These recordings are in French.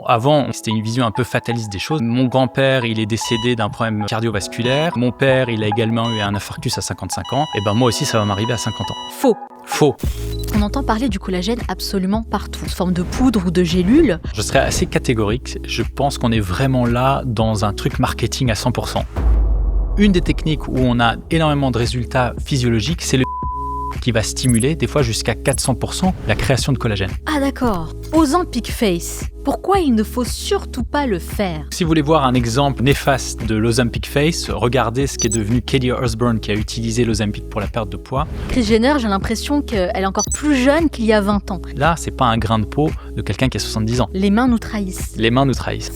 Avant, c'était une vision un peu fataliste des choses. Mon grand-père, il est décédé d'un problème cardiovasculaire. Mon père, il a également eu un infarctus à 55 ans. Et ben moi aussi, ça va m'arriver à 50 ans. Faux. On entend parler du collagène absolument partout, sous forme de poudre ou de gélule. Je serais assez catégorique. Je pense qu'on est vraiment là dans un truc marketing à 100%. Une des techniques où on a énormément de résultats physiologiques, c'est le qui va stimuler, des fois jusqu'à 400%, la création de collagène. Ah d'accord. Ozempic Face. Pourquoi il ne faut surtout pas le faire ? Si vous voulez voir un exemple néfaste de l'Ozempic Face, regardez ce qui est devenu Kelly Osbourne qui a utilisé l'Ozempic pour la perte de poids. Kris Jenner, j'ai l'impression qu'elle est encore plus jeune qu'il y a 20 ans. Là, c'est pas un grain de peau de quelqu'un qui a 70 ans. Les mains nous trahissent.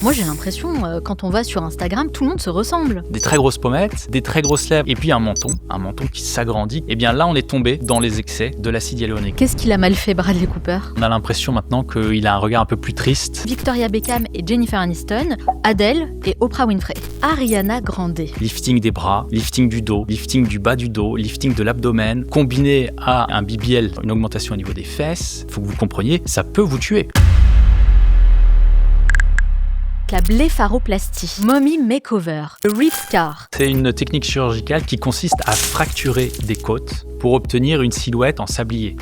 Moi, j'ai l'impression, quand on va sur Instagram, tout le monde se ressemble. Des très grosses pommettes, des très grosses lèvres et puis un menton qui s'agrandit. Et bien là, on est tombé dans les excès de l'acide hyaluronique. Qu'est-ce qu'il a mal fait, Bradley Cooper ? On a l'impression maintenant qu'il a un regard un peu plus triste. Victoria Beckham et Jennifer Aniston, Adele et Oprah Winfrey, Ariana Grande. Lifting des bras, lifting du dos, lifting du bas du dos, lifting de l'abdomen, combiné à un BBL, une augmentation au niveau des fesses, il faut que vous compreniez, ça peut vous tuer. La blépharoplastie, mommy makeover, rib scar. C'est une technique chirurgicale qui consiste à fracturer des côtes pour obtenir une silhouette en sablier.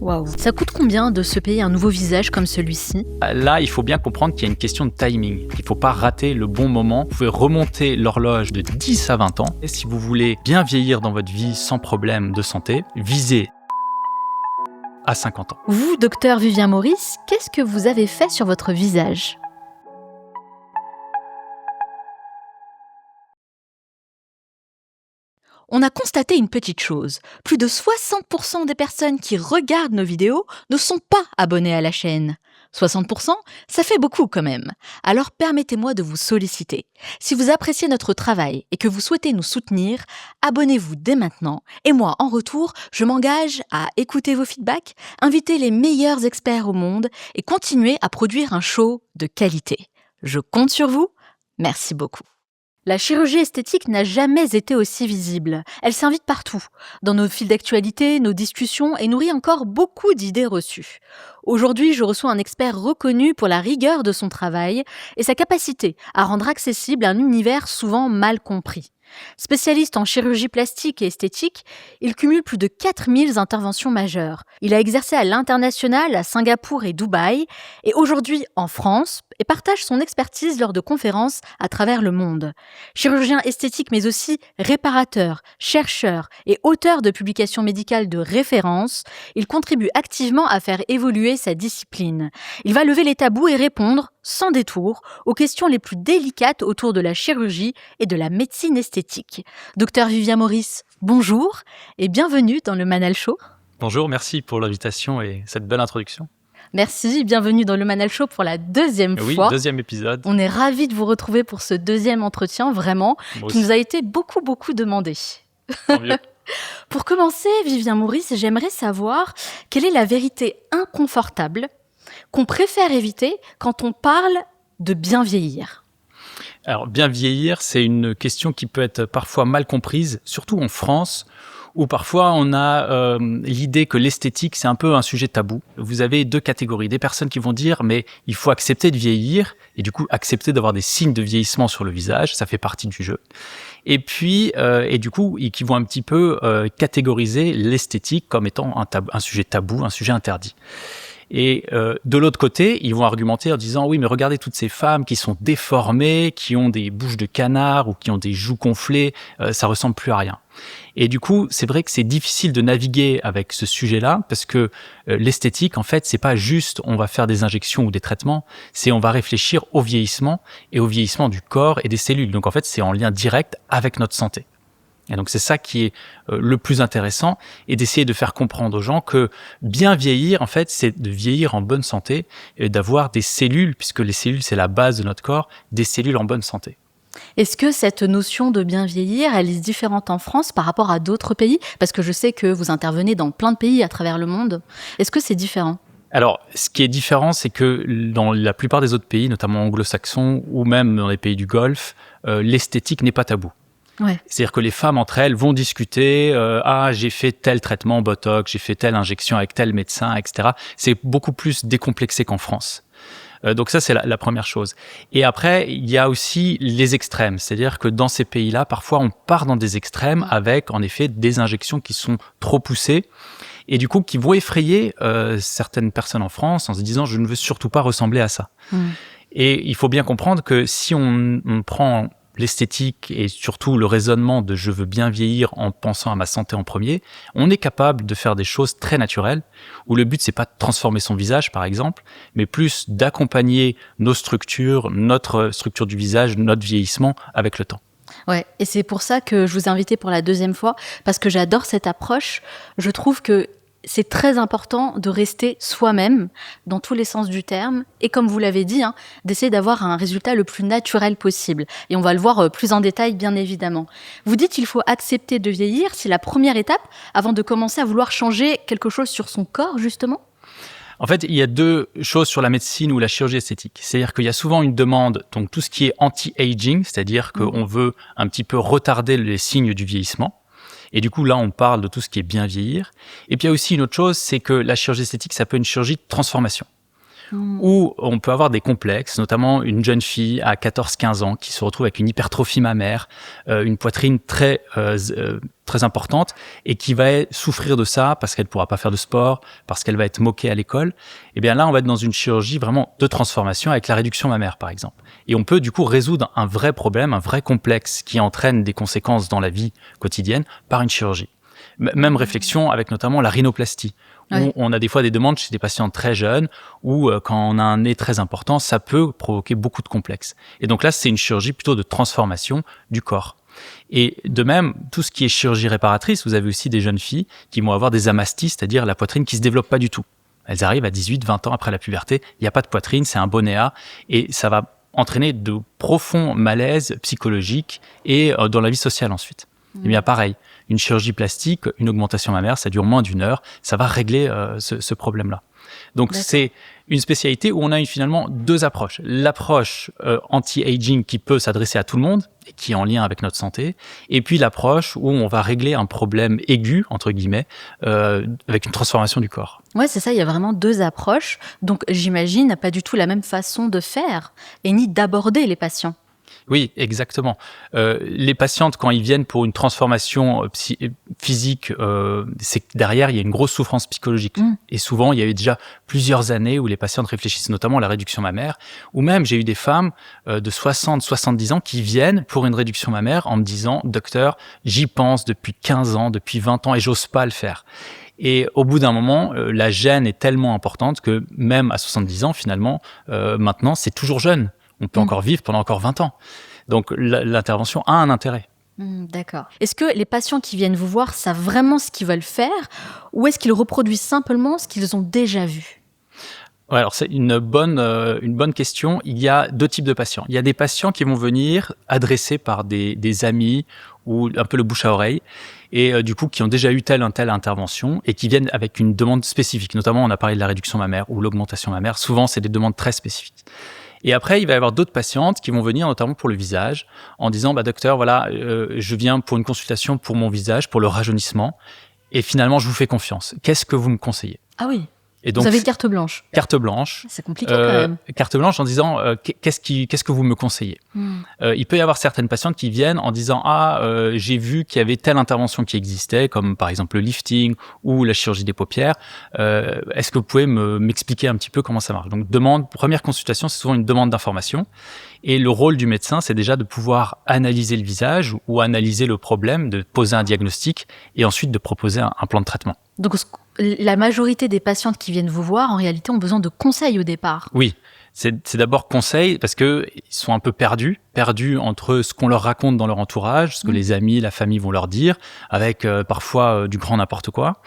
Waouh. Ça coûte combien de se payer un nouveau visage comme celui-ci ? Là, il faut bien comprendre qu'il y a une question de timing. Il ne faut pas rater le bon moment. Vous pouvez remonter l'horloge de 10 à 20 ans. Et si vous voulez bien vieillir dans votre vie sans problème de santé, visez à 50 ans. Vous, docteur Vivien Maurice, qu'est-ce que vous avez fait sur votre visage ? On a constaté une petite chose. Plus de 60% des personnes qui regardent nos vidéos ne sont pas abonnées à la chaîne. 60%, ça fait beaucoup quand même. Alors permettez-moi de vous solliciter. Si vous appréciez notre travail et que vous souhaitez nous soutenir, abonnez-vous dès maintenant. Et moi, en retour, je m'engage à écouter vos feedbacks, inviter les meilleurs experts au monde et continuer à produire un show de qualité. Je compte sur vous. Merci beaucoup. La chirurgie esthétique n'a jamais été aussi visible. Elle s'invite partout, dans nos fils d'actualité, nos discussions et nourrit encore beaucoup d'idées reçues. Aujourd'hui, je reçois un expert reconnu pour la rigueur de son travail et sa capacité à rendre accessible un univers souvent mal compris. Spécialiste en chirurgie plastique et esthétique, il cumule plus de 4000 interventions majeures. Il a exercé à l'international, à Singapour et Dubaï, et aujourd'hui en France, et partage son expertise lors de conférences à travers le monde. Chirurgien esthétique mais aussi réparateur, chercheur et auteur de publications médicales de référence, il contribue activement à faire évoluer sa discipline. Il va lever les tabous et répondre, sans détour, aux questions les plus délicates autour de la chirurgie et de la médecine esthétique. Docteur Vivien Maurice, bonjour et bienvenue dans le Manal Show. Bonjour, merci pour l'invitation et cette belle introduction. Merci, bienvenue dans le Manal Show pour la deuxième fois. Oui, deuxième épisode. On est ravis de vous retrouver pour ce deuxième entretien, vraiment, qui nous a été beaucoup demandé. Tant mieux. Pour commencer, Vivien Maurice, j'aimerais savoir quelle est la vérité inconfortable qu'on préfère éviter quand on parle de bien vieillir. Alors, bien vieillir, c'est une question qui peut être parfois mal comprise, surtout en France, où parfois on a l'idée que l'esthétique, c'est un peu un sujet tabou. Vous avez deux catégories, des personnes qui vont dire « mais il faut accepter de vieillir » et du coup accepter d'avoir des signes de vieillissement sur le visage, ça fait partie du jeu. Et puis, qui vont un petit peu catégoriser l'esthétique comme étant un sujet tabou, un sujet interdit. Et de l'autre côté, ils vont argumenter en disant « oui, mais regardez toutes ces femmes qui sont déformées, qui ont des bouches de canard ou qui ont des joues gonflées, ça ressemble plus à rien ». Et du coup, c'est vrai que c'est difficile de naviguer avec ce sujet-là parce que l'esthétique, en fait, c'est pas juste on va faire des injections ou des traitements, c'est on va réfléchir au vieillissement et au vieillissement du corps et des cellules. Donc en fait, c'est en lien direct avec notre santé. Et donc c'est ça qui est le plus intéressant et d'essayer de faire comprendre aux gens que bien vieillir, en fait, c'est de vieillir en bonne santé et d'avoir des cellules, puisque les cellules, c'est la base de notre corps, des cellules en bonne santé. Est-ce que cette notion de bien vieillir, elle est différente en France par rapport à d'autres pays ? Parce que je sais que vous intervenez dans plein de pays à travers le monde. Est-ce que c'est différent ? Alors, ce qui est différent, c'est que dans la plupart des autres pays, notamment anglo-saxons ou même dans les pays du Golfe, l'esthétique n'est pas tabou. Ouais. C'est-à-dire que les femmes entre elles vont discuter j'ai fait tel traitement Botox, j'ai fait telle injection avec tel médecin, etc. C'est beaucoup plus décomplexé qu'en France. Donc ça, c'est la première chose. Et après, il y a aussi les extrêmes. C'est-à-dire que dans ces pays-là, parfois, on part dans des extrêmes avec, en effet, des injections qui sont trop poussées et du coup, qui vont effrayer certaines personnes en France en se disant « je ne veux surtout pas ressembler à ça ». Et il faut bien comprendre que si on prend l'esthétique et surtout le raisonnement de je veux bien vieillir en pensant à ma santé en premier, on est capable de faire des choses très naturelles où le but c'est pas de transformer son visage par exemple, mais plus d'accompagner nos structures, notre structure du visage, notre vieillissement avec le temps. Ouais, et c'est pour ça que je vous ai invité pour la deuxième fois, parce que j'adore cette approche. Je trouve que c'est très important de rester soi-même dans tous les sens du terme et comme vous l'avez dit, d'essayer d'avoir un résultat le plus naturel possible. Et on va le voir plus en détail, bien évidemment. Vous dites qu'il faut accepter de vieillir, c'est la première étape avant de commencer à vouloir changer quelque chose sur son corps, justement ? En fait, il y a deux choses sur la médecine ou la chirurgie esthétique. C'est-à-dire qu'il y a souvent une demande, donc tout ce qui est anti-aging, c'est-à-dire qu'on veut un petit peu retarder les signes du vieillissement. Et du coup, là, on parle de tout ce qui est bien vieillir. Et puis, il y a aussi une autre chose, c'est que la chirurgie esthétique, ça peut être une chirurgie de transformation. Où on peut avoir des complexes, notamment une jeune fille à 14-15 ans qui se retrouve avec une hypertrophie mammaire, une poitrine très importante et qui va souffrir de ça parce qu'elle ne pourra pas faire de sport, parce qu'elle va être moquée à l'école. Et bien là, on va être dans une chirurgie vraiment de transformation avec la réduction mammaire, par exemple. Et on peut du coup résoudre un vrai problème, un vrai complexe qui entraîne des conséquences dans la vie quotidienne par une chirurgie. Même réflexion avec notamment la rhinoplastie. Où on a des fois des demandes chez des patients très jeunes où quand on a un nez très important, ça peut provoquer beaucoup de complexes. Et donc là, c'est une chirurgie plutôt de transformation du corps. Et de même, tout ce qui est chirurgie réparatrice, vous avez aussi des jeunes filles qui vont avoir des amasties, c'est-à-dire la poitrine qui se développe pas du tout. Elles arrivent à 18, 20 ans après la puberté, il n'y a pas de poitrine, c'est un bonnéat et ça va entraîner de profonds malaises psychologiques et dans la vie sociale ensuite. Et bien pareil, une chirurgie plastique, une augmentation mammaire, ça dure moins d'1 heure, ça va régler ce problème-là. Donc c'est une spécialité où on a finalement deux approches. L'approche anti-aging qui peut s'adresser à tout le monde et qui est en lien avec notre santé, et puis l'approche où on va régler un problème aigu, entre guillemets, avec une transformation du corps. Ouais, c'est ça, il y a vraiment deux approches. Donc j'imagine pas du tout la même façon de faire et ni d'aborder les patients. Oui, exactement. Les patientes, quand ils viennent pour une transformation physique, c'est que derrière, il y a une grosse souffrance psychologique. Et souvent, il y a eu déjà plusieurs années où les patientes réfléchissent notamment à la réduction mammaire. Ou même, j'ai eu des femmes de 60, 70 ans qui viennent pour une réduction mammaire en me disant « Docteur, j'y pense depuis 15 ans, depuis 20 ans et j'ose pas le faire ». Et au bout d'un moment, la gêne est tellement importante que même à 70 ans, finalement, maintenant, c'est toujours jeune. On peut encore vivre pendant encore 20 ans. Donc, l'intervention a un intérêt. D'accord. Est-ce que les patients qui viennent vous voir savent vraiment ce qu'ils veulent faire ou est-ce qu'ils reproduisent simplement ce qu'ils ont déjà vu ? Ouais, alors c'est une bonne question. Il y a deux types de patients. Il y a des patients qui vont venir adressés par des amis ou un peu le bouche à oreille et du coup qui ont déjà eu telle intervention et qui viennent avec une demande spécifique. Notamment, on a parlé de la réduction mammaire ou l'augmentation mammaire. Souvent, c'est des demandes très spécifiques. Et après, il va y avoir d'autres patientes qui vont venir notamment pour le visage en disant « Docteur, voilà, je viens pour une consultation pour mon visage, pour le rajeunissement et finalement, je vous fais confiance. Qu'est-ce que vous me conseillez ?» Ah oui. Et donc, vous avez carte blanche. Carte blanche. C'est compliqué quand même. Carte blanche en disant qu'est-ce que vous me conseillez. Il peut y avoir certaines patientes qui viennent en disant j'ai vu qu'il y avait telle intervention qui existait, comme par exemple le lifting ou la chirurgie des paupières. Est-ce que vous pouvez m'expliquer un petit peu comment ça marche? Donc première consultation, c'est souvent une demande d'information. Et le rôle du médecin, c'est déjà de pouvoir analyser le visage ou analyser le problème, de poser un diagnostic et ensuite de proposer un plan de traitement. Donc, la majorité des patientes qui viennent vous voir, en réalité, ont besoin de conseils au départ. Oui, c'est d'abord conseil parce que ils sont un peu perdus entre ce qu'on leur raconte dans leur entourage, ce que les amis, la famille vont leur dire, avec parfois du grand n'importe quoi.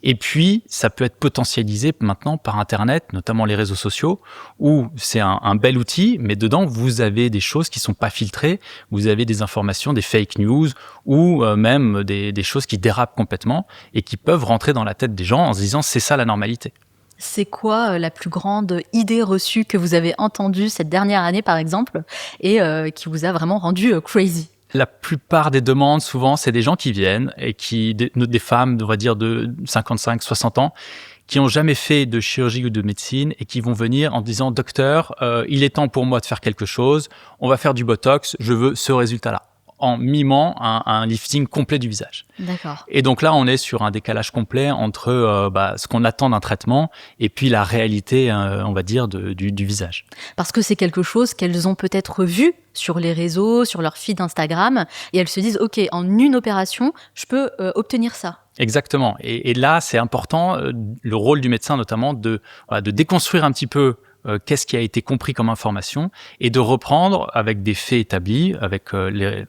Et puis, ça peut être potentialisé maintenant par Internet, notamment les réseaux sociaux, où c'est un bel outil, mais dedans, vous avez des choses qui sont pas filtrées, vous avez des informations, des fake news, ou même des choses qui dérapent complètement et qui peuvent rentrer dans la tête des gens en se disant « c'est ça la normalité ». C'est quoi la plus grande idée reçue que vous avez entendue cette dernière année, par exemple, et qui vous a vraiment rendu crazy? La plupart des demandes, souvent, c'est des gens qui viennent et des femmes, on va dire, de 55, 60 ans, qui n'ont jamais fait de chirurgie ou de médecine et qui vont venir en disant « Docteur, il est temps pour moi de faire quelque chose, on va faire du Botox, je veux ce résultat-là », en mimant un lifting complet du visage. D'accord. Et donc là, on est sur un décalage complet entre ce qu'on attend d'un traitement et puis la réalité, on va dire, du visage. Parce que c'est quelque chose qu'elles ont peut-être vu sur les réseaux, sur leur feed Instagram, et elles se disent « Ok, en une opération, je peux obtenir ça ». Exactement. Et là, c'est important, le rôle du médecin notamment, de déconstruire un petit peu qu'est-ce qui a été compris comme information et de reprendre avec des faits établis, avec les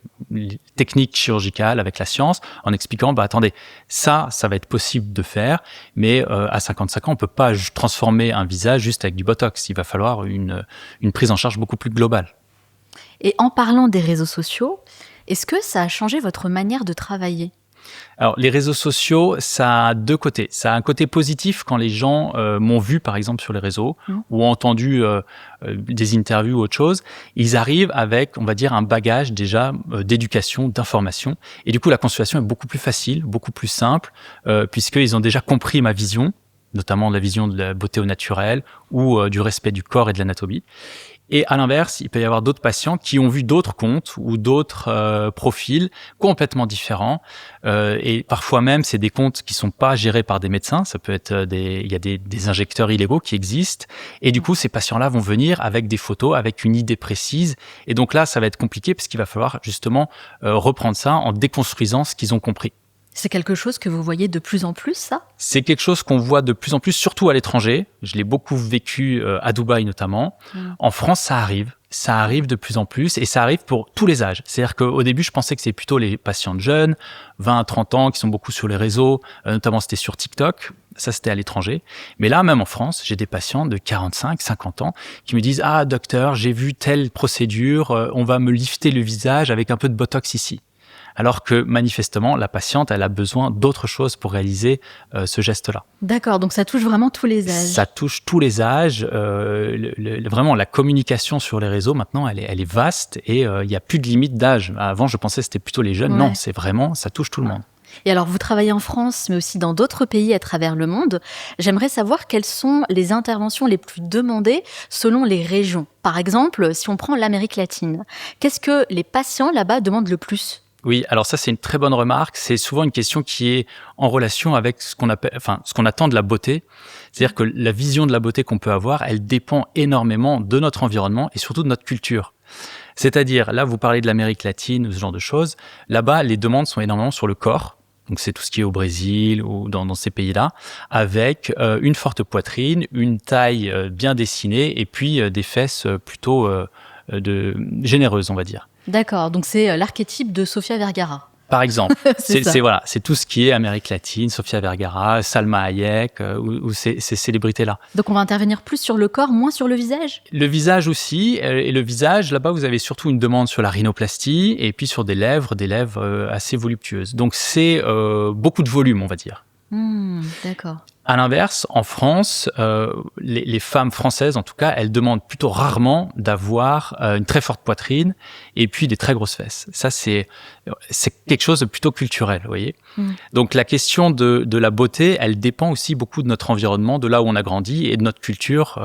techniques chirurgicales, avec la science, en expliquant, attendez, ça va être possible de faire, mais à 55 ans, on peut pas transformer un visage juste avec du Botox. Il va falloir une prise en charge beaucoup plus globale. Et en parlant des réseaux sociaux, est-ce que ça a changé votre manière de travailler ? Alors, les réseaux sociaux, ça a deux côtés. Ça a un côté positif quand les gens m'ont vu, par exemple, sur les réseaux ou ont entendu des interviews ou autre chose. Ils arrivent avec, on va dire, un bagage déjà d'éducation, d'information. Et du coup, la consultation est beaucoup plus facile, beaucoup plus simple, puisqu'ils ont déjà compris ma vision, notamment la vision de la beauté au naturel ou du respect du corps et de l'anatomie. Et à l'inverse, il peut y avoir d'autres patients qui ont vu d'autres comptes ou d'autres profils complètement différents. Et parfois même, c'est des comptes qui sont pas gérés par des médecins. Ça peut être il y a des injecteurs illégaux qui existent. Et du coup, ces patients-là vont venir avec des photos, avec une idée précise. Et donc là, ça va être compliqué parce qu'il va falloir justement reprendre ça en déconstruisant ce qu'ils ont compris. C'est quelque chose que vous voyez de plus en plus, ça ? C'est quelque chose qu'on voit de plus en plus, surtout à l'étranger. Je l'ai beaucoup vécu à Dubaï notamment. En France, ça arrive de plus en plus et ça arrive pour tous les âges. C'est-à-dire qu'au début, je pensais que c'est plutôt les patients jeunes, 20 à 30 ans, qui sont beaucoup sur les réseaux, notamment c'était sur TikTok. Ça, c'était à l'étranger. Mais là, même en France, j'ai des patients de 45, 50 ans qui me disent « Ah, docteur, j'ai vu telle procédure, on va me lifter le visage avec un peu de Botox ici. » Alors que manifestement, la patiente, elle a besoin d'autre chose pour réaliser ce geste-là. D'accord, donc ça touche vraiment tous les âges. Ça touche tous les âges. Vraiment, la communication sur les réseaux, maintenant, elle est vaste et il n'y a plus de limite d'âge. Avant, je pensais que c'était plutôt les jeunes. Ouais. Non, c'est vraiment, ça touche tout le monde. Et alors, vous travaillez en France, mais aussi dans d'autres pays à travers le monde. J'aimerais savoir quelles sont les interventions les plus demandées selon les régions. Par exemple, si on prend l'Amérique latine, qu'est-ce que les patients là-bas demandent le plus ? Oui, alors ça, c'est une très bonne remarque. C'est souvent une question qui est en relation avec ce qu'on attend de la beauté. C'est-à-dire que la vision de la beauté qu'on peut avoir, elle dépend énormément de notre environnement et surtout de notre culture. C'est-à-dire, là, vous parlez de l'Amérique latine ou ce genre de choses. Là-bas, les demandes sont énormément sur le corps. Donc, c'est tout ce qui est au Brésil ou dans ces pays-là, avec une forte poitrine, une taille bien dessinée et puis des fesses plutôt généreuses, on va dire. D'accord, donc c'est l'archétype de Sofia Vergara. Par exemple, c'est tout ce qui est Amérique latine, Sofia Vergara, Salma Hayek, ou ces célébrités-là. Donc on va intervenir plus sur le corps, moins sur le visage ? Le visage aussi, et le visage, là-bas, vous avez surtout une demande sur la rhinoplastie, et puis sur des lèvres assez voluptueuses. Donc c'est beaucoup de volume, on va dire. D'accord. À l'inverse, en France, les femmes françaises, en tout cas, elles demandent plutôt rarement d'avoir une très forte poitrine et puis des très grosses fesses. Ça, c'est quelque chose de plutôt culturel, vous voyez. Donc, la question de la beauté, elle dépend aussi beaucoup de notre environnement, de là où on a grandi et de notre culture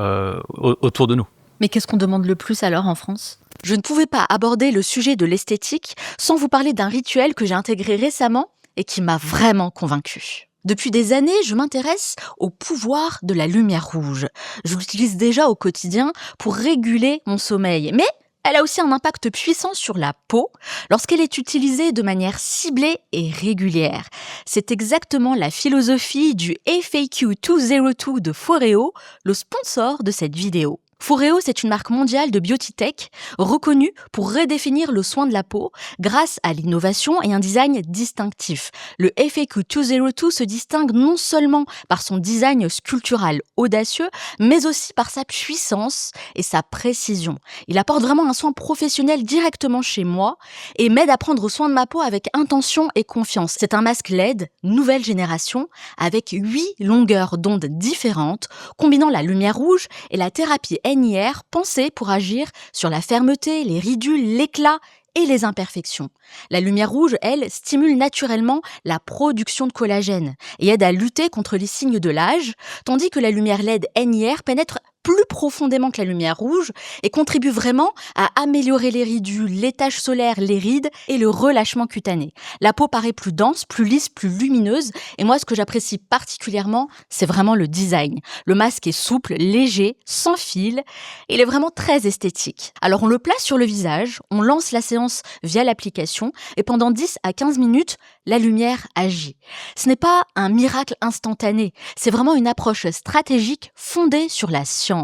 autour de nous. Mais qu'est-ce qu'on demande le plus alors en France ? Je ne pouvais pas aborder le sujet de l'esthétique sans vous parler d'un rituel que j'ai intégré récemment et qui m'a vraiment convaincue. Depuis des années, je m'intéresse au pouvoir de la lumière rouge. Je l'utilise déjà au quotidien pour réguler mon sommeil. Mais elle a aussi un impact puissant sur la peau lorsqu'elle est utilisée de manière ciblée et régulière. C'est exactement la philosophie du FAQ 202 de Foreo, le sponsor de cette vidéo. Foreo, c'est une marque mondiale de beauty tech reconnue pour redéfinir le soin de la peau grâce à l'innovation et un design distinctif. Le FAQ 202 se distingue non seulement par son design sculptural audacieux, mais aussi par sa puissance et sa précision. Il apporte vraiment un soin professionnel directement chez moi et m'aide à prendre soin de ma peau avec intention et confiance. C'est un masque LED, nouvelle génération, avec 8 longueurs d'onde différentes, combinant la lumière rouge et la thérapie NIR pensée pour agir sur la fermeté, les ridules, l'éclat et les imperfections. La lumière rouge, elle, stimule naturellement la production de collagène et aide à lutter contre les signes de l'âge, tandis que la lumière LED NIR pénètre plus profondément que la lumière rouge et contribue vraiment à améliorer les ridules, les taches solaires, les rides et le relâchement cutané. La peau paraît plus dense, plus lisse, plus lumineuse et moi ce que j'apprécie particulièrement, c'est vraiment le design. Le masque est souple, léger, sans fil, il est vraiment très esthétique. Alors on le place sur le visage, on lance la séance via l'application et pendant 10 à 15 minutes, la lumière agit. Ce n'est pas un miracle instantané, c'est vraiment une approche stratégique fondée sur la science.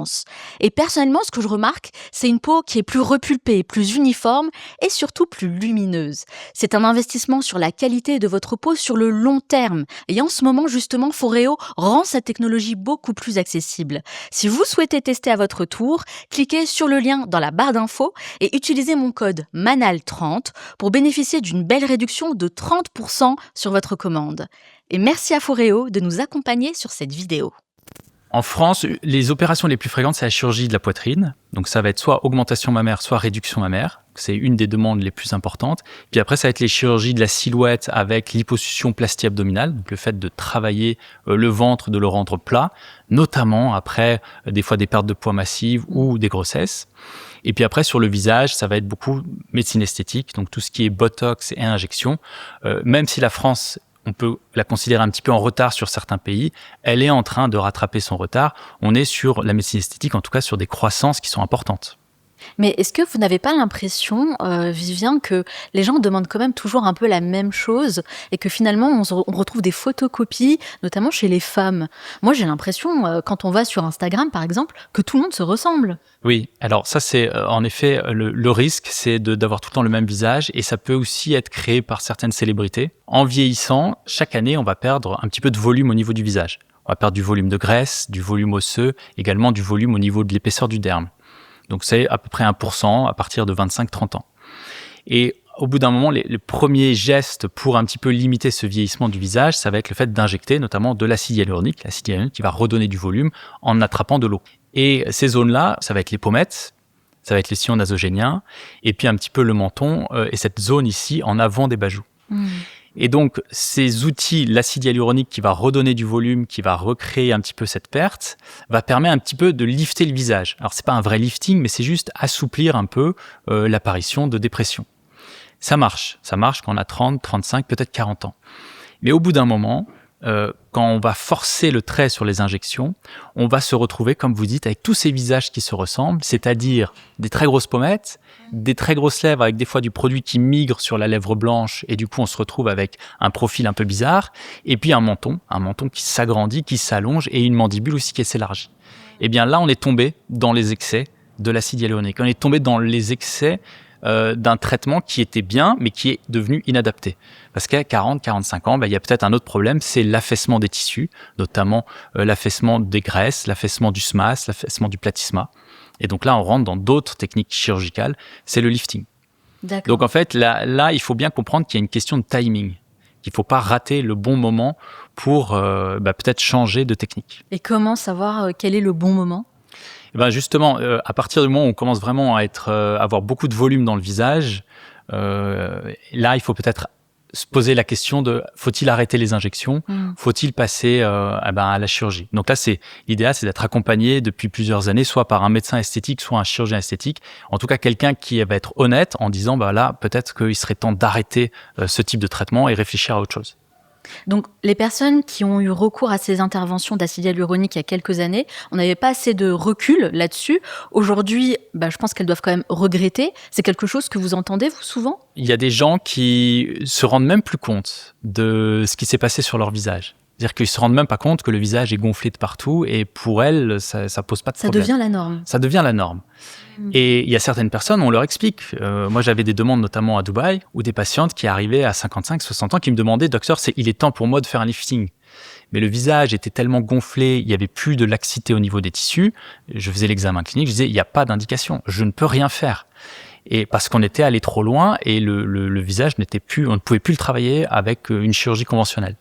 Et personnellement, ce que je remarque, c'est une peau qui est plus repulpée, plus uniforme et surtout plus lumineuse. C'est un investissement sur la qualité de votre peau sur le long terme. Et en ce moment, justement, Foreo rend sa technologie beaucoup plus accessible. Si vous souhaitez tester à votre tour, cliquez sur le lien dans la barre d'infos et utilisez mon code MANAL30 pour bénéficier d'une belle réduction de 30% sur votre commande. Et merci à Foreo de nous accompagner sur cette vidéo. En France, les opérations les plus fréquentes, c'est la chirurgie de la poitrine. Donc ça va être soit augmentation mammaire, soit réduction mammaire. C'est une des demandes les plus importantes. Puis après, ça va être les chirurgies de la silhouette avec liposuction-plastie abdominale. Donc le fait de travailler le ventre, de le rendre plat, notamment après des fois des pertes de poids massives ou des grossesses. Et puis après, sur le visage, ça va être beaucoup médecine esthétique. Donc tout ce qui est botox et injection. Même si la France, on peut la considérer un petit peu en retard sur certains pays, elle est en train de rattraper son retard. On est sur la médecine esthétique, en tout cas sur des croissances qui sont importantes. Mais est-ce que vous n'avez pas l'impression, Vivien, que les gens demandent quand même toujours un peu la même chose et que finalement on retrouve des photocopies, notamment chez les femmes? Moi j'ai l'impression, quand on va sur Instagram par exemple, que tout le monde se ressemble. Oui, alors ça c'est en effet le risque, c'est d'avoir tout le temps le même visage et ça peut aussi être créé par certaines célébrités. En vieillissant, chaque année on va perdre un petit peu de volume au niveau du visage. On va perdre du volume de graisse, du volume osseux, également du volume au niveau de l'épaisseur du derme. Donc c'est à peu près 1% à partir de 25-30 ans. Et au bout d'un moment, les premiers gestes pour un petit peu limiter ce vieillissement du visage, ça va être le fait d'injecter notamment de l'acide hyaluronique, qui va redonner du volume en attrapant de l'eau. Et ces zones-là, ça va être les pommettes, ça va être les sillons nasogéniens, et puis un petit peu le menton, et cette zone ici en avant des bajoux. Et donc, ces outils, l'acide hyaluronique qui va redonner du volume, qui va recréer un petit peu cette perte, va permettre un petit peu de lifter le visage. Alors, c'est pas un vrai lifting, mais c'est juste assouplir un peu l'apparition de dépression. Ça marche quand on a 30, 35, peut-être 40 ans. Mais au bout d'un moment, quand on va forcer le trait sur les injections, on va se retrouver, comme vous dites, avec tous ces visages qui se ressemblent, c'est-à-dire des très grosses pommettes, des très grosses lèvres avec des fois du produit qui migre sur la lèvre blanche et du coup on se retrouve avec un profil un peu bizarre, et puis un menton qui s'agrandit, qui s'allonge et une mandibule aussi qui s'élargit. Et bien là, on est tombé dans les excès de l'acide hyaluronique. On est tombé dans les excès d'un traitement qui était bien, mais qui est devenu inadapté. Parce qu'à 40-45 ans, il y a peut-être un autre problème, c'est l'affaissement des tissus, notamment l'affaissement des graisses, l'affaissement du SMAS, l'affaissement du platysma. Et donc là, on rentre dans d'autres techniques chirurgicales, c'est le lifting. D'accord. Donc en fait, là, il faut bien comprendre qu'il y a une question de timing, qu'il ne faut pas rater le bon moment pour peut-être changer de technique. Et comment savoir quel est le bon moment ? Justement, à partir du moment où on commence vraiment à avoir beaucoup de volume dans le visage, là, il faut peut-être se poser la question de faut-il arrêter les injections, faut-il passer à la chirurgie. Donc là, l'idéal, c'est d'être accompagné depuis plusieurs années, soit par un médecin esthétique, soit un chirurgien esthétique. En tout cas, quelqu'un qui va être honnête en disant là, peut-être qu'il serait temps d'arrêter ce type de traitement et réfléchir à autre chose. Donc, les personnes qui ont eu recours à ces interventions d'acide hyaluronique il y a quelques années, on n'avait pas assez de recul là-dessus. Aujourd'hui, je pense qu'elles doivent quand même regretter. C'est quelque chose que vous entendez, vous, souvent ? Il y a des gens qui se rendent même plus compte de ce qui s'est passé sur leur visage. C'est-à-dire qu'ils se rendent même pas compte que le visage est gonflé de partout et pour elles, ça pose pas de problème. Ça devient la norme. Ça devient la norme. Et il y a certaines personnes, on leur explique. Moi, j'avais des demandes notamment à Dubaï où des patientes qui arrivaient à 55, 60 ans qui me demandaient « Docteur, il est temps pour moi de faire un lifting ». Mais le visage était tellement gonflé, il n'y avait plus de laxité au niveau des tissus. Je faisais l'examen clinique, je disais « Il n'y a pas d'indication, je ne peux rien faire ». Et parce qu'on était allé trop loin et le visage on ne pouvait plus le travailler avec une chirurgie conventionnelle.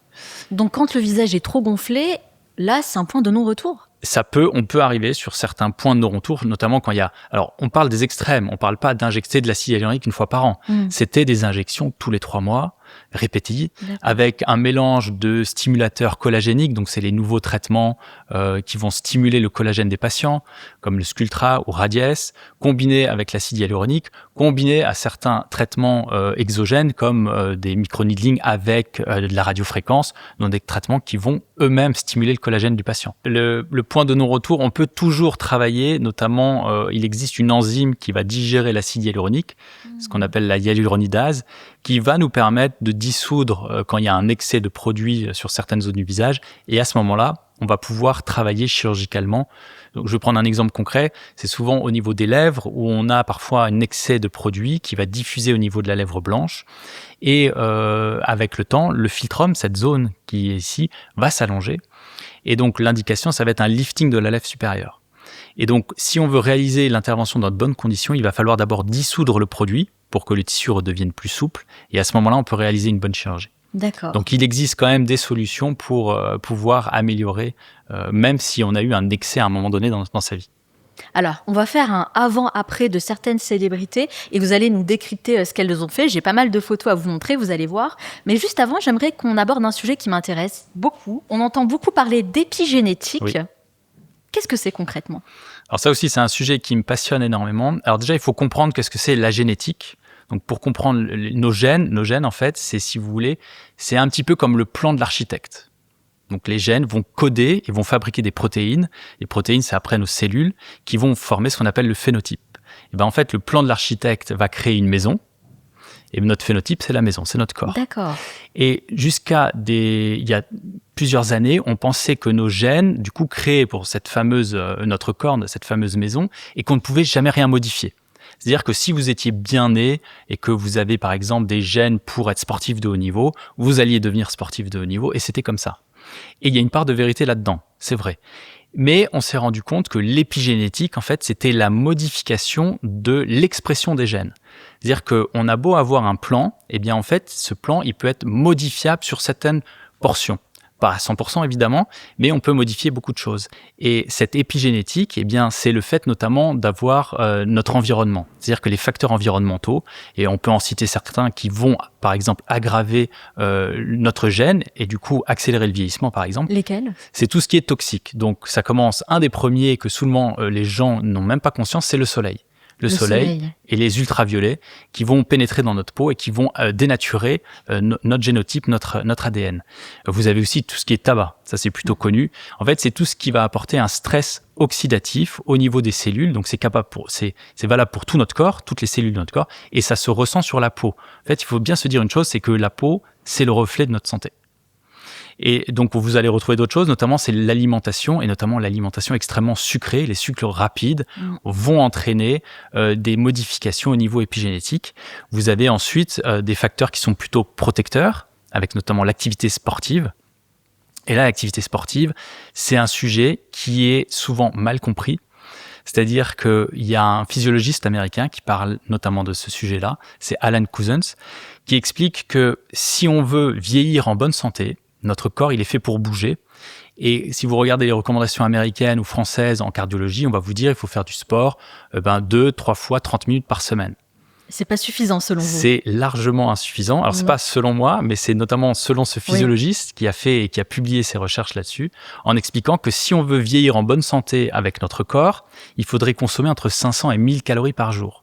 Donc quand le visage est trop gonflé, là, c'est un point de non-retour ? On peut arriver sur certains points de non-retour, notamment quand il y a... Alors, on parle des extrêmes, on parle pas d'injecter de l'acide hyaluronique une fois par an. C'était des injections tous les 3 mois, répétées, avec un mélange de stimulateurs collagéniques, donc c'est les nouveaux traitements qui vont stimuler le collagène des patients, comme le Sculptra ou Radiesse, combinés avec l'acide hyaluronique, combinés à certains traitements exogènes, comme des microneedling avec de la radiofréquence, donc des traitements qui vont eux-mêmes stimuler le collagène du patient. Le point de non-retour, on peut toujours travailler, notamment il existe une enzyme qui va digérer l'acide hyaluronique, ce qu'on appelle la hyaluronidase, qui va nous permettre de dissoudre quand il y a un excès de produit sur certaines zones du visage. Et à ce moment-là, on va pouvoir travailler chirurgicalement. Donc, je vais prendre un exemple concret. C'est souvent au niveau des lèvres où on a parfois un excès de produit qui va diffuser au niveau de la lèvre blanche. Et avec le temps, le philtrum, cette zone qui est ici, va s'allonger. Et donc, l'indication, ça va être un lifting de la lèvre supérieure. Et donc, si on veut réaliser l'intervention dans de bonnes conditions, il va falloir d'abord dissoudre le produit pour que le tissu redevienne plus souple. Et à ce moment-là, on peut réaliser une bonne chirurgie. D'accord. Donc, il existe quand même des solutions pour pouvoir améliorer, même si on a eu un excès à un moment donné dans sa vie. Alors, on va faire un avant-après de certaines célébrités et vous allez nous décrypter ce qu'elles ont fait. J'ai pas mal de photos à vous montrer, vous allez voir. Mais juste avant, j'aimerais qu'on aborde un sujet qui m'intéresse beaucoup. On entend beaucoup parler d'épigénétique. Oui. Qu'est-ce que c'est concrètement ? Alors ça aussi, c'est un sujet qui me passionne énormément. Alors déjà, il faut comprendre qu'est-ce que c'est la génétique. Donc pour comprendre nos gènes en fait, c'est, si vous voulez, c'est un petit peu comme le plan de l'architecte. Donc les gènes vont coder et vont fabriquer des protéines. Les protéines, c'est après nos cellules qui vont former ce qu'on appelle le phénotype. Et ben en fait, le plan de l'architecte va créer une maison. Et notre phénotype, c'est la maison, c'est notre corps. D'accord. Et il y a plusieurs années, on pensait que nos gènes, du coup, créaient pour notre corps, cette fameuse maison, et qu'on ne pouvait jamais rien modifier. C'est-à-dire que si vous étiez bien né et que vous avez, par exemple, des gènes pour être sportif de haut niveau, vous alliez devenir sportif de haut niveau, et c'était comme ça. Et il y a une part de vérité là-dedans, c'est vrai. Mais on s'est rendu compte que l'épigénétique, en fait, c'était la modification de l'expression des gènes. C'est-à-dire qu'on a beau avoir un plan, eh bien, en fait, ce plan, il peut être modifiable sur certaines portions. Pas à 100% évidemment, mais on peut modifier beaucoup de choses. Et cette épigénétique, eh bien, c'est le fait notamment d'avoir notre environnement. C'est-à-dire que les facteurs environnementaux, et on peut en citer certains qui vont, par exemple, aggraver notre gène et du coup accélérer le vieillissement, par exemple. Lesquels ? C'est tout ce qui est toxique. Donc, ça commence, un des premiers que souvent les gens n'ont même pas conscience, c'est le soleil. Le soleil et les ultraviolets qui vont pénétrer dans notre peau et qui vont dénaturer notre génotype, notre ADN. Vous avez aussi tout ce qui est tabac, ça c'est plutôt connu. En fait, c'est tout ce qui va apporter un stress oxydatif au niveau des cellules. Donc c'est valable pour tout notre corps, toutes les cellules de notre corps, et ça se ressent sur la peau. En fait, il faut bien se dire une chose, c'est que la peau, c'est le reflet de notre santé. Et donc, vous allez retrouver d'autres choses, notamment c'est l'alimentation, et notamment l'alimentation extrêmement sucrée. Les sucres rapides vont entraîner des modifications au niveau épigénétique. Vous avez ensuite des facteurs qui sont plutôt protecteurs, avec notamment l'activité sportive. Et là, l'activité sportive, c'est un sujet qui est souvent mal compris. C'est-à-dire qu'il y a un physiologiste américain qui parle notamment de ce sujet-là, c'est Alan Couzens, qui explique que si on veut vieillir en bonne santé, notre corps, il est fait pour bouger. Et si vous regardez les recommandations américaines ou françaises en cardiologie, on va vous dire qu'il faut faire du sport 2-3 fois 30 minutes par semaine. C'est pas suffisant selon vous ? C'est largement insuffisant. Alors, c'est pas selon moi, mais c'est notamment selon ce physiologiste qui a publié ses recherches là-dessus, en expliquant que si on veut vieillir en bonne santé avec notre corps, il faudrait consommer entre 500 et 1000 calories par jour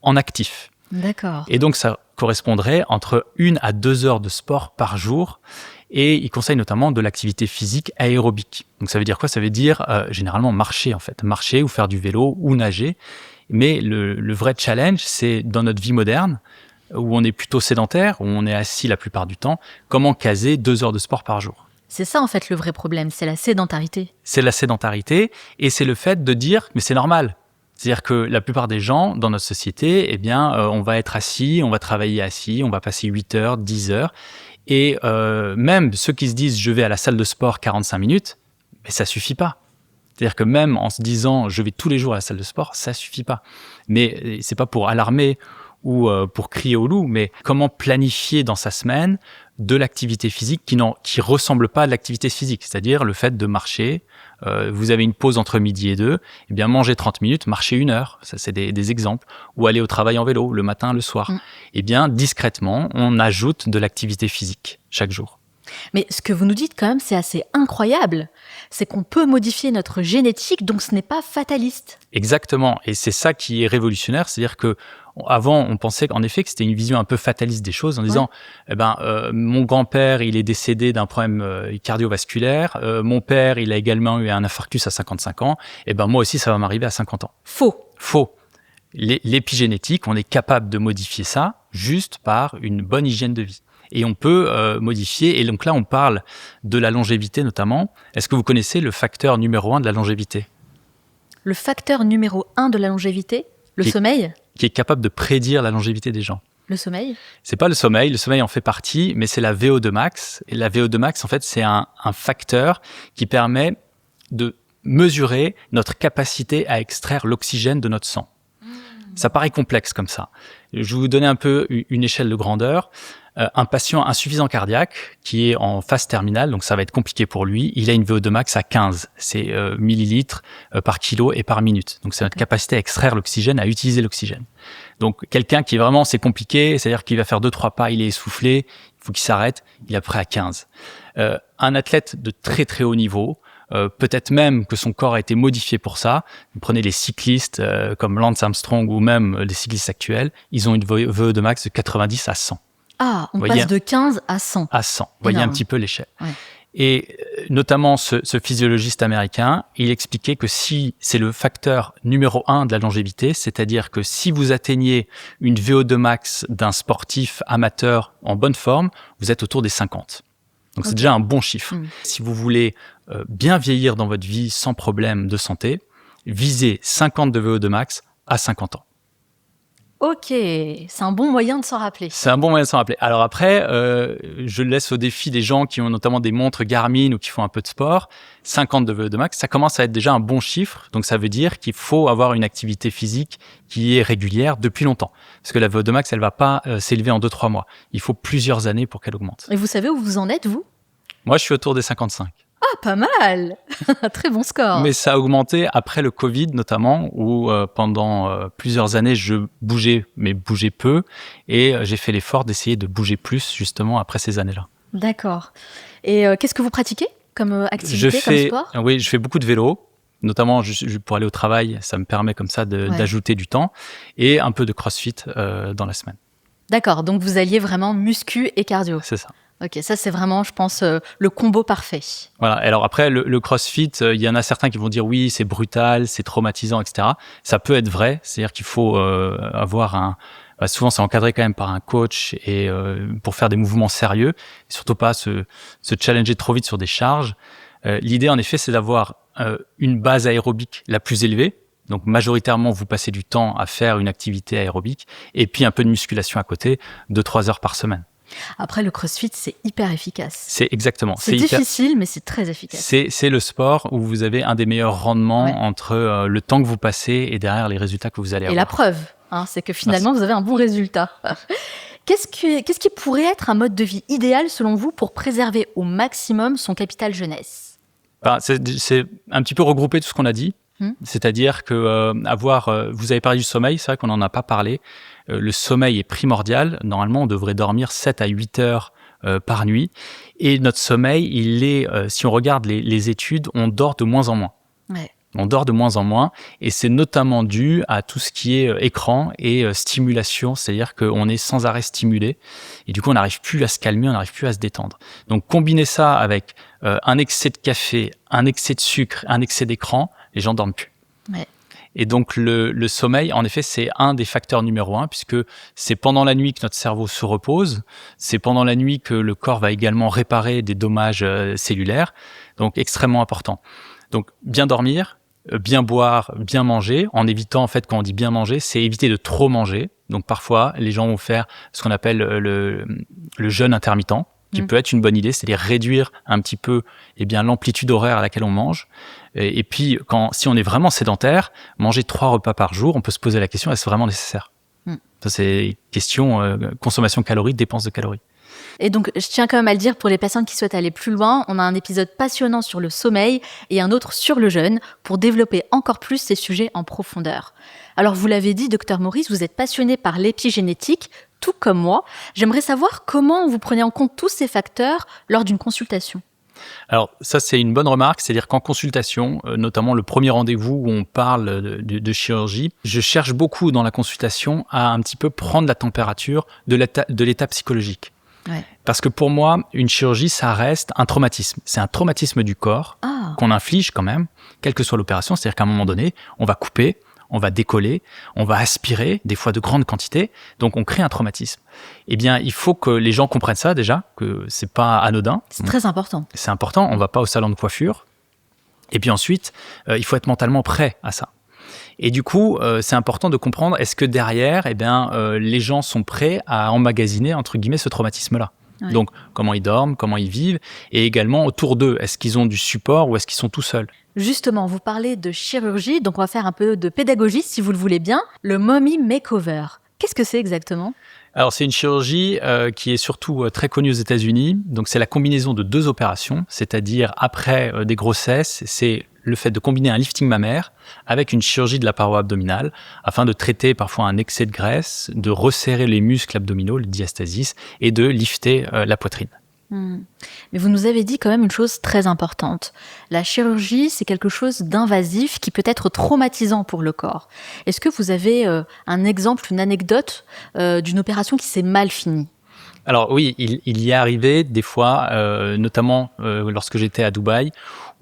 en actif. D'accord. Et donc, ça correspondrait entre 1 à 2 heures de sport par jour. Et il conseille notamment de l'activité physique aérobique. Donc, ça veut dire quoi ? Ça veut dire généralement marcher, en fait. Marcher ou faire du vélo ou nager. Mais le vrai challenge, c'est dans notre vie moderne, où on est plutôt sédentaire, où on est assis la plupart du temps, comment caser 2 heures de sport par jour ? C'est ça, en fait, le vrai problème, c'est la sédentarité. C'est la sédentarité, et c'est le fait de dire, mais c'est normal. C'est-à-dire que la plupart des gens dans notre société, eh bien, on va être assis, on va travailler assis, on va passer 8 heures, 10 heures. Et même ceux qui se disent « je vais à la salle de sport 45 minutes », mais ça suffit pas. C'est-à-dire que même en se disant « je vais tous les jours à la salle de sport », ça suffit pas. Mais c'est pas pour alarmer ou pour crier au loup, mais comment planifier dans sa semaine de l'activité physique qui ressemble pas à de l'activité physique, c'est-à-dire le fait de marcher. Vous avez une pause entre midi et 2, eh bien manger 30 minutes, marcher 1 heure, ça c'est des exemples, ou aller au travail en vélo le matin, le soir. Eh bien discrètement, on ajoute de l'activité physique chaque jour. Mais ce que vous nous dites quand même, c'est assez incroyable. C'est qu'on peut modifier notre génétique, donc ce n'est pas fataliste. Exactement, et c'est ça qui est révolutionnaire, c'est-à-dire que avant, on pensait en effet que c'était une vision un peu fataliste des choses en disant mon grand-père, il est décédé d'un problème cardiovasculaire, mon père, il a également eu un infarctus à 55 ans, et moi aussi ça va m'arriver à 50 ans. Faux. L'épigénétique, on est capable de modifier ça juste par une bonne hygiène de vie. Et on peut modifier, et donc là on parle de la longévité notamment. Est-ce que vous connaissez le facteur numéro 1 de la longévité ? Le facteur numéro 1 de la longévité, le sommeil ? Qui est capable de prédire la longévité des gens. Le sommeil ? C'est pas le sommeil en fait partie, mais c'est la VO2 max. Et la VO2 max, en fait, c'est un facteur qui permet de mesurer notre capacité à extraire l'oxygène de notre sang. Ça paraît complexe comme ça. Je vais vous donner un peu une échelle de grandeur. Un patient insuffisant cardiaque qui est en phase terminale, donc ça va être compliqué pour lui, il a une VO2 max à 15, c'est millilitres par kilo et par minute. Donc c'est notre capacité à extraire l'oxygène, à utiliser l'oxygène. Donc quelqu'un qui vraiment c'est compliqué, c'est-à-dire qu'il va faire 2-3 pas, il est essoufflé, il faut qu'il s'arrête, il est prêt à 15. Un athlète de très très haut niveau, peut-être même que son corps a été modifié pour ça. Vous prenez les cyclistes comme Lance Armstrong ou même les cyclistes actuels, ils ont une VO2 max de 90 à 100. Ah, on passe de 15 à 100. À 100. Vous voyez un petit peu l'échelle. Ouais. Et notamment ce physiologiste américain, il expliquait que si c'est le facteur numéro 1 de la longévité, c'est-à-dire que si vous atteignez une VO2 max d'un sportif amateur en bonne forme, vous êtes autour des 50. Donc c'est déjà un bon chiffre. Si vous voulez bien vieillir dans votre vie sans problème de santé, visez 50 de VO2 max à 50 ans. Ok, c'est un bon moyen de s'en rappeler. C'est un bon moyen de s'en rappeler. Alors après, je laisse au défi des gens qui ont notamment des montres Garmin ou qui font un peu de sport. 50 de VO2 max, ça commence à être déjà un bon chiffre. Donc ça veut dire qu'il faut avoir une activité physique qui est régulière depuis longtemps. Parce que la VO2 max, elle va pas s'élever en 2-3 mois. Il faut plusieurs années pour qu'elle augmente. Et vous savez où vous en êtes, vous ? Moi, je suis autour des 55. Ah, pas mal. Très bon score. Mais ça a augmenté après le Covid notamment, où pendant plusieurs années, je bougeais, mais bougeais peu. Et j'ai fait l'effort d'essayer de bouger plus, justement, après ces années-là. D'accord. Et qu'est-ce que vous pratiquez comme activité, comme sport ? Oui, je fais beaucoup de vélo. Notamment, pour aller au travail, ça me permet comme ça d'ajouter du temps. Et un peu de crossfit dans la semaine. D'accord, donc vous alliez vraiment muscu et cardio. C'est ça. Ok, ça c'est vraiment, je pense, le combo parfait. Voilà. Alors après, le CrossFit, il y en a certains qui vont dire oui, c'est brutal, c'est traumatisant, etc. Ça peut être vrai, c'est-à-dire qu'il faut avoir souvent c'est encadré quand même par un coach et pour faire des mouvements sérieux, et surtout pas se challenger trop vite sur des charges. L'idée en effet, c'est d'avoir une base aérobique la plus élevée. Donc majoritairement, vous passez du temps à faire une activité aérobique et puis un peu de musculation à côté, 2-3 heures par semaine. Après, le CrossFit, c'est hyper efficace. C'est exactement. C'est difficile, mais c'est très efficace. C'est le sport où vous avez un des meilleurs rendements entre le temps que vous passez et derrière les résultats que vous allez avoir. Et la preuve, c'est que finalement, vous avez un bon résultat. Qu'est-ce qui pourrait être un mode de vie idéal, selon vous, pour préserver au maximum son capital jeunesse ? C'est un petit peu regrouper tout ce qu'on a dit. C'est-à-dire que vous avez parlé du sommeil, c'est vrai qu'on n'en a pas parlé. Le sommeil est primordial. Normalement, on devrait dormir 7 à 8 heures par nuit. Et notre sommeil, il est, si on regarde les études, on dort de moins en moins. Ouais. On dort de moins en moins. Et c'est notamment dû à tout ce qui est écran et stimulation. C'est-à-dire qu'on est sans arrêt stimulé. Et du coup, on n'arrive plus à se calmer, on n'arrive plus à se détendre. Donc, combiner ça avec un excès de café, un excès de sucre, un excès d'écran, les gens dorment plus. Ouais. Et donc, le sommeil, en effet, c'est un des facteurs numéro 1, puisque c'est pendant la nuit que notre cerveau se repose. C'est pendant la nuit que le corps va également réparer des dommages cellulaires. Donc, extrêmement important. Donc, bien dormir, bien boire, bien manger, en évitant, en fait, quand on dit bien manger, c'est éviter de trop manger. Donc, parfois, les gens vont faire ce qu'on appelle le jeûne intermittent, qui peut être une bonne idée, c'est-à-dire réduire un petit peu l'amplitude horaire à laquelle on mange. Et puis, si on est vraiment sédentaire, manger 3 repas par jour, on peut se poser la question, est-ce vraiment nécessaire ? Ça, c'est question consommation calorique, dépense de calories. Et donc, je tiens quand même à le dire pour les personnes qui souhaitent aller plus loin, on a un épisode passionnant sur le sommeil et un autre sur le jeûne pour développer encore plus ces sujets en profondeur. Alors, vous l'avez dit, Dr Maurice, vous êtes passionné par l'épigénétique, tout comme moi. J'aimerais savoir comment vous prenez en compte tous ces facteurs lors d'une consultation. Alors ça, c'est une bonne remarque, c'est-à-dire qu'en consultation, notamment le premier rendez-vous où on parle de chirurgie, je cherche beaucoup dans la consultation à un petit peu prendre la température de l'état psychologique. Ouais. Parce que pour moi, une chirurgie, ça reste un traumatisme. C'est un traumatisme du corps qu'on inflige quand même, quelle que soit l'opération. C'est-à-dire qu'à un moment donné, on va couper, on va décoller, on va aspirer, des fois de grandes quantités, donc on crée un traumatisme. Eh bien, il faut que les gens comprennent ça déjà, que c'est pas anodin. C'est très important. C'est important, on va pas au salon de coiffure. Et puis ensuite, il faut être mentalement prêt à ça. Et du coup, c'est important de comprendre, est-ce que derrière, les gens sont prêts à emmagasiner, entre guillemets, ce traumatisme-là. Ouais. Donc, comment ils dorment, comment ils vivent, et également autour d'eux, est-ce qu'ils ont du support ou est-ce qu'ils sont tout seuls ? Justement, vous parlez de chirurgie, donc on va faire un peu de pédagogie si vous le voulez bien. Le Mommy Makeover, qu'est-ce que c'est exactement ? Alors, c'est une chirurgie qui est surtout très connue aux États-Unis. Donc, c'est la combinaison de 2 opérations, c'est-à-dire après des grossesses, c'est le fait de combiner un lifting mammaire avec une chirurgie de la paroi abdominale afin de traiter parfois un excès de graisse, de resserrer les muscles abdominaux, le diastasis, et de lifter la poitrine. Mais vous nous avez dit quand même une chose très importante. La chirurgie, c'est quelque chose d'invasif qui peut être traumatisant pour le corps. Est-ce que vous avez un exemple, une anecdote d'une opération qui s'est mal finie ? Alors oui, il y est arrivé des fois, notamment lorsque j'étais à Dubaï,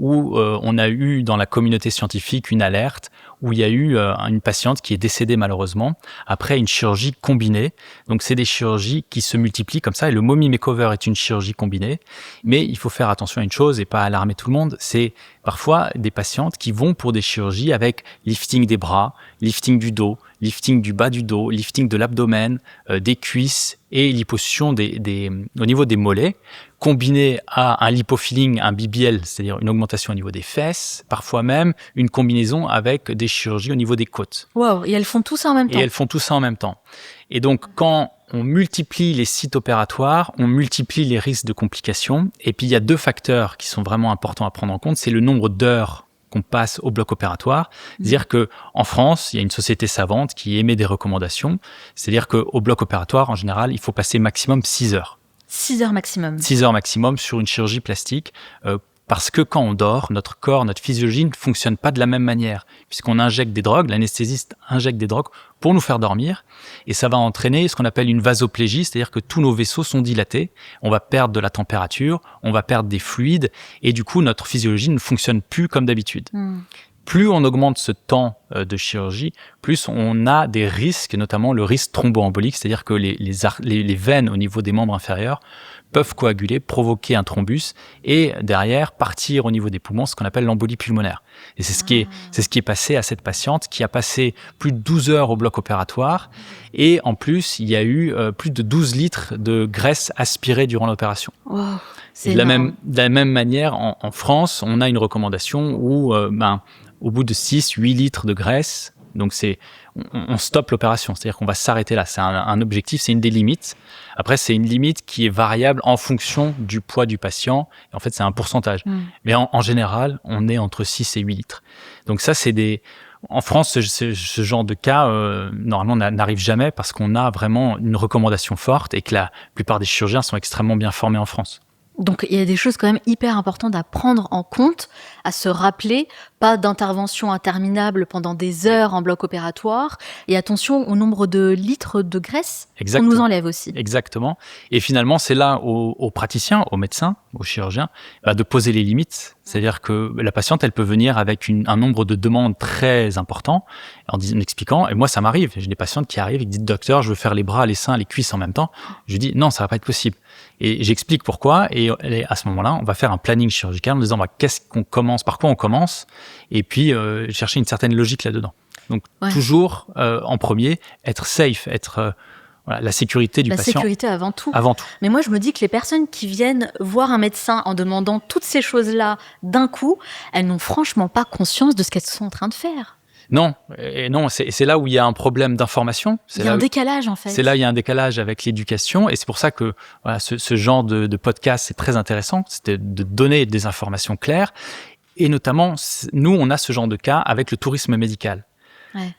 où on a eu dans la communauté scientifique une alerte où il y a eu une patiente qui est décédée malheureusement après une chirurgie combinée. Donc c'est des chirurgies qui se multiplient comme ça et le Mommy Makeover est une chirurgie combinée. Mais il faut faire attention à une chose et pas alarmer tout le monde, c'est parfois des patientes qui vont pour des chirurgies avec lifting des bras, lifting du dos, lifting du bas du dos, lifting de l'abdomen, des cuisses et liposuction au niveau des mollets, combiné à un lipofilling, un BBL, c'est-à-dire une augmentation au niveau des fesses, parfois même une combinaison avec des chirurgies au niveau des côtes. Wow, et elles font tout ça en même temps. Et elles font tout ça en même temps. Et donc, quand on multiplie les sites opératoires, on multiplie les risques de complications. Et puis, il y a 2 facteurs qui sont vraiment importants à prendre en compte. C'est le nombre d'heures qu'on passe au bloc opératoire. C'est-à-dire qu'en France, il y a une société savante qui émet des recommandations. C'est-à-dire qu'au bloc opératoire, en général, il faut passer maximum 6 heures. 6 heures maximum. 6 heures maximum sur une chirurgie plastique. Parce que quand on dort, notre corps, notre physiologie ne fonctionne pas de la même manière, puisqu'on injecte des drogues, l'anesthésiste injecte des drogues pour nous faire dormir, et ça va entraîner ce qu'on appelle une vasoplégie, c'est-à-dire que tous nos vaisseaux sont dilatés, on va perdre de la température, on va perdre des fluides, et du coup notre physiologie ne fonctionne plus comme d'habitude. Plus on augmente ce temps de chirurgie, plus on a des risques, notamment le risque thromboembolique, c'est-à-dire que les veines au niveau des membres inférieurs peuvent coaguler, provoquer un thrombus et derrière partir au niveau des poumons, ce qu'on appelle l'embolie pulmonaire. Et c'est ce qui est passé à cette patiente qui a passé plus de 12 heures au bloc opératoire et en plus, il y a eu plus de 12 litres de graisse aspirée durant l'opération. Wow, de la même manière, en France, on a une recommandation où au bout de 6-8 litres de graisse, donc on stoppe l'opération, c'est-à-dire qu'on va s'arrêter là. C'est un objectif, c'est une des limites. Après, c'est une limite qui est variable en fonction du poids du patient. En fait, c'est un pourcentage. Mais en général, on est entre 6 et 8 litres. Donc ça, en France, ce genre de cas, normalement, n'arrive jamais parce qu'on a vraiment une recommandation forte et que la plupart des chirurgiens sont extrêmement bien formés en France. Donc, il y a des choses quand même hyper importantes à prendre en compte, à se rappeler, pas d'intervention interminable pendant des heures en bloc opératoire, et attention au nombre de litres de graisse qu'on nous enlève aussi. Exactement. Et finalement, c'est là aux praticiens, aux médecins, aux chirurgiens, de poser les limites. C'est-à-dire que la patiente, elle peut venir avec un nombre de demandes très important, en expliquant, et moi, ça m'arrive. J'ai des patientes qui arrivent et qui disent, docteur, je veux faire les bras, les seins, les cuisses en même temps. Je dis, non, ça va pas être possible. Et j'explique pourquoi. Et à ce moment-là, on va faire un planning chirurgical en disant, qu'est-ce qu'on commence, par quoi on commence, et puis chercher une certaine logique là-dedans. Donc, toujours en premier, être safe, être la sécurité du patient. La sécurité avant tout. Avant tout. Mais moi, je me dis que les personnes qui viennent voir un médecin en demandant toutes ces choses-là d'un coup, elles n'ont franchement pas conscience de ce qu'elles sont en train de faire. Non, et non, c'est là où il y a un problème d'information. Il y a un décalage, en fait. C'est là où il y a un décalage avec l'éducation, et c'est pour ça que voilà, ce genre de podcast, c'est très intéressant, c'est de donner des informations claires, et notamment, nous, on a ce genre de cas avec le tourisme médical. Ouais.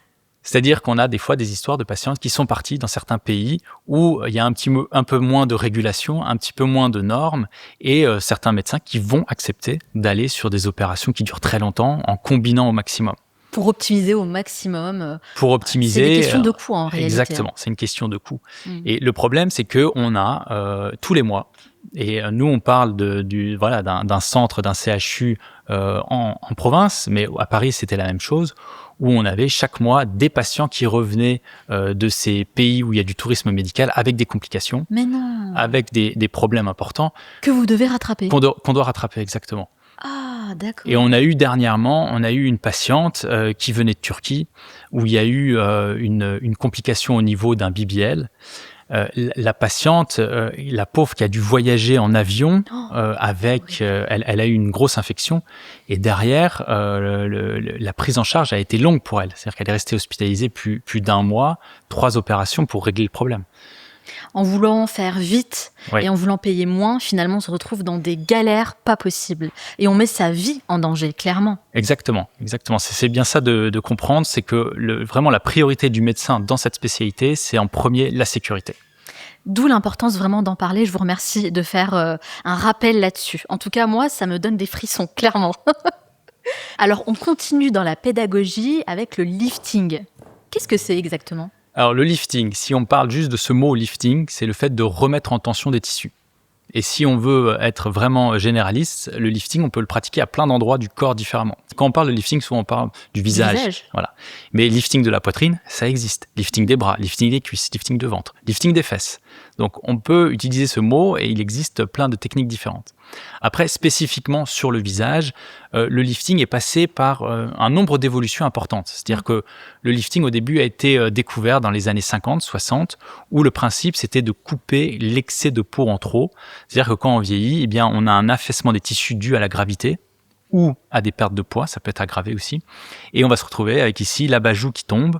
C'est-à-dire qu'on a des fois des histoires de patientes qui sont partis dans certains pays où il y a un peu moins de régulation, un petit peu moins de normes, et certains médecins qui vont accepter d'aller sur des opérations qui durent très longtemps en combinant au maximum. Pour optimiser au maximum. Pour optimiser. C'est une question de coût en réalité. Exactement, c'est une question de coût. Et le problème, c'est que on a tous les mois, et nous on parle d'un centre, d'un CHU en province, mais à Paris c'était la même chose, où on avait chaque mois des patients qui revenaient de ces pays où il y a du tourisme médical avec des complications, mais non, avec des problèmes importants. Que vous devez rattraper. Qu'on doit rattraper, exactement. Ah, d'accord. Et on a eu dernièrement, une patiente qui venait de Turquie, où il y a eu une complication au niveau d'un BBL. La patiente, la pauvre qui a dû voyager en avion elle a eu une grosse infection, et derrière la prise en charge a été longue pour elle, c'est-à-dire qu'elle est restée hospitalisée plus d'1 mois, 3 opérations pour régler le problème. En voulant faire vite Oui. et en voulant payer moins, finalement on se retrouve dans des galères pas possibles, et on met sa vie en danger, clairement. Exactement. C'est bien ça de comprendre, c'est que vraiment la priorité du médecin dans cette spécialité, c'est en premier la sécurité. D'où l'importance vraiment d'en parler. Je vous remercie de faire un rappel là-dessus. En tout cas, moi, ça me donne des frissons, clairement. Alors, on continue dans la pédagogie avec le lifting. Qu'est-ce que c'est exactement ? Alors, le lifting, si on parle juste de ce mot lifting, c'est le fait de remettre en tension des tissus. Et si on veut être vraiment généraliste, le lifting, on peut le pratiquer à plein d'endroits du corps différemment. Quand on parle de lifting, souvent on parle du visage. Voilà. Mais lifting de la poitrine, ça existe. Lifting des bras, lifting des cuisses, lifting de ventre, lifting des fesses. Donc on peut utiliser ce mot, et il existe plein de techniques différentes. Après, spécifiquement sur le visage, le lifting est passé par un nombre d'évolutions importantes. C'est-à-dire que le lifting, au début, a été découvert dans les années 50, 60, où le principe, c'était de couper l'excès de peau en trop. C'est-à-dire que quand on vieillit, eh bien, on a un affaissement des tissus dû à la gravité ou à des pertes de poids, ça peut être aggravé aussi. Et on va se retrouver avec ici l'abat-joue qui tombe,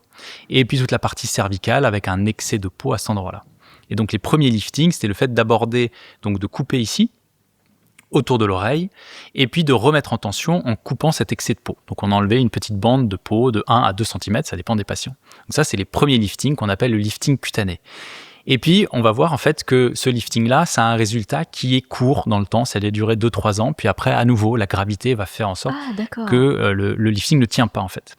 et puis toute la partie cervicale avec un excès de peau à cet endroit-là. Et donc les premiers liftings, c'était le fait d'aborder, donc de couper ici, autour de l'oreille, et puis de remettre en tension en coupant cet excès de peau. Donc on enlevait une petite bande de peau de 1 à 2 cm, ça dépend des patients. Donc ça, c'est les premiers liftings qu'on appelle le lifting cutané. Et puis, on va voir en fait que ce lifting-là, ça a un résultat qui est court dans le temps, ça va durer 2-3 ans, puis après, à nouveau, la gravité va faire en sorte que le lifting ne tient pas en fait.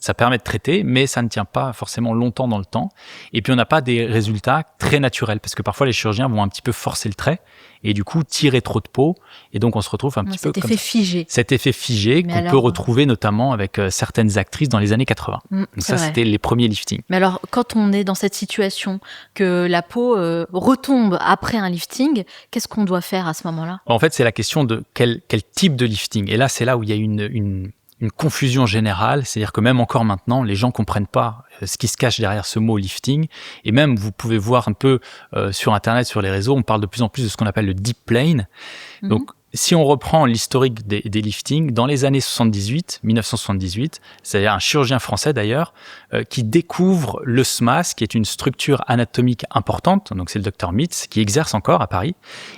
Ça permet de traiter, mais ça ne tient pas forcément longtemps dans le temps. Et puis, on n'a pas des résultats très naturels, parce que parfois, les chirurgiens vont un petit peu forcer le trait, et du coup, tirer trop de peau, et donc on se retrouve un petit peu comme cet effet figé qu'on peut retrouver notamment avec certaines actrices dans les années 80. Donc ça, c'était les premiers liftings. Mais alors, quand on est dans cette situation, que la peau retombe après un lifting, qu'est-ce qu'on doit faire à ce moment-là ? En fait, c'est la question de quel type de lifting. Et là, c'est là où il y a une confusion générale, c'est-à-dire que même encore maintenant, les gens comprennent pas ce qui se cache derrière ce mot lifting. Et même, vous pouvez voir un peu sur Internet, sur les réseaux, on parle de plus en plus de ce qu'on appelle le deep plane. Donc, si on reprend l'historique des liftings, dans les années 1978, c'est-à-dire un chirurgien français d'ailleurs, qui découvre le SMAS, qui est une structure anatomique importante, donc c'est le docteur Mitz, qui exerce encore à Paris,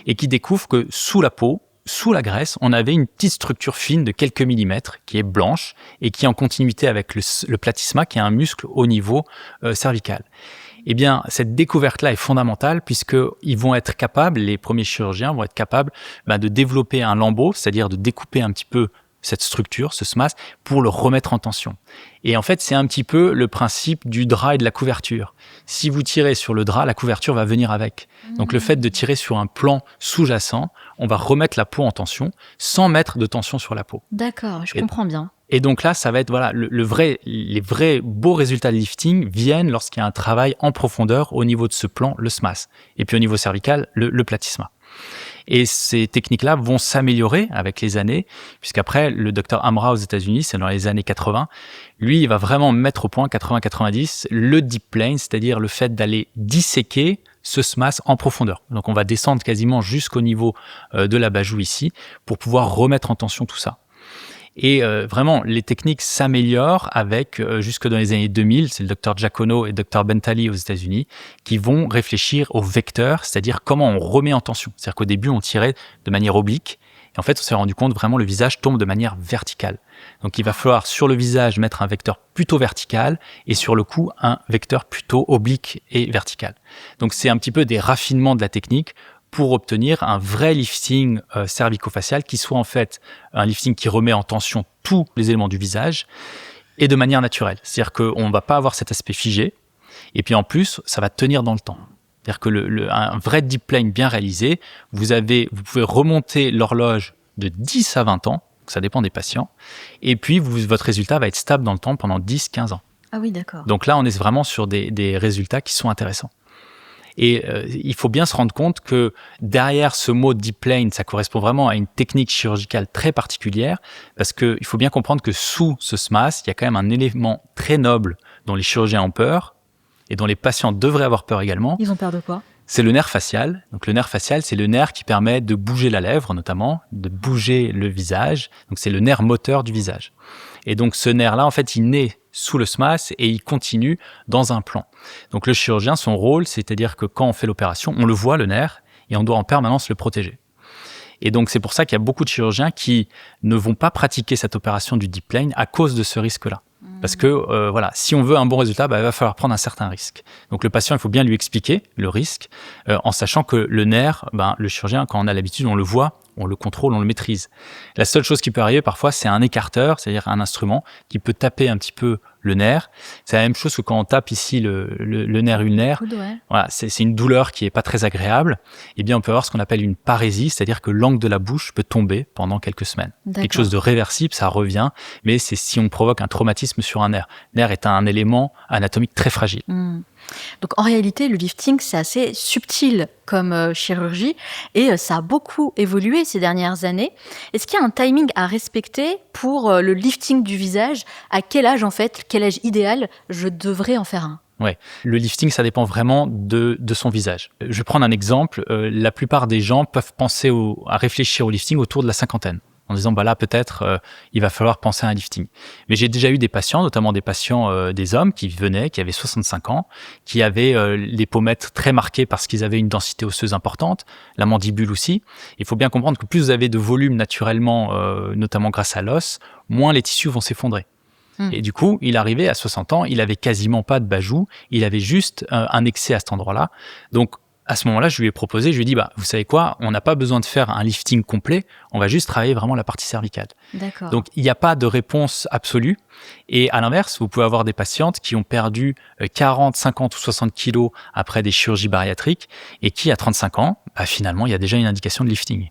et qui découvre que sous la peau, sous la graisse, on avait une petite structure fine de quelques millimètres qui est blanche et qui est en continuité avec le platysma, qui est un muscle au niveau cervical. Eh bien, cette découverte-là est fondamentale puisqu'ils vont être capables, les premiers chirurgiens vont être capables de développer un lambeau, c'est-à-dire de découper un petit peu cette structure, ce SMAS, pour le remettre en tension. Et en fait, c'est un petit peu le principe du drap et de la couverture. Si vous tirez sur le drap, la couverture va venir avec. Donc, le fait de tirer sur un plan sous-jacent, on va remettre la peau en tension sans mettre de tension sur la peau. D'accord, je comprends bien. Et donc là, ça va être les vrais beaux résultats de lifting viennent lorsqu'il y a un travail en profondeur au niveau de ce plan, le SMAS, et puis au niveau cervical, le platysma. Et ces techniques-là vont s'améliorer avec les années, puisqu'après, le docteur Amra aux États-Unis, c'est dans les années 80, lui, il va vraiment mettre au point, 80-90, le deep plane, c'est-à-dire le fait d'aller disséquer ce SMAS en profondeur. Donc, on va descendre quasiment jusqu'au niveau de l'abat-joue ici, pour pouvoir remettre en tension tout ça. Et vraiment, les techniques s'améliorent avec, jusque dans les années 2000, c'est le Dr Giacono et le Dr Bentali aux États-Unis, qui vont réfléchir au vecteur, c'est-à-dire comment on remet en tension. C'est-à-dire qu'au début, on tirait de manière oblique. Et en fait, on s'est rendu compte vraiment le visage tombe de manière verticale. Donc, il va falloir sur le visage mettre un vecteur plutôt vertical et sur le cou, un vecteur plutôt oblique et vertical. Donc, c'est un petit peu des raffinements de la technique pour obtenir un vrai lifting cervico-facial qui soit en fait un lifting qui remet en tension tous les éléments du visage et de manière naturelle. C'est-à-dire qu'on ne va pas avoir cet aspect figé et puis en plus, ça va tenir dans le temps. C'est-à-dire que un vrai deep plane bien réalisé, vous pouvez remonter l'horloge de 10 à 20 ans, ça dépend des patients, et puis votre résultat va être stable dans le temps pendant 10-15 ans. Ah oui, d'accord. Donc là, on est vraiment sur des résultats qui sont intéressants. Et il faut bien se rendre compte que derrière ce mot deep plane, ça correspond vraiment à une technique chirurgicale très particulière, parce qu'il faut bien comprendre que sous ce SMAS, il y a quand même un élément très noble dont les chirurgiens ont peur, et dont les patients devraient avoir peur également. Ils ont peur de quoi ? C'est le nerf facial. Donc le nerf facial, c'est le nerf qui permet de bouger la lèvre notamment, de bouger le visage. Donc c'est le nerf moteur du visage. Et donc ce nerf-là, en fait, il naît sous le SMAS et il continue dans un plan. Donc le chirurgien, son rôle, c'est-à-dire que quand on fait l'opération, on le voit, le nerf, et on doit en permanence le protéger. Et donc c'est pour ça qu'il y a beaucoup de chirurgiens qui ne vont pas pratiquer cette opération du deep plane à cause de ce risque-là. Parce que voilà, si on veut un bon résultat, il va falloir prendre un certain risque. Donc le patient, il faut bien lui expliquer le risque, en sachant que le nerf, le chirurgien, quand on a l'habitude, on le voit, on le contrôle, on le maîtrise. La seule chose qui peut arriver parfois, c'est un écarteur, c'est-à-dire un instrument qui peut taper un petit peu le nerf. C'est la même chose que quand on tape ici le nerf ulnaire. Ouais. Voilà, c'est une douleur qui est pas très agréable. Eh bien, on peut avoir ce qu'on appelle une parésie, c'est-à-dire que l'angle de la bouche peut tomber pendant quelques semaines. D'accord. Quelque chose de réversible, ça revient, mais c'est si on provoque un traumatisme sur un nerf. Le nerf est un élément anatomique très fragile. Donc en réalité, le lifting, c'est assez subtil comme chirurgie et ça a beaucoup évolué ces dernières années. Est-ce qu'il y a un timing à respecter pour le lifting du visage ? À quel âge en fait, quel âge idéal je devrais en faire un ? Ouais, le lifting, ça dépend vraiment de son visage. Je vais prendre un exemple. La plupart des gens peuvent penser à réfléchir au lifting autour de la cinquantaine, en disant là peut-être il va falloir penser à un lifting. Mais j'ai déjà eu des patients, notamment des patients des hommes qui venaient, qui avaient 65 ans, qui avaient les pommettes très marquées parce qu'ils avaient une densité osseuse importante, la mandibule aussi. Il faut bien comprendre que plus vous avez de volume naturellement, notamment grâce à l'os, moins les tissus vont s'effondrer. Et du coup, il arrivait à 60 ans, il avait quasiment pas de bajoux, il avait juste un excès à cet endroit-là. Donc, à ce moment-là, je lui ai proposé, je lui ai dit, vous savez quoi, on n'a pas besoin de faire un lifting complet, on va juste travailler vraiment la partie cervicale. D'accord. Donc, il n'y a pas de réponse absolue. Et à l'inverse, vous pouvez avoir des patientes qui ont perdu 40, 50 ou 60 kilos après des chirurgies bariatriques et qui, à 35 ans, finalement, il y a déjà une indication de lifting.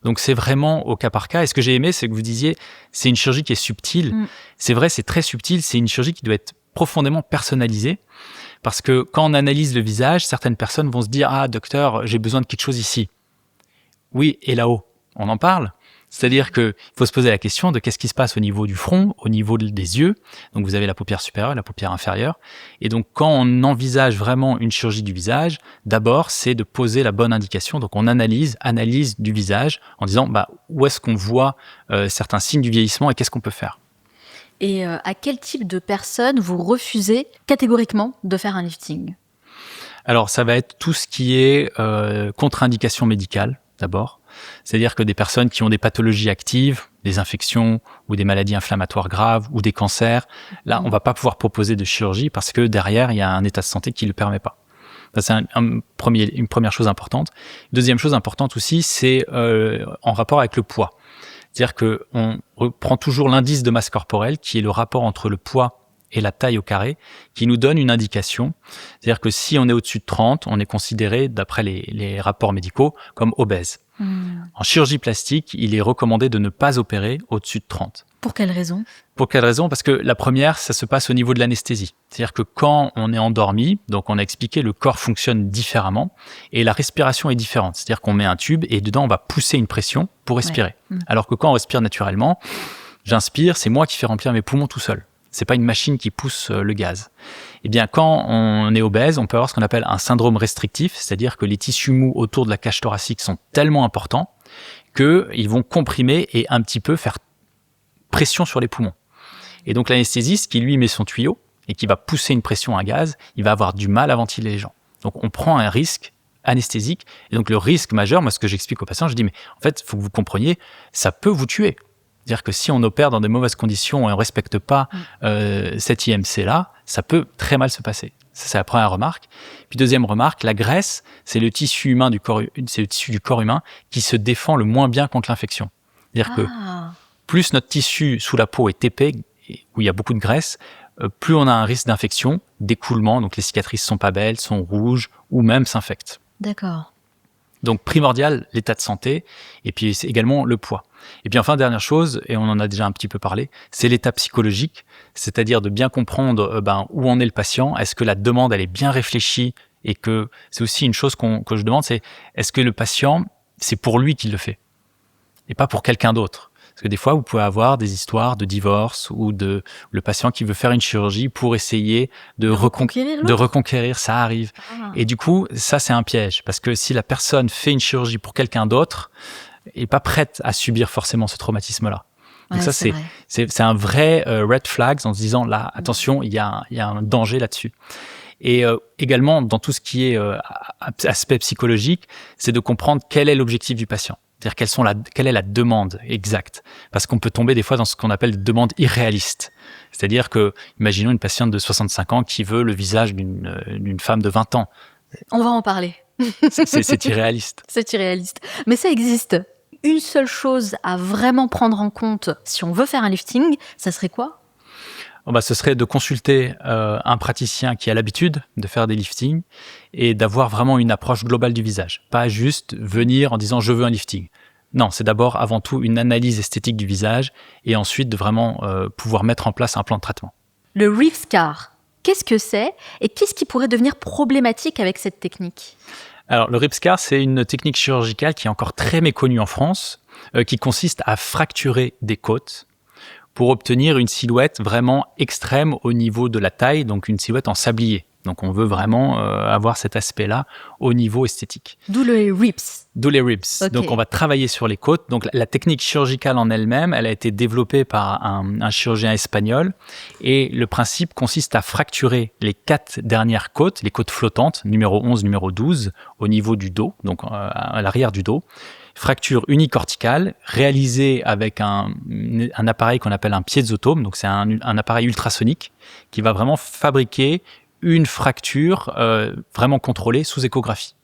Donc, c'est vraiment au cas par cas. Et ce que j'ai aimé, c'est que vous disiez, c'est une chirurgie qui est subtile. C'est vrai, c'est très subtil. C'est une chirurgie qui doit être profondément personnalisée. Parce que quand on analyse le visage, certaines personnes vont se dire « Ah, docteur, j'ai besoin de quelque chose ici. » Oui, et là-haut, on en parle. C'est-à-dire qu'il faut se poser la question de qu'est-ce qui se passe au niveau du front, au niveau des yeux. Donc, vous avez la paupière supérieure, la paupière inférieure. Et donc, quand on envisage vraiment une chirurgie du visage, d'abord, c'est de poser la bonne indication. Donc, on analyse du visage en disant où est-ce qu'on voit certains signes du vieillissement et qu'est-ce qu'on peut faire. Et à quel type de personnes vous refusez catégoriquement de faire un lifting ? Alors, ça va être tout ce qui est contre-indication médicale, d'abord. C'est-à-dire que des personnes qui ont des pathologies actives, des infections ou des maladies inflammatoires graves ou des cancers, là, on va pas pouvoir proposer de chirurgie parce que derrière, il y a un état de santé qui le permet pas. Ça, c'est une première chose importante. Deuxième chose importante aussi, c'est en rapport avec le poids. C'est-à-dire qu'on reprend toujours l'indice de masse corporelle, qui est le rapport entre le poids et la taille au carré, qui nous donne une indication. C'est-à-dire que si on est au-dessus de 30, on est considéré, d'après les rapports médicaux, comme obèse. En chirurgie plastique, il est recommandé de ne pas opérer au-dessus de 30. Pour quelle raison ? Pour quelle raison ? Parce que la première, ça se passe au niveau de l'anesthésie. C'est-à-dire que quand on est endormi, donc on a expliqué, le corps fonctionne différemment et la respiration est différente. C'est-à-dire qu'on met un tube et dedans, on va pousser une pression pour respirer. Ouais. Alors que quand on respire naturellement, j'inspire, c'est moi qui fais remplir mes poumons tout seul. C'est pas une machine qui pousse le gaz. Eh bien, quand on est obèse, on peut avoir ce qu'on appelle un syndrome restrictif, c'est-à-dire que les tissus mous autour de la cage thoracique sont tellement importants qu'ils vont comprimer et un petit peu faire pression sur les poumons. Et donc l'anesthésiste qui lui met son tuyau et qui va pousser une pression à gaz, il va avoir du mal à ventiler les gens. Donc on prend un risque anesthésique. Et donc le risque majeur, moi ce que j'explique aux patients, je dis mais en fait il faut que vous compreniez, ça peut vous tuer. C'est-à-dire que si on opère dans des mauvaises conditions et on ne respecte pas cet IMC-là, ça peut très mal se passer. Ça, c'est la première remarque. Puis deuxième remarque, la graisse, c'est le tissu humain du corps, c'est le tissu du corps humain qui se défend le moins bien contre l'infection. C'est-à-dire que plus notre tissu sous la peau est épais, où il y a beaucoup de graisse, plus on a un risque d'infection, d'écoulement, donc les cicatrices sont pas belles, sont rouges ou même s'infectent. D'accord. Donc primordial, l'état de santé, et puis c'est également le poids. Et puis enfin, dernière chose, et on en a déjà un petit peu parlé, c'est l'état psychologique, c'est-à-dire de bien comprendre où en est le patient, est-ce que la demande elle est bien réfléchie, et que c'est aussi une chose que je demande, c'est est-ce que le patient, c'est pour lui qu'il le fait, et pas pour quelqu'un d'autre. Parce que des fois, vous pouvez avoir des histoires de divorce ou de le patient qui veut faire une chirurgie pour essayer de reconquérir, ça arrive. Et du coup, ça, c'est un piège. Parce que si la personne fait une chirurgie pour quelqu'un d'autre, elle n'est pas prête à subir forcément ce traumatisme-là. Donc ça, c'est un vrai red flag en se disant, là, attention, il y a un danger là-dessus. Et également, dans tout ce qui est aspect psychologique, c'est de comprendre quel est l'objectif du patient. C'est-à-dire quelle est la demande exacte. Parce qu'on peut tomber des fois dans ce qu'on appelle des demandes irréalistes. C'est-à-dire que, imaginons une patiente de 65 ans qui veut le visage d'une femme de 20 ans. On va en parler. C'est irréaliste. C'est irréaliste. Mais ça existe. Une seule chose à vraiment prendre en compte si on veut faire un lifting, ça serait quoi ? Ce serait de consulter un praticien qui a l'habitude de faire des liftings et d'avoir vraiment une approche globale du visage. Pas juste venir en disant « je veux un lifting ». Non, c'est d'abord, avant tout, une analyse esthétique du visage et ensuite de vraiment pouvoir mettre en place un plan de traitement. Le Reef Scar, qu'est-ce que c'est et qu'est-ce qui pourrait devenir problématique avec cette technique ? Alors, le Reef Scar, c'est une technique chirurgicale qui est encore très méconnue en France, qui consiste à fracturer des côtes pour obtenir une silhouette vraiment extrême au niveau de la taille, donc une silhouette en sablier. Donc on veut vraiment avoir cet aspect-là au niveau esthétique. D'où les ribs. D'où les ribs. Okay. Donc on va travailler sur les côtes. Donc la technique chirurgicale en elle-même, elle a été développée par un chirurgien espagnol. Et le principe consiste à fracturer les 4 dernières côtes, les côtes flottantes, numéro 11, numéro 12, au niveau du dos, donc à l'arrière du dos. Fracture unicorticale réalisée avec un appareil qu'on appelle un piézotome. Donc c'est un appareil ultrasonique qui va vraiment fabriquer une fracture vraiment contrôlée sous échographie.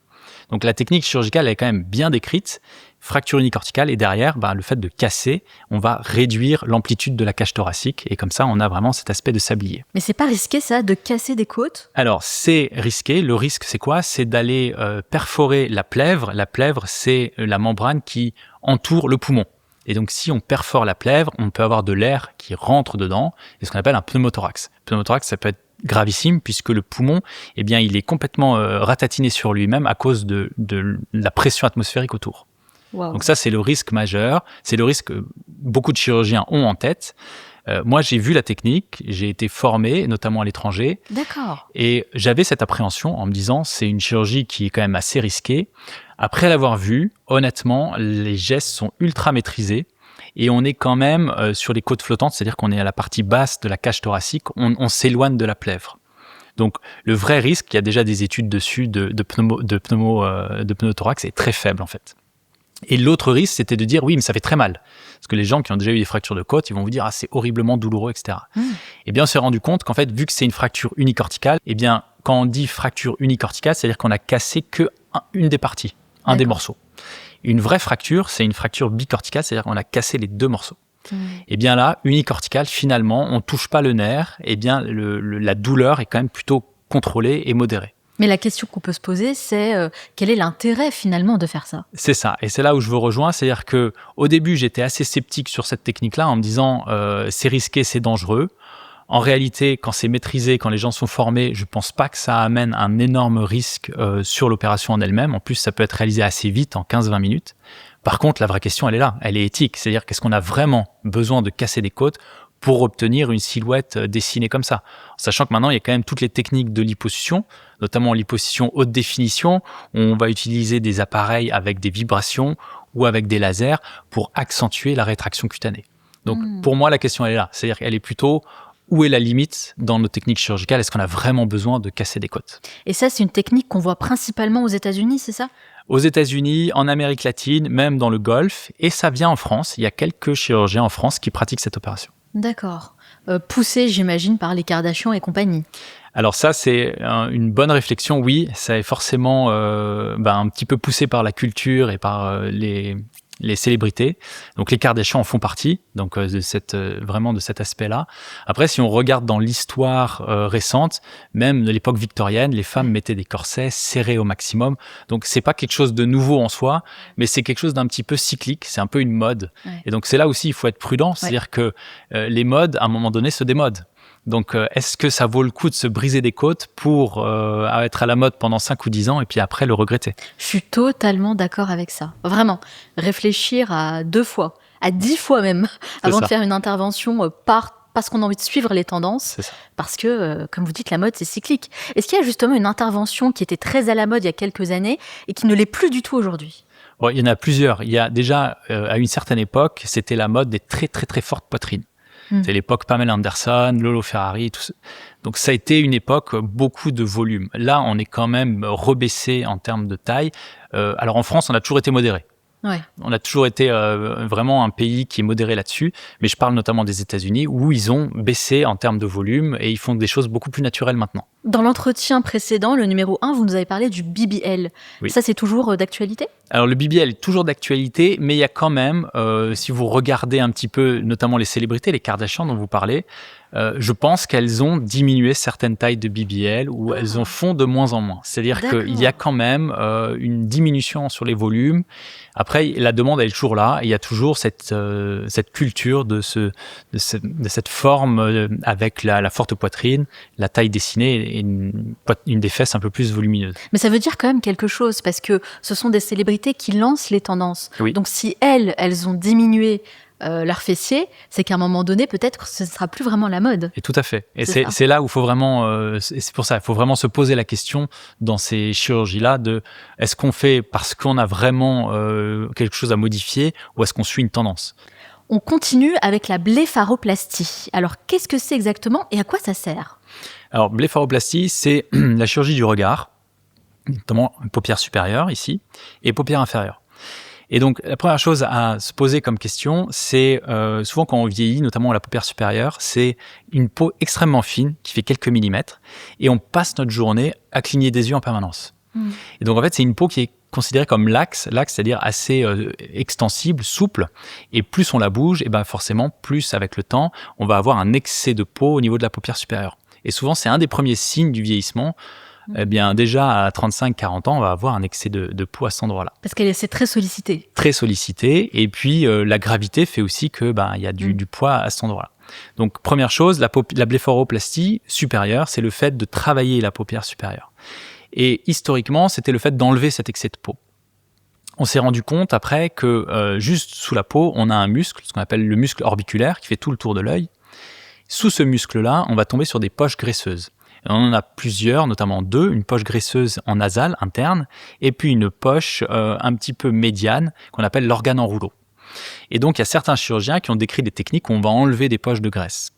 Donc la technique chirurgicale est quand même bien décrite, fracture unicorticale, et derrière, le fait de casser, on va réduire l'amplitude de la cage thoracique, et comme ça, on a vraiment cet aspect de sablier. Mais c'est pas risqué ça, de casser des côtes ? Alors, c'est risqué. Le risque, c'est quoi ? C'est d'aller perforer la plèvre. La plèvre, c'est la membrane qui entoure le poumon. Et donc, si on perfore la plèvre, on peut avoir de l'air qui rentre dedans, et ce qu'on appelle un pneumothorax. Pneumothorax, ça peut être gravissime puisque le poumon, il est complètement ratatiné sur lui-même à cause de la pression atmosphérique autour. Wow. Donc ça, c'est le risque majeur. C'est le risque que beaucoup de chirurgiens ont en tête. Moi, j'ai vu la technique, j'ai été formé, notamment à l'étranger. D'accord. Et j'avais cette appréhension en me disant, c'est une chirurgie qui est quand même assez risquée. Après l'avoir vue, honnêtement, les gestes sont ultra maîtrisés. Et on est quand même sur les côtes flottantes, c'est-à-dire qu'on est à la partie basse de la cage thoracique, on s'éloigne de la plèvre. Donc le vrai risque, il y a déjà des études dessus de pneumothorax, est très faible en fait. Et l'autre risque, c'était de dire oui, mais ça fait très mal. Parce que les gens qui ont déjà eu des fractures de côte, ils vont vous dire c'est horriblement douloureux, etc. Et bien on s'est rendu compte qu'en fait, vu que c'est une fracture unicorticale, quand on dit fracture unicorticale, c'est-à-dire qu'on a cassé une des parties, un des morceaux. Une vraie fracture, c'est une fracture bicorticale, c'est-à-dire qu'on a cassé les 2 morceaux. Et bien là, unicorticale, finalement, on ne touche pas le nerf, et bien la douleur est quand même plutôt contrôlée et modérée. Mais la question qu'on peut se poser, c'est quel est l'intérêt finalement de faire ça ? C'est ça, et c'est là où je veux rejoindre, c'est-à-dire qu'au début, j'étais assez sceptique sur cette technique-là en me disant c'est risqué, c'est dangereux. En réalité, quand c'est maîtrisé, quand les gens sont formés, je pense pas que ça amène un énorme risque sur l'opération en elle-même. En plus, ça peut être réalisé assez vite, en 15-20 minutes. Par contre, la vraie question, elle est là. Elle est éthique. C'est-à-dire, qu'est-ce qu'on a vraiment besoin de casser des côtes pour obtenir une silhouette dessinée comme ça ? Sachant que maintenant, il y a quand même toutes les techniques de liposuction, notamment liposuction haute définition. On va utiliser des appareils avec des vibrations ou avec des lasers pour accentuer la rétraction cutanée. Donc, pour moi, la question, elle est là. C'est-à-dire qu'elle est plutôt, où est la limite dans nos techniques chirurgicales? Est-ce qu'on a vraiment besoin de casser des côtes? Et ça, c'est une technique qu'on voit principalement aux États-Unis, c'est ça? Aux États-Unis, en Amérique latine, même dans le Golfe, et ça vient en France. Il y a quelques chirurgiens en France qui pratiquent cette opération. D'accord. Poussé, j'imagine, par les Kardashian et compagnie. Alors ça, c'est une bonne réflexion. Oui, ça est forcément un petit peu poussé par la culture et par les célébrités. Donc les Kardashian en font partie, donc vraiment de cet aspect-là. Après, si on regarde dans l'histoire récente, même de l'époque victorienne, les femmes mettaient des corsets serrés au maximum. Donc c'est pas quelque chose de nouveau en soi, mais c'est quelque chose d'un petit peu cyclique. C'est un peu une mode. Ouais. Et donc c'est là aussi il faut être prudent, c'est-à-dire que les modes, à un moment donné, se démodent. Donc, est-ce que ça vaut le coup de se briser des côtes pour être à la mode pendant 5 ou 10 ans et puis après le regretter? Je suis totalement d'accord avec ça. Vraiment. Réfléchir à 2 fois, à 10 fois même, avant de faire une intervention parce qu'on a envie de suivre les tendances. Parce que, comme vous dites, la mode, c'est cyclique. Est-ce qu'il y a justement une intervention qui était très à la mode il y a quelques années et qui ne l'est plus du tout aujourd'hui? Bon, il y en a plusieurs. Il y a déjà, à une certaine époque, c'était la mode des très, très, très fortes poitrines. C'est l'époque Pamela Anderson, Lolo Ferrari, tout ça. Donc ça a été une époque beaucoup de volume. Là, on est quand même rebaissé en termes de taille. Alors en France, on a toujours été modéré. Ouais. On a toujours été vraiment un pays qui est modéré là-dessus, mais je parle notamment des États-Unis où ils ont baissé en termes de volume et ils font des choses beaucoup plus naturelles maintenant. Dans l'entretien précédent, le numéro 1, vous nous avez parlé du BBL. Oui. Ça, c'est toujours d'actualité? Alors le BBL est toujours d'actualité, mais il y a quand même, si vous regardez un petit peu, notamment les célébrités, les Kardashian dont vous parlez, je pense qu'elles ont diminué certaines tailles de BBL ou elles en font de moins en moins. C'est-à-dire qu'il y a quand même une diminution sur les volumes. Après, la demande, elle est toujours là. Et il y a toujours cette culture de cette forme avec la forte poitrine, la taille dessinée et une des fesses un peu plus volumineuses. Mais ça veut dire quand même quelque chose parce que ce sont des célébrités qui lancent les tendances. Oui. Donc si elles ont diminué leurs fessiers, c'est qu'à un moment donné, peut-être ce ne sera plus vraiment la mode. Et tout à fait. Et c'est là où il faut vraiment, c'est pour ça, il faut vraiment se poser la question dans ces chirurgies-là de est-ce qu'on fait parce qu'on a vraiment quelque chose à modifier ou est-ce qu'on suit une tendance? On continue avec la blépharoplastie. Alors, qu'est-ce que c'est exactement et à quoi ça sert? Alors, blépharoplastie, c'est la chirurgie du regard, notamment paupière supérieure ici et paupière inférieure. Et donc, la première chose à se poser comme question, c'est souvent quand on vieillit, notamment la paupière supérieure, c'est une peau extrêmement fine qui fait quelques millimètres et on passe notre journée à cligner des yeux en permanence. Et donc, en fait, c'est une peau qui est considérée comme laxe, c'est-à-dire assez extensible, souple. Et plus on la bouge, et ben forcément, plus avec le temps, on va avoir un excès de peau au niveau de la paupière supérieure. Et souvent, c'est un des premiers signes du vieillissement. Eh bien, déjà à 35-40 ans, on va avoir un excès de peau à cet endroit-là. Parce que c'est très sollicité. Très sollicité. Et puis, la gravité fait aussi que il y a du poids à cet endroit-là. Donc, première chose, la blépharoplastie supérieure, c'est le fait de travailler la paupière supérieure. Et historiquement, c'était le fait d'enlever cet excès de peau. On s'est rendu compte après que juste sous la peau, on a un muscle, ce qu'on appelle le muscle orbiculaire, qui fait tout le tour de l'œil. Sous ce muscle-là, on va tomber sur des poches graisseuses. On en a plusieurs, notamment 2, une poche graisseuse en nasale, interne, et puis une poche un petit peu médiane, qu'on appelle l'organe en rouleau. Et donc, il y a certains chirurgiens qui ont décrit des techniques où on va enlever des poches de graisse.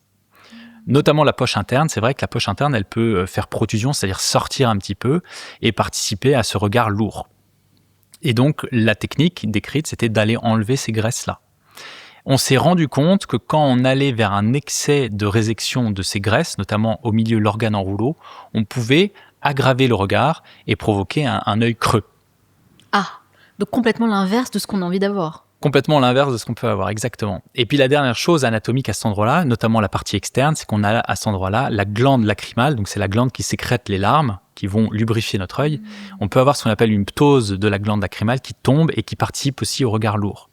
Notamment la poche interne, c'est vrai que la poche interne, elle peut faire protrusion, c'est-à-dire sortir un petit peu et participer à ce regard lourd. Et donc, la technique décrite, c'était d'aller enlever ces graisses-là. On s'est rendu compte que quand on allait vers un excès de résection de ces graisses, notamment au milieu de l'organe en rouleau, on pouvait aggraver le regard et provoquer un œil creux. Ah, donc complètement l'inverse de ce qu'on a envie d'avoir. Complètement l'inverse de ce qu'on peut avoir, exactement. Et puis la dernière chose anatomique à cet endroit-là, notamment la partie externe, c'est qu'on a à cet endroit-là la glande lacrymale, donc c'est la glande qui sécrète les larmes, qui vont lubrifier notre œil. On peut avoir ce qu'on appelle une ptose de la glande lacrymale qui tombe et qui participe aussi au regard lourd.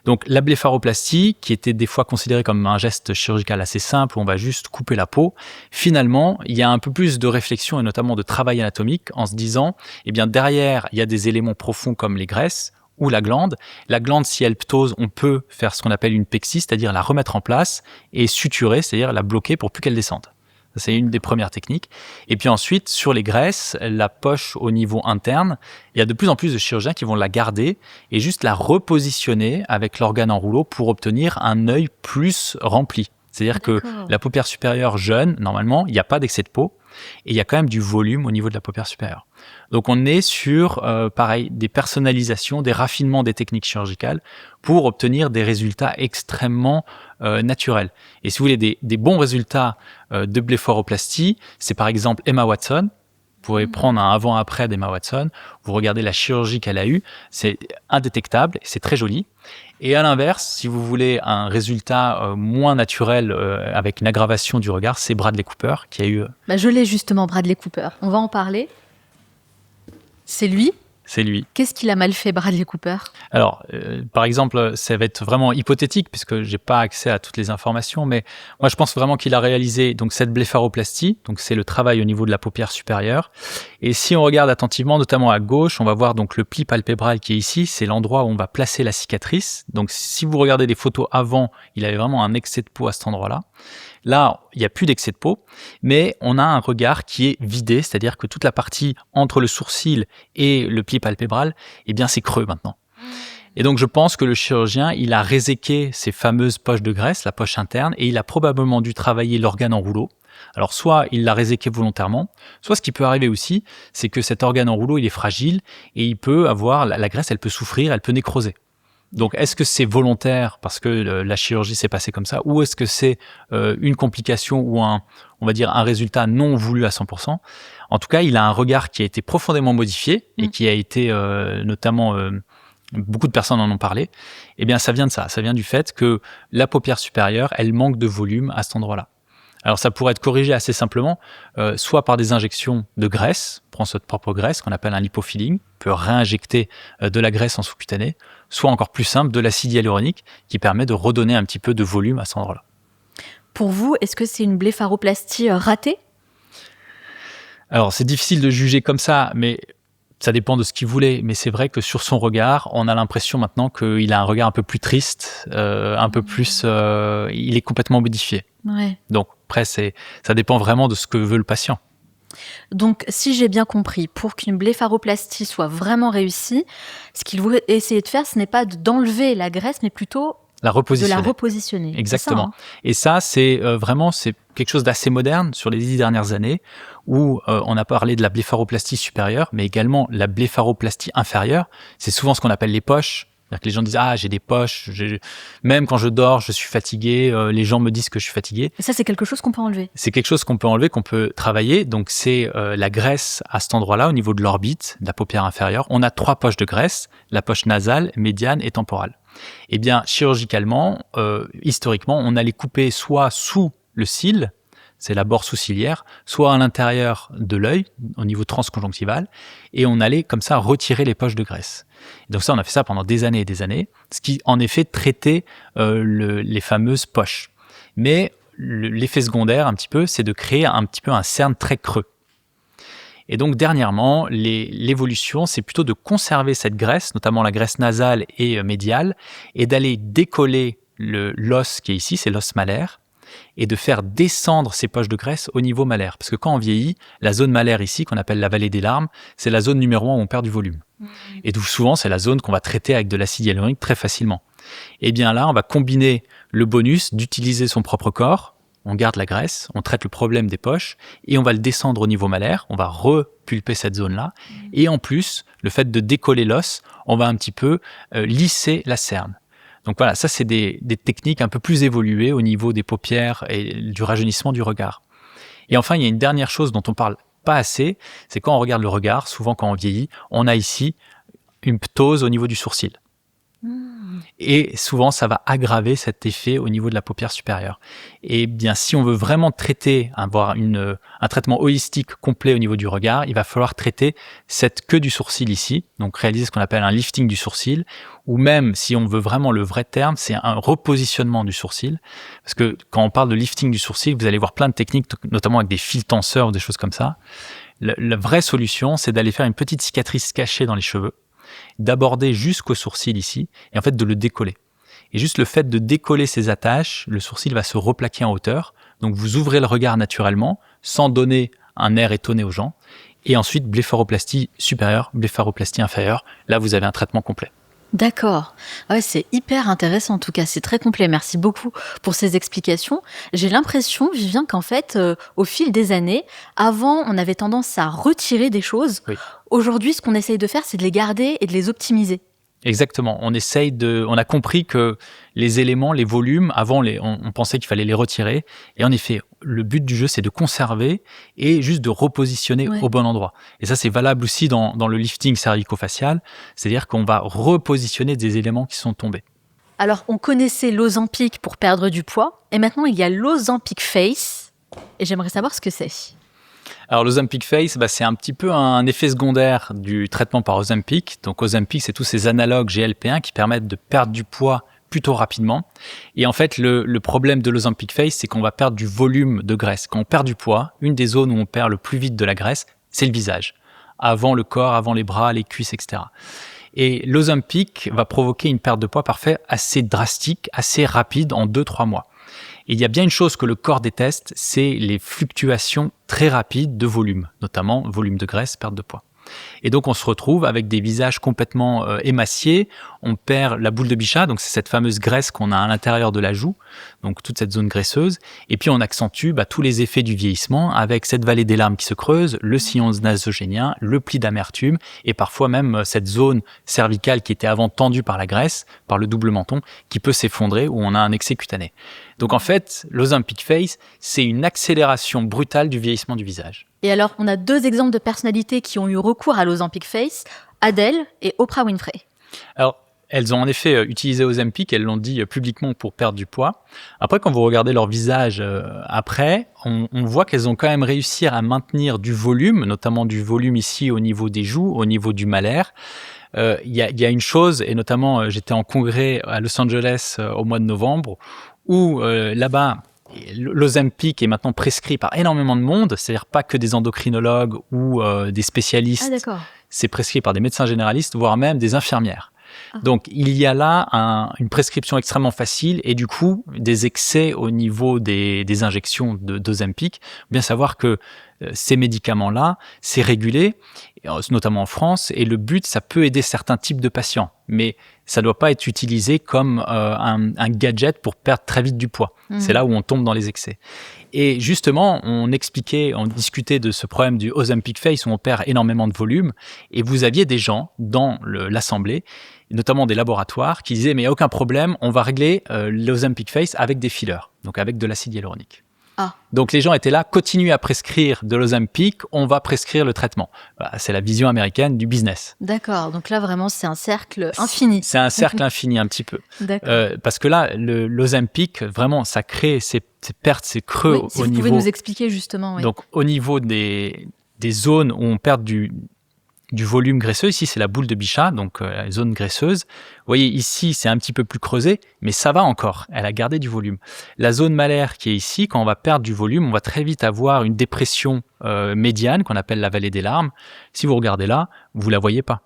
Donc la blépharoplastie, qui était des fois considérée comme un geste chirurgical assez simple, où on va juste couper la peau, finalement, il y a un peu plus de réflexion et notamment de travail anatomique en se disant, eh bien derrière, il y a des éléments profonds comme les graisses ou la glande. La glande, si elle ptose, on peut faire ce qu'on appelle une pexie, c'est-à-dire la remettre en place et suturer, c'est-à-dire la bloquer pour plus qu'elle descende. C'est une des premières techniques. Et puis ensuite, sur les graisses, la poche au niveau interne, il y a de plus en plus de chirurgiens qui vont la garder et juste la repositionner avec l'organe en rouleau pour obtenir un œil plus rempli. C'est-à-dire que la paupière supérieure jeune, normalement, il n'y a pas d'excès de peau et il y a quand même du volume au niveau de la paupière supérieure. Donc on est sur, pareil, des personnalisations, des raffinements des techniques chirurgicales pour obtenir des résultats extrêmement naturels. Et si vous voulez des bons résultats de blépharoplastie, c'est par exemple Emma Watson. Vous pouvez prendre un avant-après d'Emma Watson, vous regardez la chirurgie qu'elle a eue, c'est indétectable, c'est très joli. Et à l'inverse, si vous voulez un résultat moins naturel avec une aggravation du regard, c'est Bradley Cooper qui a eu... Je l'ai justement, Bradley Cooper. On va en parler. C'est lui ? C'est lui. Qu'est-ce qu'il a mal fait, Bradley Cooper ? Alors, par exemple, ça va être vraiment hypothétique puisque j'ai pas accès à toutes les informations, mais moi je pense vraiment qu'il a réalisé donc cette blépharoplastie, donc c'est le travail au niveau de la paupière supérieure. Et si on regarde attentivement, notamment à gauche, on va voir donc le pli palpébral qui est ici, c'est l'endroit où on va placer la cicatrice. Donc si vous regardez des photos avant, il avait vraiment un excès de peau à cet endroit-là. Là, il n'y a plus d'excès de peau, mais on a un regard qui est vidé, c'est-à-dire que toute la partie entre le sourcil et le pli palpébral, eh bien, c'est creux maintenant. Et donc, je pense que le chirurgien, il a réséqué ces fameuses poches de graisse, la poche interne, et il a probablement dû travailler l'organe en rouleau. Alors, soit il l'a réséqué volontairement, soit ce qui peut arriver aussi, c'est que cet organe en rouleau, il est fragile et il peut avoir, la graisse, elle peut souffrir, elle peut nécroser. Donc, est-ce que c'est volontaire parce que la chirurgie s'est passée comme ça, ou est-ce que c'est une complication ou un résultat non voulu à 100%? En tout cas, il a un regard qui a été profondément modifié et qui a été notamment, beaucoup de personnes en ont parlé. Eh bien, ça vient de ça. Ça vient du fait que la paupière supérieure, elle manque de volume à cet endroit-là. Alors, ça pourrait être corrigé assez simplement, soit par des injections de graisse, prend votre propre graisse, qu'on appelle un lipofilling, peut réinjecter de la graisse en sous-cutané, soit encore plus simple, de l'acide hyaluronique, qui permet de redonner un petit peu de volume à cet endroit-là. Pour vous, est-ce que c'est une blépharoplastie ratée ? Alors, c'est difficile de juger comme ça, mais ça dépend de ce qu'il voulait. Mais c'est vrai que sur son regard, on a l'impression maintenant qu'il a un regard un peu plus triste, un peu plus... il est complètement modifié. Ouais. Donc, après, ça dépend vraiment de ce que veut le patient. Donc, si j'ai bien compris, pour qu'une blépharoplastie soit vraiment réussie, ce qu'il veut essayer de faire, ce n'est pas d'enlever la graisse, mais plutôt de la repositionner. Exactement. C'est ça, hein ? Et ça, c'est vraiment quelque chose d'assez moderne sur les 10 dernières années, où on a parlé de la blépharoplastie supérieure, mais également la blépharoplastie inférieure. C'est souvent ce qu'on appelle les poches. C'est-à-dire que les gens disent « Ah, j'ai des poches, même quand je dors, je suis fatigué, les gens me disent que je suis fatigué. » Et ça, c'est quelque chose qu'on peut enlever. C'est quelque chose qu'on peut enlever, qu'on peut travailler. Donc, c'est la graisse à cet endroit-là, au niveau de l'orbite, de la paupière inférieure. On a 3 poches de graisse, la poche nasale, médiane et temporale. Eh bien, chirurgicalement, historiquement, on allait couper soit sous le cil, c'est la bord sous-ciliaire, soit à l'intérieur de l'œil, au niveau transconjonctival, et on allait comme ça retirer les poches de graisse. Et donc ça, on a fait ça pendant des années et des années, ce qui en effet traitait les fameuses poches. Mais l'effet secondaire, un petit peu, c'est de créer un petit peu un cerne très creux. Et donc dernièrement, l'évolution, c'est plutôt de conserver cette graisse, notamment la graisse nasale et médiale, et d'aller décoller l'os qui est ici, c'est l'os malaire, et de faire descendre ces poches de graisse au niveau malaire. Parce que quand on vieillit, la zone malaire ici, qu'on appelle la vallée des larmes, c'est la zone numéro 1 où on perd du volume. Et donc souvent, c'est la zone qu'on va traiter avec de l'acide hyaluronique très facilement. Et bien là, on va combiner le bonus d'utiliser son propre corps. On garde la graisse, on traite le problème des poches et on va le descendre au niveau malaire, on va repulper cette zone-là. Et en plus, le fait de décoller l'os, on va un petit peu lisser la cerne. Donc voilà, ça c'est des techniques un peu plus évoluées au niveau des paupières et du rajeunissement du regard. Et enfin, il y a une dernière chose dont on parle pas assez, c'est quand on regarde le regard, souvent quand on vieillit, on a ici une ptose au niveau du sourcil. Et souvent, ça va aggraver cet effet au niveau de la paupière supérieure. Et bien, si on veut vraiment traiter, avoir un traitement holistique complet au niveau du regard, il va falloir traiter cette queue du sourcil ici, donc réaliser ce qu'on appelle un lifting du sourcil, ou même, si on veut vraiment le vrai terme, c'est un repositionnement du sourcil. Parce que quand on parle de lifting du sourcil, vous allez voir plein de techniques, notamment avec des fils tenseurs ou des choses comme ça. La vraie solution, c'est d'aller faire une petite cicatrice cachée dans les cheveux, d'aborder jusqu'au sourcil ici, et en fait de le décoller. Et juste le fait de décoller ces attaches, le sourcil va se replaquer en hauteur, Donc vous ouvrez le regard naturellement, sans donner un air étonné aux gens. Et ensuite, blépharoplastie supérieure, blépharoplastie inférieure. Là, vous avez un traitement complet. D'accord. Ouais, c'est hyper intéressant en tout cas, c'est très complet. Merci beaucoup pour ces explications. J'ai l'impression, Vivien, qu'en fait, au fil des années, avant, on avait tendance à retirer des choses. Oui. Aujourd'hui, ce qu'on essaye de faire, c'est de les garder et de les optimiser. Exactement. On a compris que les éléments, les volumes, avant, on pensait qu'il fallait les retirer. Et en effet, le but du jeu, c'est de conserver et juste de repositionner au bon endroit. Et ça, c'est valable aussi dans le lifting cervico-facial. C'est-à-dire qu'on va repositionner des éléments qui sont tombés. Alors, on connaissait l'Ozempic pour perdre du poids. Et maintenant, il y a l'Ozempic Face. Et j'aimerais savoir ce que c'est. Alors l'Ozempic Face, c'est un petit peu un effet secondaire du traitement par Ozempic. Donc Ozempic, c'est tous ces analogues GLP-1 qui permettent de perdre du poids plutôt rapidement. Et en fait, le problème de l'Ozempic Face, c'est qu'on va perdre du volume de graisse. Quand on perd du poids, une des zones où on perd le plus vite de la graisse, c'est le visage. Avant le corps, avant les bras, les cuisses, etc. Et l'Ozempic va provoquer une perte de poids parfait assez drastique, assez rapide en 2-3 mois. Et il y a bien une chose que le corps déteste, c'est les fluctuations très rapides de volume, notamment volume de graisse, perte de poids. Et donc on se retrouve avec des visages complètement émaciés, on perd la boule de Bichat, donc c'est cette fameuse graisse qu'on a à l'intérieur de la joue, donc toute cette zone graisseuse, et puis on accentue tous les effets du vieillissement avec cette vallée des larmes qui se creuse, le sillon nasogénien, le pli d'amertume, et parfois même cette zone cervicale qui était avant tendue par la graisse, par le double menton, qui peut s'effondrer où on a un excès cutané. Donc en fait, l'Ozempic Face, c'est une accélération brutale du vieillissement du visage. Et alors, on a 2 exemples de personnalités qui ont eu recours à l'Ozempic Face, Adele et Oprah Winfrey. Alors, elles ont en effet utilisé Ozempic, elles l'ont dit publiquement pour perdre du poids. Après, quand vous regardez leur visage après, on voit qu'elles ont quand même réussi à maintenir du volume, notamment du volume ici au niveau des joues, au niveau du malaire. Il y a une chose, et notamment j'étais en congrès à Los Angeles au mois de novembre, où là-bas, l'Ozempic est maintenant prescrit par énormément de monde, c'est-à-dire pas que des endocrinologues ou des spécialistes. Ah, d'accord. C'est prescrit par des médecins généralistes, voire même des infirmières. Donc, il y a là une prescription extrêmement facile et du coup, des excès au niveau des injections d'Ozempic. Bien savoir que ces médicaments-là, c'est régulé, notamment en France, et le but, ça peut aider certains types de patients, mais ça ne doit pas être utilisé comme un gadget pour perdre très vite du poids. C'est là où on tombe dans les excès. Et justement, on discutait de ce problème du Ozempic Face où on perd énormément de volume, et vous aviez des gens dans l'assemblée, notamment des laboratoires, qui disaient « mais il n'y a aucun problème, on va régler l'Ozempic Face avec des fillers, donc avec de l'acide hyaluronique ». Donc les gens étaient là, continuez à prescrire de l'Ozempic, on va prescrire le traitement. C'est la vision américaine du business. D'accord, donc là vraiment c'est un cercle infini. C'est un cercle infini un petit peu. Parce que là, l'Ozempic, vraiment, ça crée ces pertes, ces creux si au vous niveau... pouvez nous expliquer justement. Oui. Donc au niveau des zones où on perd du volume graisseux, ici c'est la boule de Bichat, donc la zone graisseuse. Vous voyez ici c'est un petit peu plus creusé, mais ça va encore, elle a gardé du volume. La zone malaire qui est ici, quand on va perdre du volume, on va très vite avoir une dépression médiane qu'on appelle la vallée des larmes. Si vous regardez là, vous la voyez pas.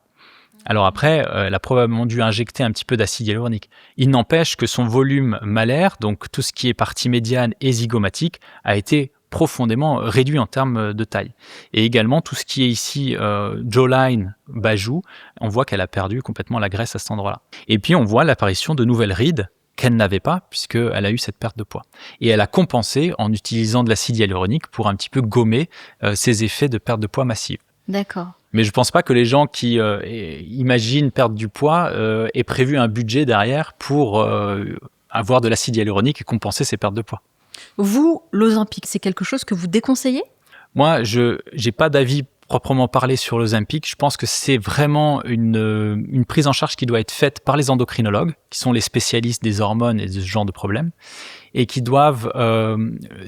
Alors après, elle a probablement dû injecter un petit peu d'acide hyaluronique. Il n'empêche que son volume malaire, donc tout ce qui est partie médiane et zygomatique, a été profondément réduit en termes de taille. Et également, tout ce qui est ici jawline, bas-joue, on voit qu'elle a perdu complètement la graisse à cet endroit-là. Et puis, on voit l'apparition de nouvelles rides qu'elle n'avait pas, puisqu'elle a eu cette perte de poids. Et elle a compensé en utilisant de l'acide hyaluronique pour un petit peu gommer ces effets de perte de poids massive. D'accord. Mais je ne pense pas que les gens qui imaginent perdre du poids aient prévu un budget derrière pour avoir de l'acide hyaluronique et compenser ces pertes de poids. Vous, l'Ozempic, c'est quelque chose que vous déconseillez ? Moi, je n'ai pas d'avis proprement parlé sur l'Ozempic. Je pense que c'est vraiment une prise en charge qui doit être faite par les endocrinologues, qui sont les spécialistes des hormones et de ce genre de problèmes, et qui doivent...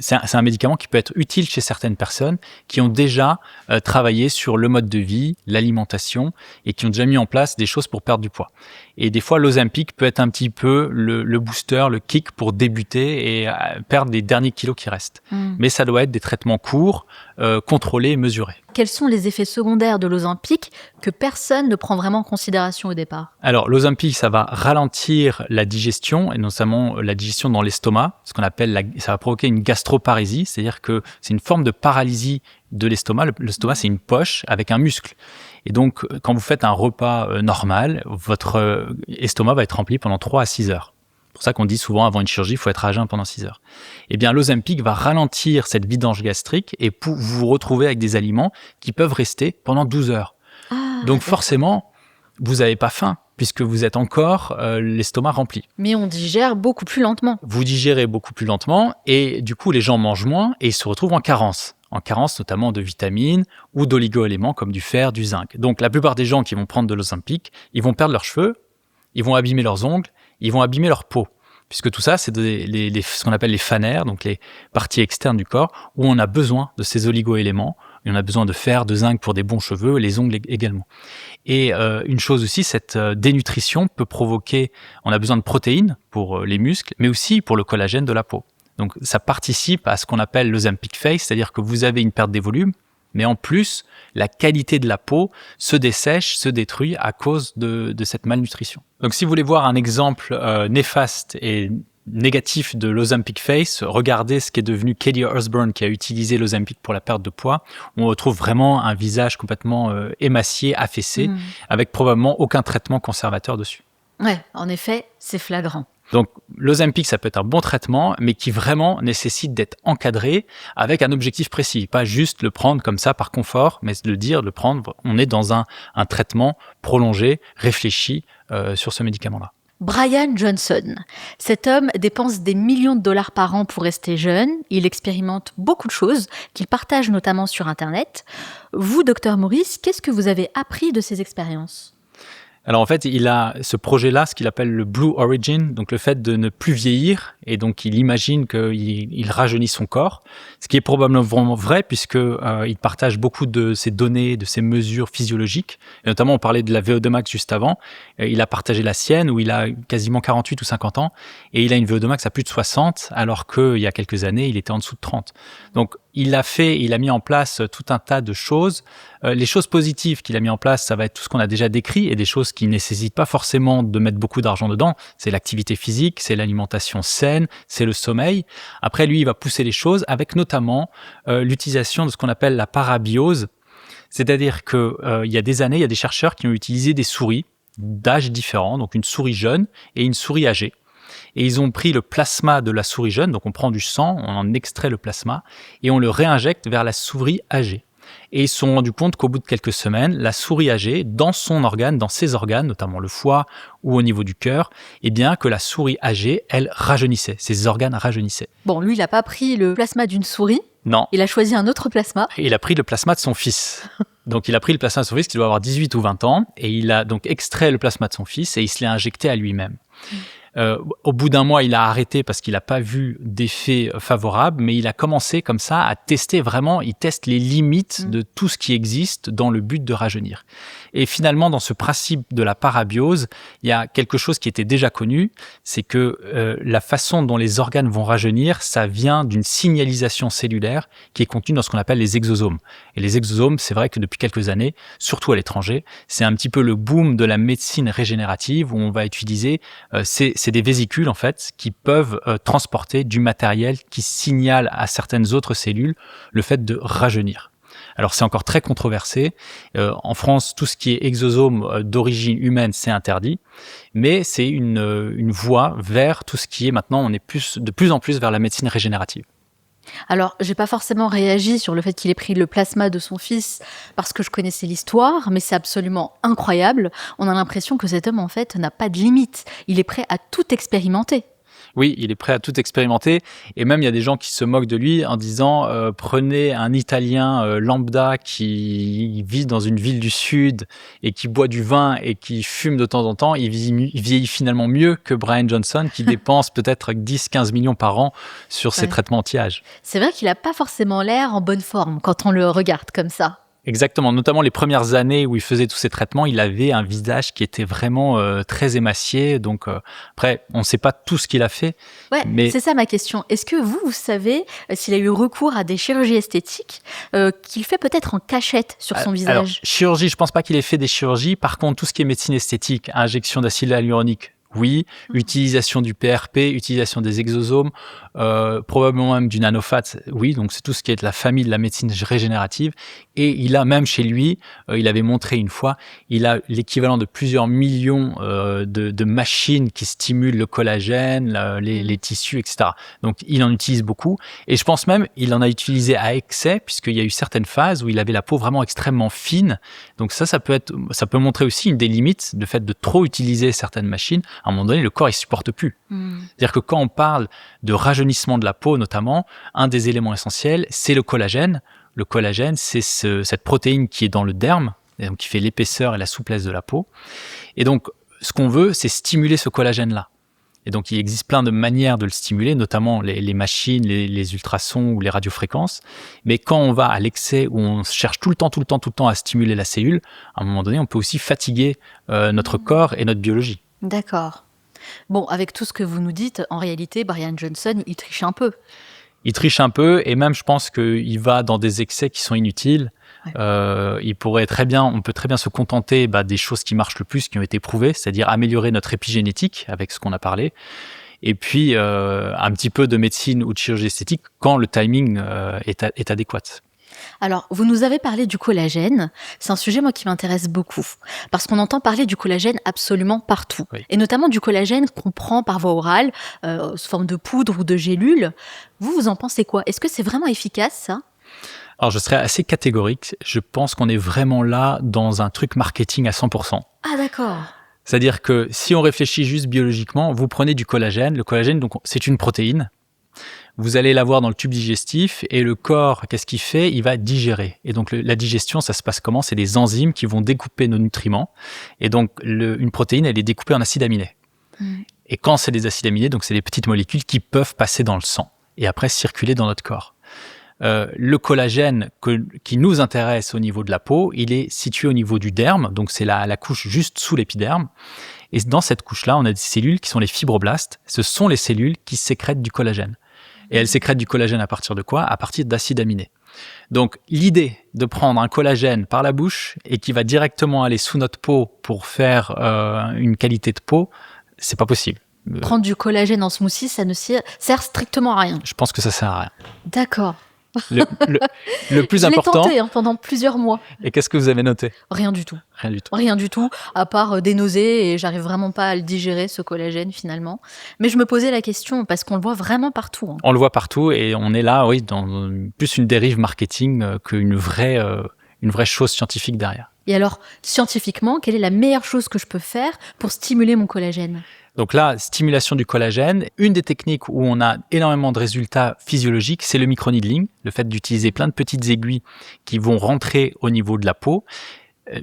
c'est un médicament qui peut être utile chez certaines personnes qui ont déjà travaillé sur le mode de vie, l'alimentation, et qui ont déjà mis en place des choses pour perdre du poids. Et des fois, l'Ozempic peut être un petit peu le booster, le kick pour débuter et perdre les derniers kilos qui restent. Mais ça doit être des traitements courts, contrôlés et mesurés. Quels sont les effets secondaires de l'Ozempic que personne ne prend vraiment en considération au départ ? Alors, l'Ozempic, ça va ralentir la digestion, et notamment la digestion dans l'estomac. l'estomac, ce qu'on appelle ça va provoquer une gastroparésie, c'est-à-dire que c'est une forme de paralysie de l'estomac. L'estomac, c'est une poche avec un muscle. Et donc, quand vous faites un repas normal, votre estomac va être rempli pendant 3 à 6 heures. C'est pour ça qu'on dit souvent, avant une chirurgie, il faut être à jeun pendant 6 heures. Eh bien, l'Ozempic va ralentir cette vidange gastrique et vous vous retrouver avec des aliments qui peuvent rester pendant 12 heures. Donc, forcément, vous n'avez pas faim, puisque vous êtes encore l'estomac rempli. Mais on digère beaucoup plus lentement. Vous digérez beaucoup plus lentement et du coup, les gens mangent moins et ils se retrouvent en carence. En carence notamment de vitamines ou d'oligo-éléments comme du fer, du zinc. Donc la plupart des gens qui vont prendre de l'Ozempic, ils vont perdre leurs cheveux, ils vont abîmer leurs ongles, ils vont abîmer leur peau. Puisque tout ça, c'est ce qu'on appelle les phanères, donc les parties externes du corps, où on a besoin de ces oligo-éléments. Et on a besoin de fer, de zinc pour des bons cheveux, les ongles également. Et une chose aussi, cette dénutrition peut provoquer, on a besoin de protéines pour les muscles, mais aussi pour le collagène de la peau. Donc ça participe à ce qu'on appelle l'Ozempic face, c'est-à-dire que vous avez une perte des volumes, mais en plus, la qualité de la peau se dessèche, se détruit à cause de cette malnutrition. Donc si vous voulez voir un exemple néfaste et négatif de l'Ozempic face, regardez ce qui est devenu Katie Osborne qui a utilisé l'Ozempic pour la perte de poids. On retrouve vraiment un visage complètement émacié, affaissé, avec probablement aucun traitement conservateur dessus. Ouais, en effet, c'est flagrant. Donc l'Ozempic, ça peut être un bon traitement, mais qui vraiment nécessite d'être encadré avec un objectif précis. Pas juste le prendre comme ça par confort, mais de le prendre, on est dans un traitement prolongé, réfléchi sur ce médicament-là. Brian Johnson. Cet homme dépense des millions de dollars par an pour rester jeune. Il expérimente beaucoup de choses qu'il partage notamment sur Internet. Vous, Dr Maurice, qu'est-ce que vous avez appris de ces expériences ? Alors en fait, il a ce projet-là, ce qu'il appelle le Blue Origin, donc le fait de ne plus vieillir, et donc il imagine qu'il rajeunit son corps, ce qui est probablement vraiment vrai puisque il partage beaucoup de ses données, de ses mesures physiologiques, et notamment on parlait de la VO2 max juste avant, il a partagé la sienne où il a quasiment 48 ou 50 ans, et il a une VO2 max à plus de 60, alors qu'il y a quelques années, il était en dessous de 30. Donc il a mis en place tout un tas de choses. Les choses positives qu'il a mis en place, ça va être tout ce qu'on a déjà décrit et des choses qui ne nécessitent pas forcément de mettre beaucoup d'argent dedans. C'est l'activité physique, c'est l'alimentation saine, c'est le sommeil. Après, lui, il va pousser les choses avec notamment l'utilisation de ce qu'on appelle la parabiose. C'est-à-dire que il y a des années, il y a des chercheurs qui ont utilisé des souris d'âges différents, donc une souris jeune et une souris âgée. Et ils ont pris le plasma de la souris jeune, donc on prend du sang, on en extrait le plasma, et on le réinjecte vers la souris âgée. Et ils se sont rendus compte qu'au bout de quelques semaines, la souris âgée, dans ses organes, notamment le foie ou au niveau du cœur, eh bien que la souris âgée, elle rajeunissait, ses organes rajeunissaient. Bon, lui, il n'a pas pris le plasma d'une souris. Non. Il a choisi un autre plasma. Et il a pris le plasma de son fils. Donc il a pris le plasma de son fils qui doit avoir 18 ou 20 ans, et il a donc extrait le plasma de son fils et il se l'est injecté à lui-même. Au bout d'un mois, il a arrêté parce qu'il n'a pas vu d'effet favorable, mais il a commencé comme ça à tester vraiment, il teste les limites de tout ce qui existe dans le but de rajeunir. Et finalement, dans ce principe de la parabiose, il y a quelque chose qui était déjà connu, c'est que la façon dont les organes vont rajeunir, ça vient d'une signalisation cellulaire qui est contenue dans ce qu'on appelle les exosomes. Et les exosomes, c'est vrai que depuis quelques années, surtout à l'étranger, c'est un petit peu le boom de la médecine régénérative où on va utiliser c'est des vésicules en fait qui peuvent transporter du matériel qui signale à certaines autres cellules le fait de rajeunir. Alors c'est encore très controversé. En France, tout ce qui est exosome d'origine humaine, c'est interdit, mais c'est une voie vers tout ce qui est maintenant, on est de plus en plus vers la médecine régénérative. Alors, j'ai pas forcément réagi sur le fait qu'il ait pris le plasma de son fils parce que je connaissais l'histoire, mais c'est absolument incroyable. On a l'impression que cet homme, en fait, n'a pas de limite. Il est prêt à tout expérimenter. Oui, il est prêt à tout expérimenter. Et même, il y a des gens qui se moquent de lui en disant prenez un Italien lambda qui vit dans une ville du Sud et qui boit du vin et qui fume de temps en temps. Il vieillit finalement mieux que Brian Johnson qui dépense peut-être 10-15 millions par an sur ses traitements anti-âge. C'est vrai qu'il n'a pas forcément l'air en bonne forme quand on le regarde comme ça. Exactement, notamment les premières années où il faisait tous ces traitements, il avait un visage qui était vraiment très émacié. Donc après, on ne sait pas tout ce qu'il a fait. Ouais, mais c'est ça ma question. Est-ce que vous savez s'il a eu recours à des chirurgies esthétiques qu'il fait peut-être en cachette sur son visage ? Alors, chirurgie, je ne pense pas qu'il ait fait des chirurgies. Par contre, tout ce qui est médecine esthétique, injection d'acide hyaluronique, oui. Utilisation du PRP, utilisation des exosomes, probablement même du nanofat, oui. Donc, c'est tout ce qui est de la famille de la médecine régénérative. Et il a, même chez lui, il avait montré une fois, il a l'équivalent de plusieurs millions de machines qui stimulent le collagène, les tissus, etc. Donc, il en utilise beaucoup. Et je pense même, il en a utilisé à excès, puisqu'il y a eu certaines phases où il avait la peau vraiment extrêmement fine. Donc, ça peut montrer aussi une des limites, le fait de trop utiliser certaines machines. À un moment donné, le corps, il supporte plus. C'est-à-dire que quand on parle de rajeunissement de la peau, notamment, un des éléments essentiels, c'est le collagène. Le collagène, c'est cette protéine qui est dans le derme, et donc qui fait l'épaisseur et la souplesse de la peau. Et donc, ce qu'on veut, c'est stimuler ce collagène-là. Et donc, il existe plein de manières de le stimuler, notamment les machines, les ultrasons ou les radiofréquences. Mais quand on va à l'excès, où on cherche tout le temps à stimuler la cellule, à un moment donné, on peut aussi fatiguer notre corps et notre biologie. D'accord. Bon, avec tout ce que vous nous dites, en réalité, Brian Johnson, il triche un peu. Il triche un peu, et même je pense qu'il va dans des excès qui sont inutiles. Ouais. On peut très bien se contenter des choses qui marchent le plus, qui ont été prouvées, c'est-à-dire améliorer notre épigénétique avec ce qu'on a parlé, et puis un petit peu de médecine ou de chirurgie esthétique quand le timing est adéquat. Alors, vous nous avez parlé du collagène. C'est un sujet, moi, qui m'intéresse beaucoup. Parce qu'on entend parler du collagène absolument partout. Oui. Et notamment du collagène qu'on prend par voie orale, sous forme de poudre ou de gélule. Vous en pensez quoi? Est-ce que c'est vraiment efficace, ça? Alors, je serais assez catégorique. Je pense qu'on est vraiment là dans un truc marketing à 100%. Ah, d'accord. C'est-à-dire que si on réfléchit juste biologiquement, vous prenez du collagène. Le collagène, donc, c'est une protéine. Vous allez l'avoir dans le tube digestif et le corps, qu'est-ce qu'il fait? Il va digérer. Et donc, la digestion, ça se passe comment? C'est des enzymes qui vont découper nos nutriments. Et donc, une protéine, elle est découpée en acides aminés. Et quand c'est des acides aminés, donc c'est des petites molécules qui peuvent passer dans le sang et après circuler dans notre corps. Le collagène qui nous intéresse au niveau de la peau, il est situé au niveau du derme, donc c'est la couche juste sous l'épiderme. Et dans cette couche-là, on a des cellules qui sont les fibroblastes. Ce sont les cellules qui sécrètent du collagène. Et elles sécrètent du collagène à partir de quoi? À partir d'acides aminés. Donc, l'idée de prendre un collagène par la bouche et qui va directement aller sous notre peau pour faire une qualité de peau, c'est pas possible. Prendre du collagène en smoothie, ça ne sert strictement à rien. Je pense que ça sert à rien. D'accord. Le plus important. Je l'ai tenté pendant plusieurs mois. Et qu'est-ce que vous avez noté? Rien du tout. Rien du tout, à part des nausées, et j'arrive vraiment pas à le digérer, ce collagène, finalement. Mais je me posais la question, parce qu'on le voit vraiment partout. On le voit partout, et on est là, oui, dans plus une dérive marketing qu'une vraie chose scientifique derrière. Et alors, scientifiquement, quelle est la meilleure chose que je peux faire pour stimuler mon collagène? Donc là, stimulation du collagène, une des techniques où on a énormément de résultats physiologiques, c'est le microneedling, le fait d'utiliser plein de petites aiguilles qui vont rentrer au niveau de la peau.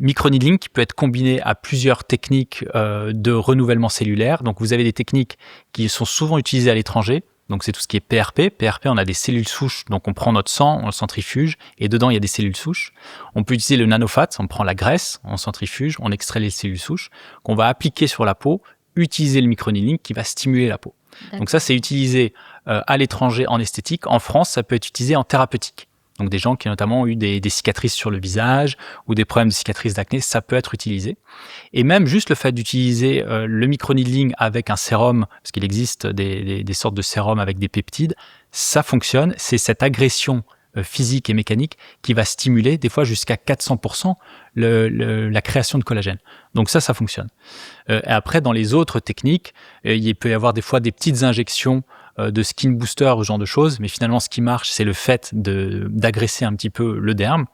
Microneedling qui peut être combiné à plusieurs techniques de renouvellement cellulaire. Donc vous avez des techniques qui sont souvent utilisées à l'étranger. Donc c'est tout ce qui est PRP. PRP, on a des cellules souches, donc on prend notre sang, on le centrifuge, et dedans il y a des cellules souches. On peut utiliser le nanofat, on prend la graisse, on centrifuge, on extrait les cellules souches, qu'on va appliquer sur la peau, utiliser le microneedling qui va stimuler la peau. D'accord. Donc ça, c'est utilisé à l'étranger en esthétique. En France, ça peut être utilisé en thérapeutique. Donc des gens qui notamment ont eu des cicatrices sur le visage ou des problèmes de cicatrices d'acné, ça peut être utilisé. Et même juste le fait d'utiliser le microneedling avec un sérum, parce qu'il existe des sortes de sérums avec des peptides, ça fonctionne. C'est cette agression physique et mécanique qui va stimuler des fois jusqu'à 400% la création de collagène. Donc ça fonctionne. Et après, dans les autres techniques, il peut y avoir des fois des petites injections de skin booster, ce genre de choses, mais finalement ce qui marche, c'est le fait d'agresser un petit peu le derme,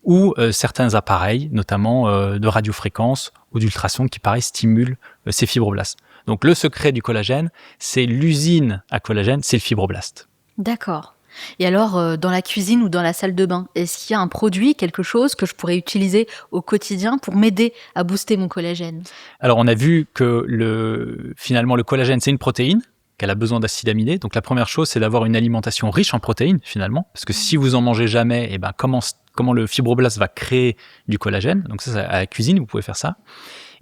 ou certains appareils, notamment de radiofréquence ou d'ultrasons qui pareil stimulent ces fibroblastes. Donc le secret du collagène, c'est l'usine à collagène, c'est le fibroblast. D'accord. Et alors, dans la cuisine ou dans la salle de bain, est-ce qu'il y a un produit, quelque chose que je pourrais utiliser au quotidien pour m'aider à booster mon collagène? Alors, on a vu que finalement, le collagène, c'est une protéine, qu'elle a besoin d'acides aminés. Donc, la première chose, c'est d'avoir une alimentation riche en protéines, finalement. Parce que si vous en mangez jamais, comment comment le fibroblast va créer du collagène. Donc ça, à la cuisine, vous pouvez faire ça.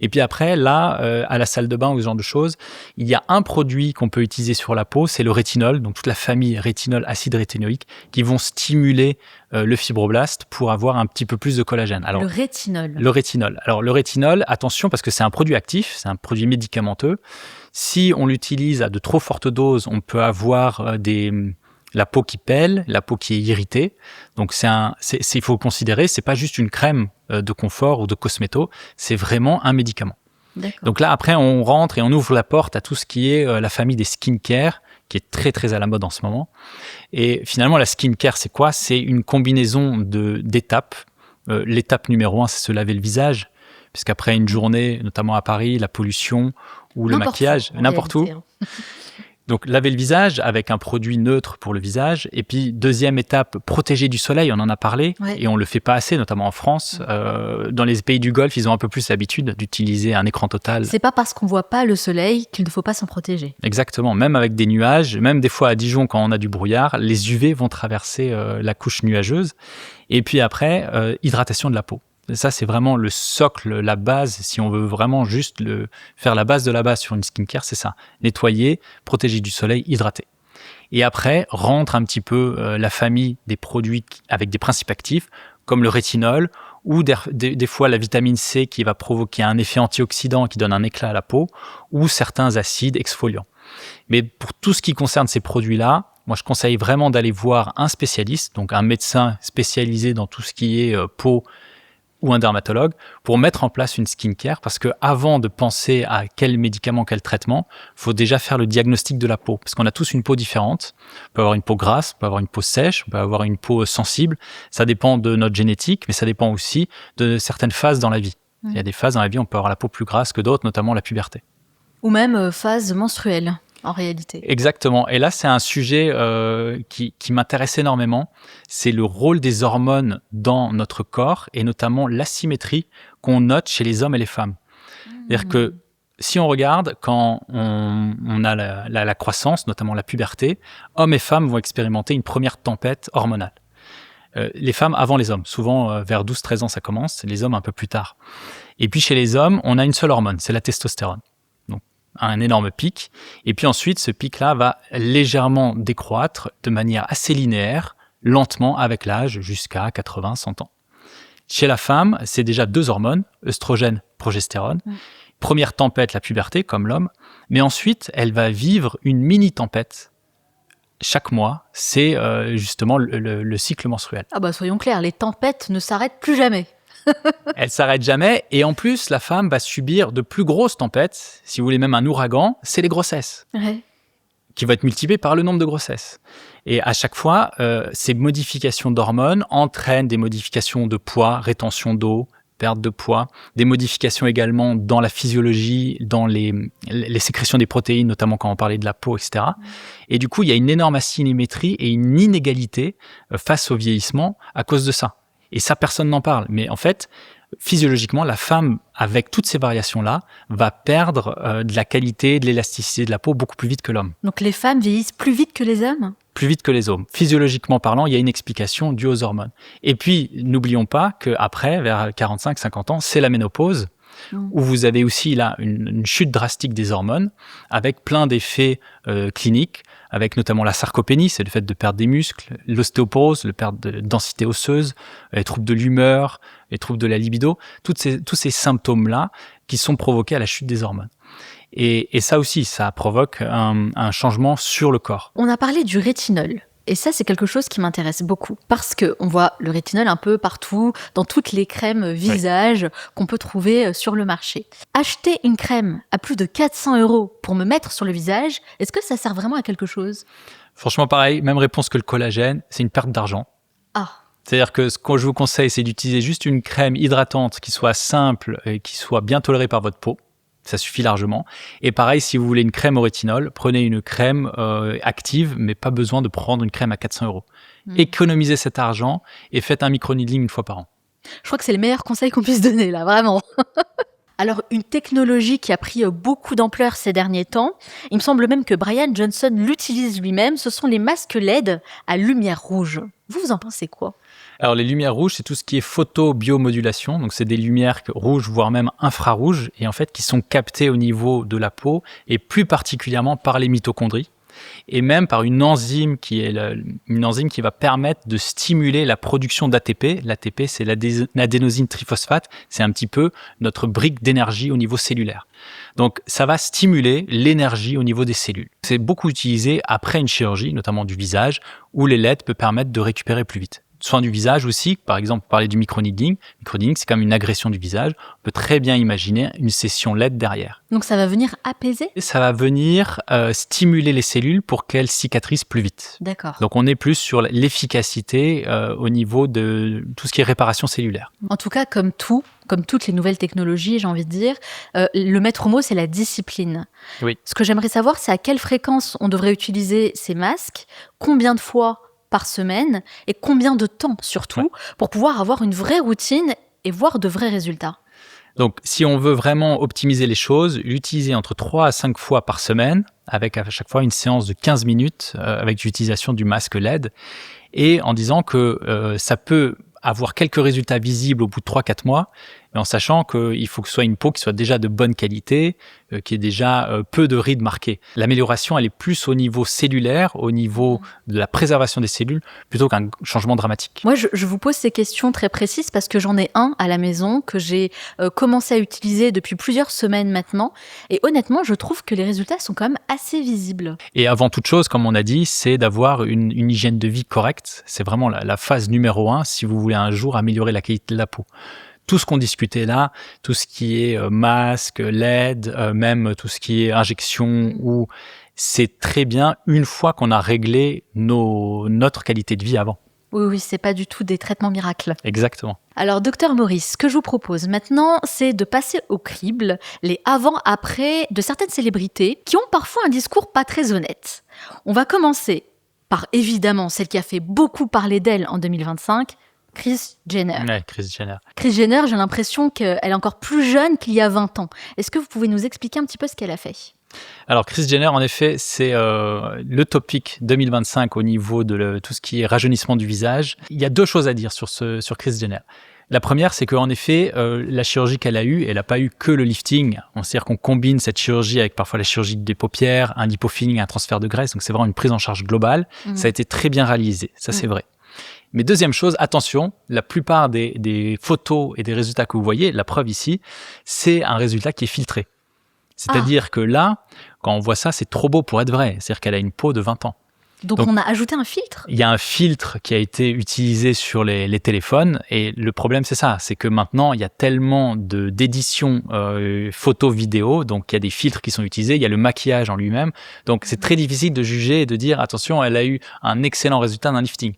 Et puis après, là, à la salle de bain ou ce genre de choses, il y a un produit qu'on peut utiliser sur la peau, c'est le rétinol, donc toute la famille rétinol, acide rétinoïque, qui vont stimuler le fibroblast pour avoir un petit peu plus de collagène. Alors, le rétinol. Le rétinol. Alors, le rétinol, attention, parce que c'est un produit actif, c'est un produit médicamenteux. Si on l'utilise à de trop fortes doses, on peut avoir la peau qui pèle, la peau qui est irritée. Donc, il faut considérer, c'est pas juste une crème de confort ou de cosméto, c'est vraiment un médicament. D'accord. Donc là, après, on rentre et on ouvre la porte à tout ce qui est la famille des skincare, qui est très, très à la mode en ce moment. Et finalement, la skincare, c'est quoi ? C'est une combinaison d'étapes. L'étape numéro 1, c'est se laver le visage, puisqu'après une journée, notamment à Paris, la pollution ou le maquillage, n'importe où. Donc, laver le visage avec un produit neutre pour le visage. Et puis, deuxième étape, protéger du soleil. On en a parlé et on le fait pas assez, notamment en France. Dans les pays du Golfe, ils ont un peu plus l'habitude d'utiliser un écran total. C'est pas parce qu'on voit pas le soleil qu'il ne faut pas s'en protéger. Exactement. Même avec des nuages, même des fois à Dijon, quand on a du brouillard, les UV vont traverser la couche nuageuse. Et puis après, hydratation de la peau. Ça, c'est vraiment le socle, la base. Si on veut vraiment juste faire la base de la base sur une skincare, c'est ça. Nettoyer, protéger du soleil, hydrater. Et après, rentre un petit peu la famille des produits avec des principes actifs, comme le rétinol, ou des fois la vitamine C qui va provoquer un effet antioxydant qui donne un éclat à la peau, ou certains acides exfoliants. Mais pour tout ce qui concerne ces produits-là, moi, je conseille vraiment d'aller voir un spécialiste, donc un médecin spécialisé dans tout ce qui est peau, ou un dermatologue, pour mettre en place une skincare, parce que avant de penser à quel médicament, quel traitement, faut déjà faire le diagnostic de la peau, parce qu'on a tous une peau différente. On peut avoir une peau grasse, on peut avoir une peau sèche, on peut avoir une peau sensible. Ça dépend de notre génétique, mais ça dépend aussi de certaines phases dans la vie. Il y a des phases dans la vie, on peut avoir la peau plus grasse que d'autres, notamment la puberté. Ou même phase menstruelle, en réalité. Exactement. Et là, c'est un sujet qui m'intéresse énormément. C'est le rôle des hormones dans notre corps et notamment l'asymétrie qu'on note chez les hommes et les femmes. C'est-à-dire que si on regarde, quand on a la croissance, notamment la puberté, hommes et femmes vont expérimenter une première tempête hormonale. Les femmes avant les hommes. Souvent, vers 12-13 ans, ça commence. Les hommes, un peu plus tard. Et puis, chez les hommes, on a une seule hormone, c'est la testostérone. Un énorme pic, et puis ensuite ce pic-là va légèrement décroître de manière assez linéaire, lentement avec l'âge, jusqu'à 80-100 ans. Chez la femme, c'est déjà 2 hormones, œstrogène, progestérone. Première tempête, la puberté, comme l'homme, mais ensuite elle va vivre une mini-tempête. Chaque mois, c'est justement le cycle menstruel. Ah bah soyons clairs, les tempêtes ne s'arrêtent plus jamais. Elle s'arrête jamais, et en plus, la femme va subir de plus grosses tempêtes, si vous voulez même un ouragan, c'est les grossesses, qui va être multiplié par le nombre de grossesses. Et à chaque fois, ces modifications d'hormones entraînent des modifications de poids, rétention d'eau, perte de poids, des modifications également dans la physiologie, dans les sécrétions des protéines, notamment quand on parlait de la peau, etc. Et du coup, il y a une énorme asymétrie et une inégalité face au vieillissement à cause de ça. Et ça, personne n'en parle. Mais en fait, physiologiquement, la femme, avec toutes ces variations-là, va perdre de la qualité, de l'élasticité de la peau beaucoup plus vite que l'homme. Donc les femmes vieillissent plus vite que les hommes ? Plus vite que les hommes. Physiologiquement parlant, il y a une explication due aux hormones. Et puis, n'oublions pas qu'après, vers 45-50 ans, c'est la ménopause, où vous avez aussi là une chute drastique des hormones, avec plein d'effets cliniques, avec notamment la sarcopénie, c'est le fait de perdre des muscles, l'ostéoporose, le perte de densité osseuse, les troubles de l'humeur, les troubles de la libido, tous ces symptômes-là qui sont provoqués à la chute des hormones. Et ça aussi, ça provoque un changement sur le corps. On a parlé du rétinol. Et ça, c'est quelque chose qui m'intéresse beaucoup. Parce qu'on voit le rétinol un peu partout, dans toutes les crèmes visage qu'on peut trouver sur le marché. Acheter une crème à plus de 400 € pour me mettre sur le visage, est-ce que ça sert vraiment à quelque chose ? Franchement, pareil, même réponse que le collagène, c'est une perte d'argent. C'est-à-dire que ce que je vous conseille, c'est d'utiliser juste une crème hydratante qui soit simple et qui soit bien tolérée par votre peau. Ça suffit largement. Et pareil, si vous voulez une crème au rétinol, prenez une crème active, mais pas besoin de prendre une crème à 400 €. Économisez cet argent et faites un micro-needling une fois par an. Je crois que c'est le meilleur conseil qu'on puisse donner, là, vraiment. Alors, une technologie qui a pris beaucoup d'ampleur ces derniers temps, il me semble même que Brian Johnson l'utilise lui-même, ce sont les masques LED à lumière rouge. Vous en pensez quoi ? Alors, les lumières rouges, c'est tout ce qui est photobiomodulation. Donc, c'est des lumières rouges, voire même infrarouges, et en fait, qui sont captées au niveau de la peau, et plus particulièrement par les mitochondries, et même par une enzyme une enzyme qui va permettre de stimuler la production d'ATP. L'ATP, c'est l'adénosine triphosphate. C'est un petit peu notre brique d'énergie au niveau cellulaire. Donc, ça va stimuler l'énergie au niveau des cellules. C'est beaucoup utilisé après une chirurgie, notamment du visage, où les LED peuvent permettre de récupérer plus vite. Soin du visage aussi, par exemple, parler du microneedling. Microneedling, c'est comme une agression du visage. On peut très bien imaginer une session LED derrière. Donc ça va venir apaiser ? Et ça va venir stimuler les cellules pour qu'elles cicatrisent plus vite. D'accord. Donc on est plus sur l'efficacité au niveau de tout ce qui est réparation cellulaire. En tout cas, comme toutes les nouvelles technologies, j'ai envie de dire, le maître mot, c'est la discipline. Oui. Ce que j'aimerais savoir, c'est à quelle fréquence on devrait utiliser ces masques, combien de fois par semaine et combien de temps surtout pour pouvoir avoir une vraie routine et voir de vrais résultats. Donc, si on veut vraiment optimiser les choses, l'utiliser entre 3 à 5 fois par semaine, avec à chaque fois une séance de 15 minutes avec l'utilisation du masque LED, et en disant que ça peut avoir quelques résultats visibles au bout de 3-4 mois, mais en sachant qu'il faut que ce soit une peau qui soit déjà de bonne qualité, qui ait déjà peu de rides marquées. L'amélioration, elle est plus au niveau cellulaire, au niveau de la préservation des cellules, plutôt qu'un changement dramatique. Moi, je vous pose ces questions très précises parce que j'en ai un à la maison que j'ai commencé à utiliser depuis plusieurs semaines maintenant. Et honnêtement, je trouve que les résultats sont quand même assez visibles. Et avant toute chose, comme on a dit, c'est d'avoir une hygiène de vie correcte. C'est vraiment la phase numéro 1 si vous voulez un jour améliorer la qualité de la peau. Tout ce qu'on discutait là, tout ce qui est masque, LED, même tout ce qui est injection, c'est très bien une fois qu'on a réglé notre qualité de vie avant. Oui, c'est pas du tout des traitements miracles. Exactement. Alors, docteur Maurice, ce que je vous propose maintenant, c'est de passer au crible les avant-après de certaines célébrités qui ont parfois un discours pas très honnête. On va commencer par évidemment celle qui a fait beaucoup parler d'elle en 2025, Kris Jenner. Ouais, Kris Jenner. Kris Jenner, j'ai l'impression qu'elle est encore plus jeune qu'il y a 20 ans. Est-ce que vous pouvez nous expliquer un petit peu ce qu'elle a fait ? Alors, Kris Jenner, en effet, c'est le topic 2025 au niveau de tout ce qui est rajeunissement du visage. Il y a 2 choses à dire sur Kris Jenner. La première, c'est qu'en effet, la chirurgie qu'elle a eue, elle n'a pas eu que le lifting. C'est-à-dire qu'on combine cette chirurgie avec parfois la chirurgie des paupières, un lipofilling, un transfert de graisse. Donc, c'est vraiment une prise en charge globale. Ça a été très bien réalisé. Ça, c'est vrai. Mais deuxième chose, attention, la plupart des photos et des résultats que vous voyez, la preuve ici, c'est un résultat qui est filtré. C'est-à-dire que là, quand on voit ça, c'est trop beau pour être vrai. C'est-à-dire qu'elle a une peau de 20 ans. Donc on a ajouté un filtre ? Il y a un filtre qui a été utilisé sur les téléphones. Et le problème, c'est ça. C'est que maintenant, il y a tellement d'éditions photo-vidéo. Donc, il y a des filtres qui sont utilisés. Il y a le maquillage en lui-même. Donc, c'est très difficile de juger et de dire, attention, elle a eu un excellent résultat d'un lifting.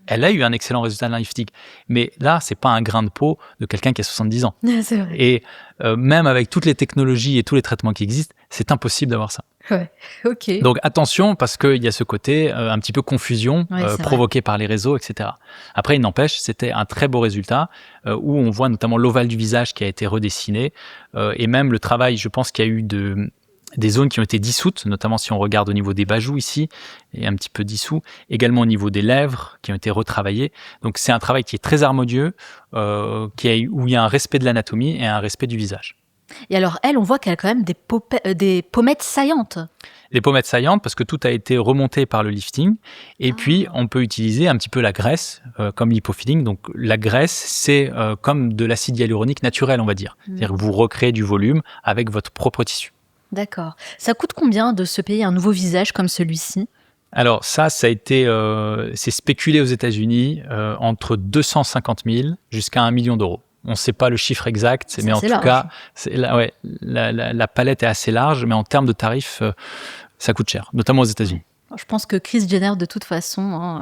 Elle a eu un excellent résultat d'un lifting. Mais là, c'est pas un grain de peau de quelqu'un qui a 70 ans. C'est vrai. Et même avec toutes les technologies et tous les traitements qui existent, c'est impossible d'avoir ça. Ouais, ok. Donc attention, parce qu'il y a ce côté un petit peu confusion provoqué par les réseaux, etc. Après, il n'empêche, c'était un très beau résultat où on voit notamment l'ovale du visage qui a été redessiné et même le travail, je pense qu'il y a eu des zones qui ont été dissoutes, notamment si on regarde au niveau des bajoux ici, et un petit peu dissous, également au niveau des lèvres qui ont été retravaillées. Donc c'est un travail qui est très harmonieux, où il y a un respect de l'anatomie et un respect du visage. Et alors elle, on voit qu'elle a quand même des pommettes saillantes. Les pommettes saillantes, parce que tout a été remonté par le lifting. Et puis, on peut utiliser un petit peu la graisse, comme l'hypofilling. Donc, la graisse, c'est comme de l'acide hyaluronique naturel, on va dire. C'est-à-dire que vous recréez du volume avec votre propre tissu. D'accord. Ça coûte combien de se payer un nouveau visage comme celui-ci ? Alors ça a été, c'est spéculé aux États-Unis entre 250 000 jusqu'à 1 million d'euros. On ne sait pas le chiffre exact, mais en tout cas, la palette est assez large, mais en termes de tarifs, ça coûte cher, notamment aux États-Unis. Je pense que Kris Jenner, de toute façon,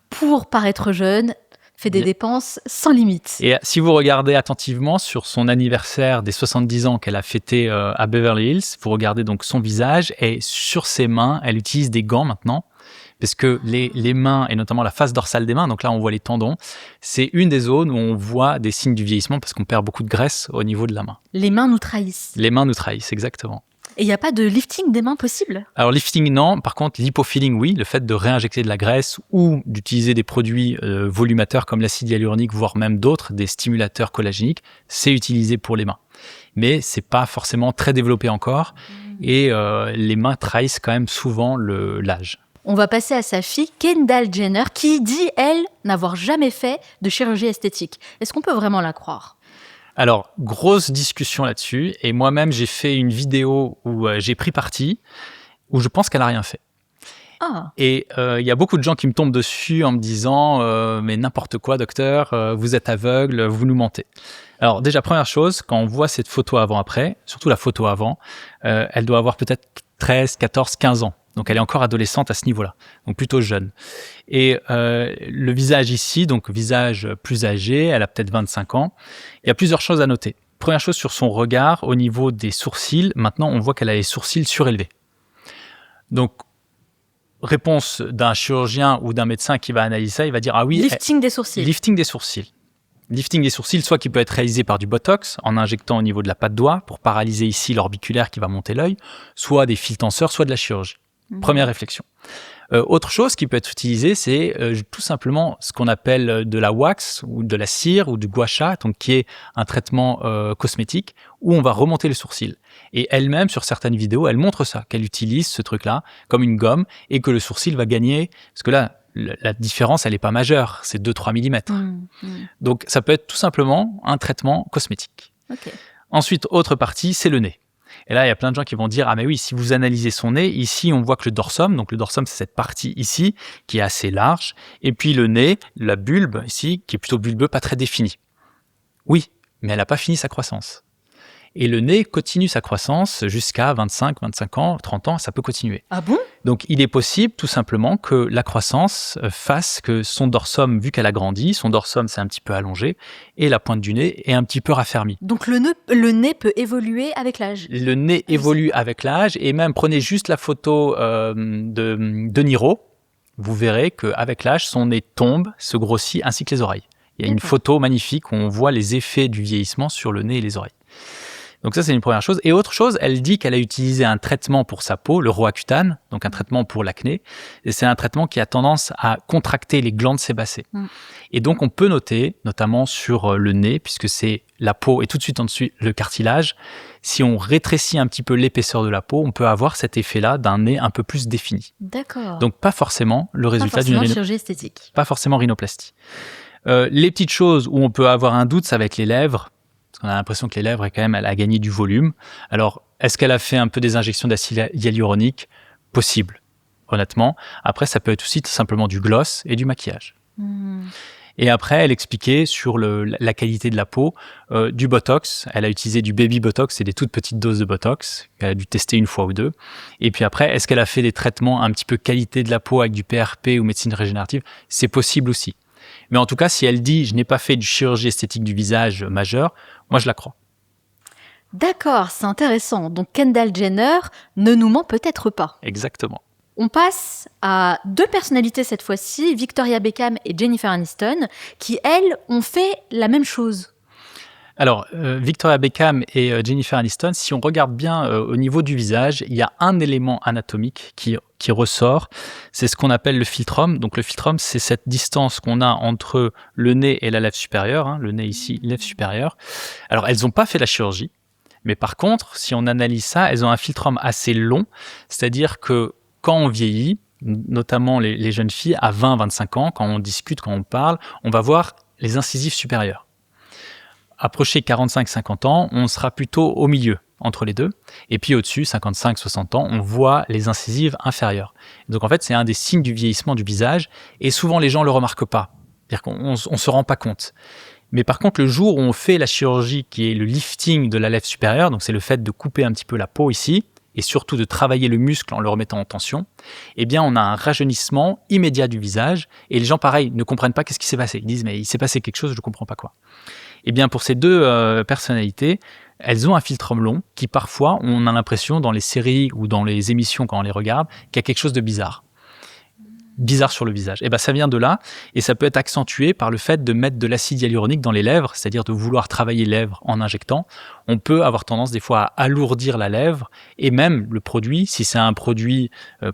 pour paraître jeune, fait des dépenses sans limite. Et si vous regardez attentivement sur son anniversaire des 70 ans qu'elle a fêté à Beverly Hills, vous regardez donc son visage et sur ses mains, elle utilise des gants maintenant. Parce que les mains, et notamment la face dorsale des mains, donc là on voit les tendons, c'est une des zones où on voit des signes du vieillissement parce qu'on perd beaucoup de graisse au niveau de la main. Les mains nous trahissent. Les mains nous trahissent, exactement. Et il n'y a pas de lifting des mains possible? Alors, lifting, non. Par contre, l'hypofilling, oui. Le fait de réinjecter de la graisse ou d'utiliser des produits volumateurs comme l'acide hyaluronique, voire même d'autres, des stimulateurs collagéniques, c'est utilisé pour les mains. Mais c'est pas forcément très développé encore. Et les mains trahissent quand même souvent l'âge. On va passer à sa fille, Kendall Jenner, qui dit, elle, n'avoir jamais fait de chirurgie esthétique. Est-ce qu'on peut vraiment la croire? Alors, grosse discussion là-dessus. Et moi-même, j'ai fait une vidéo où j'ai pris parti, où je pense qu'elle n'a rien fait. Ah. Et il y a beaucoup de gens qui me tombent dessus en me disant mais n'importe quoi, docteur, vous êtes aveugle, vous nous mentez. Alors déjà, première chose, quand on voit cette photo avant-après, surtout la photo avant, elle doit avoir peut-être 13, 14, 15 ans. Donc elle est encore adolescente à ce niveau-là, donc plutôt jeune. Et le visage ici, donc visage plus âgé, elle a peut-être 25 ans. Il y a plusieurs choses à noter. Première chose, sur son regard, au niveau des sourcils, maintenant on voit qu'elle a les sourcils surélevés. Donc, réponse d'un chirurgien ou d'un médecin qui va analyser ça, il va dire ah oui, lifting des sourcils. Lifting des sourcils. Lifting des sourcils, soit qui peut être réalisé par du botox en injectant au niveau de la patte doigt pour paralyser ici l'orbiculaire qui va monter l'œil, soit des fils tenseurs, soit de la chirurgie. Première réflexion. Autre chose qui peut être utilisée, c'est tout simplement ce qu'on appelle de la wax ou de la cire ou du gua sha, donc qui est un traitement cosmétique où on va remonter les sourcils. Et elle-même, sur certaines vidéos, elle montre ça, qu'elle utilise ce truc-là comme une gomme et que le sourcil va gagner, parce que là, la différence, elle n'est pas majeure, c'est 2-3 mm. Donc, ça peut être tout simplement un traitement cosmétique. Okay. Ensuite, autre partie, c'est le nez. Et là, il y a plein de gens qui vont dire « Ah mais oui, si vous analysez son nez, ici, on voit que le dorsum, donc le dorsum, c'est cette partie ici, qui est assez large, et puis le nez, la bulbe ici, qui est plutôt bulbeux, pas très défini. » Oui, mais elle n'a pas fini sa croissance. Et le nez continue sa croissance jusqu'à 25, 25 ans, 30 ans, ça peut continuer. Ah bon? Donc, il est possible, tout simplement, que la croissance fasse que son dorsum, vu qu'elle a grandi, son dorsum s'est un petit peu allongé, et la pointe du nez est un petit peu raffermie. Donc, le nez peut évoluer avec l'âge? Le nez évolue avec l'âge, et même, prenez juste la photo de Niro, vous verrez qu'avec l'âge, son nez tombe, se grossit, ainsi que les oreilles. Il y a une photo magnifique où on voit les effets du vieillissement sur le nez et les oreilles. Donc ça, c'est une première chose. Et autre chose, elle dit qu'elle a utilisé un traitement pour sa peau, le Roaccutane, donc un traitement pour l'acné. Et c'est un traitement qui a tendance à contracter les glandes sébacées. Et donc, on peut noter, notamment sur le nez, puisque c'est la peau et tout de suite en dessous le cartilage, si on rétrécit un petit peu l'épaisseur de la peau, on peut avoir cet effet-là d'un nez un peu plus défini. D'accord. Donc, pas forcément le résultat d'une chirurgie esthétique. Pas forcément rhinoplastie. Les petites choses où on peut avoir un doute, c'est avec les lèvres. Parce qu'on a l'impression que les lèvres, quand même, elle a gagné du volume. Alors, est-ce qu'elle a fait un peu des injections d'acide hyaluronique? Possible, honnêtement. Après, ça peut être aussi tout simplement du gloss et du maquillage. Et après, elle expliquait sur la qualité de la peau, du botox. Elle a utilisé du baby botox, c'est des toutes petites doses de botox qu'elle a dû tester une fois ou deux. Et puis après, est-ce qu'elle a fait des traitements un petit peu qualité de la peau avec du PRP ou médecine régénérative? C'est possible aussi. Mais en tout cas, si elle dit « je n'ai pas fait de chirurgie esthétique du visage majeure », moi je la crois. D'accord, c'est intéressant. Donc Kendall Jenner ne nous ment peut-être pas. Exactement. On passe à deux personnalités cette fois-ci, Victoria Beckham et Jennifer Aniston, qui elles ont fait la même chose. Alors, Victoria Beckham et Jennifer Aniston, si on regarde bien au niveau du visage, il y a un élément anatomique qui ressort, c'est ce qu'on appelle le philtrum. Donc le philtrum, c'est cette distance qu'on a entre le nez et la lèvre supérieure, le nez ici, lèvre supérieure. Alors, elles n'ont pas fait la chirurgie, mais par contre, si on analyse ça, elles ont un philtrum assez long, c'est-à-dire que quand on vieillit, notamment les jeunes filles à 20-25 ans, quand on discute, quand on parle, on va voir les incisives supérieures. Approcher 45-50 ans, on sera plutôt au milieu, entre les deux. Et puis au-dessus, 55-60 ans, on voit les incisives inférieures. Donc en fait, c'est un des signes du vieillissement du visage. Et souvent, les gens ne le remarquent pas. C'est-à-dire qu'on ne se rend pas compte. Mais par contre, le jour où on fait la chirurgie, qui est le lifting de la lèvre supérieure, donc c'est le fait de couper un petit peu la peau ici, et surtout de travailler le muscle en le remettant en tension, eh bien, on a un rajeunissement immédiat du visage. Et les gens, pareil, ne comprennent pas qu'est-ce qui s'est passé. Ils disent, mais il s'est passé quelque chose, je ne comprends pas quoi. Eh bien, pour ces deux personnalités, elles ont un philtrum long qui, parfois, on a l'impression, dans les séries ou dans les émissions, quand on les regarde, qu'il y a quelque chose de bizarre. bizarre sur le visage. Et ben ça vient de là, et ça peut être accentué par le fait de mettre de l'acide hyaluronique dans les lèvres, c'est-à-dire de vouloir travailler les lèvres en injectant. On peut avoir tendance des fois à alourdir la lèvre, et même le produit, si c'est un produit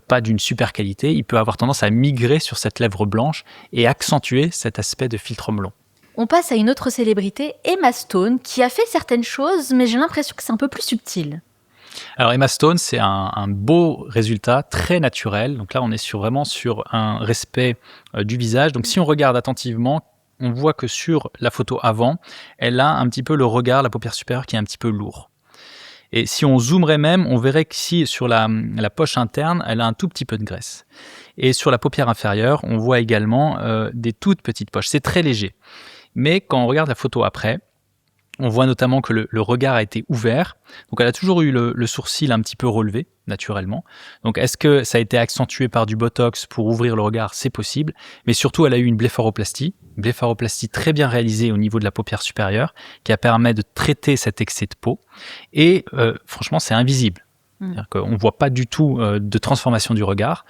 pas d'une super qualité, il peut avoir tendance à migrer sur cette lèvre blanche et accentuer cet aspect de filtre melon. On passe à une autre célébrité, Emma Stone, qui a fait certaines choses, mais j'ai l'impression que c'est un peu plus subtil. Alors Emma Stone, c'est un beau résultat, très naturel. Donc là, on est vraiment sur un respect du visage. Donc si on regarde attentivement, on voit que sur la photo avant, elle a un petit peu le regard, la paupière supérieure qui est un petit peu lourd. Et si on zoomerait même, on verrait qu'ici, sur la poche interne, elle a un tout petit peu de graisse. Et sur la paupière inférieure, on voit également des toutes petites poches. C'est très léger. Mais quand on regarde la photo après, on voit notamment que le regard a été ouvert. Donc, elle a toujours eu le sourcil un petit peu relevé, naturellement. Donc, est-ce que ça a été accentué par du Botox pour ouvrir le regard? C'est possible. Mais surtout, elle a eu une blépharoplastie très bien réalisée au niveau de la paupière supérieure, qui a permis de traiter cet excès de peau. Et franchement, c'est invisible. C'est-à-dire qu'on ne voit pas du tout de transformation du regard.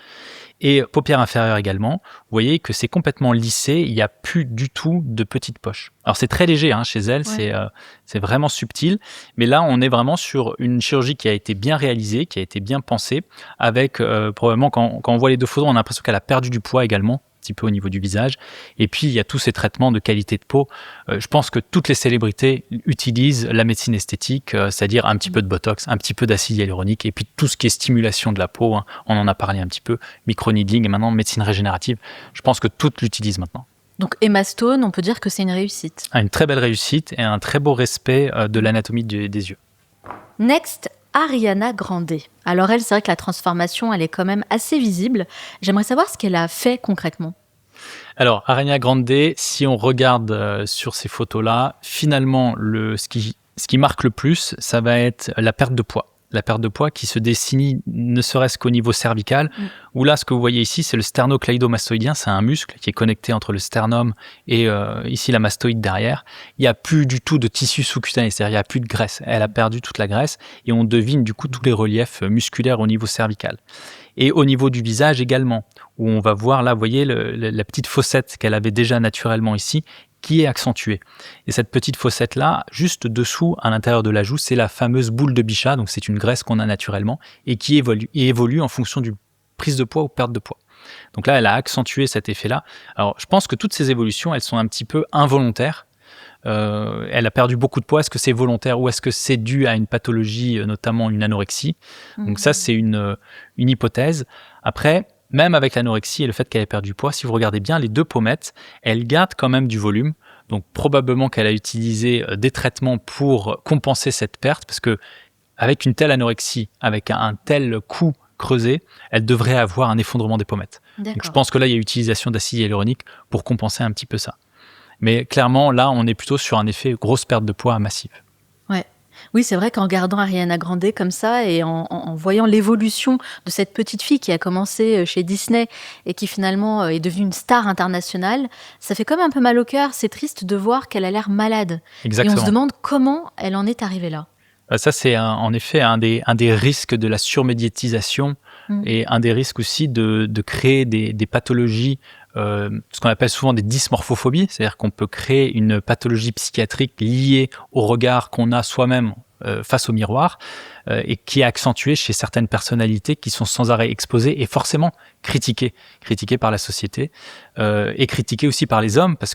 Et paupière inférieure également, vous voyez que c'est complètement lissé, il n'y a plus du tout de petites poches. Alors c'est très léger chez elle, c'est vraiment subtil, mais là on est vraiment sur une chirurgie qui a été bien réalisée, qui a été bien pensée, avec probablement quand on voit les deux photos, on a l'impression qu'elle a perdu du poids également, un petit peu au niveau du visage. Et puis il y a tous ces traitements de qualité de peau. Je pense que toutes les célébrités utilisent la médecine esthétique, c'est-à-dire un petit peu de Botox, un petit peu d'acide hyaluronique, et puis tout ce qui est stimulation de la peau, on en a parlé un petit peu, microneedling et maintenant médecine régénérative. Je pense que toutes l'utilisent maintenant. Donc Emma Stone, on peut dire que c'est une réussite. Une très belle réussite et un très beau respect de l'anatomie des yeux. Next, Ariana Grande. Alors elle, c'est vrai que la transformation, elle est quand même assez visible. J'aimerais savoir ce qu'elle a fait concrètement. Alors, Ariana Grande, si on regarde sur ces photos-là, finalement, ce qui marque le plus, ça va être la perte de poids. La perte de poids qui se dessine ne serait-ce qu'au niveau cervical, où là, ce que vous voyez ici, c'est le sternocleidomastoïdien, c'est un muscle qui est connecté entre le sternum et ici la mastoïde derrière. Il n'y a plus du tout de tissu sous-cutané, c'est-à-dire il n'y a plus de graisse. Elle a perdu toute la graisse et on devine du coup tous les reliefs musculaires au niveau cervical. Et au niveau du visage également, où on va voir là, vous voyez, la petite fossette qu'elle avait déjà naturellement ici, qui est accentuée. Et cette petite fossette-là, juste dessous, à l'intérieur de la joue, c'est la fameuse boule de Bichat, donc c'est une graisse qu'on a naturellement, et qui évolue en fonction du prise de poids ou perte de poids. Donc là, elle a accentué cet effet-là. Alors, je pense que toutes ces évolutions, elles sont un petit peu involontaires. Elle a perdu beaucoup de poids. Est-ce que c'est volontaire ou est-ce que c'est dû à une pathologie, notamment une anorexie? Donc ça, c'est une hypothèse. Après, même avec l'anorexie et le fait qu'elle ait perdu du poids, si vous regardez bien, les deux pommettes, elles gardent quand même du volume. Donc probablement qu'elle a utilisé des traitements pour compenser cette perte, parce que avec une telle anorexie, avec un tel cou creusé, elle devrait avoir un effondrement des pommettes. Donc je pense que là, il y a utilisation d'acide hyaluronique pour compenser un petit peu ça. Mais clairement, là, on est plutôt sur un effet grosse perte de poids massive. Ouais. Oui, c'est vrai qu'en regardant Ariana Grande comme ça et en voyant l'évolution de cette petite fille qui a commencé chez Disney et qui finalement est devenue une star internationale, ça fait comme un peu mal au cœur. C'est triste de voir qu'elle a l'air malade. Exactement. Et on se demande comment elle en est arrivée là. Ça, c'est en effet un des risques de la surmédiatisation et un des risques aussi de créer des pathologies, ce qu'on appelle souvent des dysmorphophobies, c'est-à-dire qu'on peut créer une pathologie psychiatrique liée au regard qu'on a soi-même face au miroir et qui est accentuée chez certaines personnalités qui sont sans arrêt exposées et forcément critiquées par la société et critiquées aussi par les hommes parce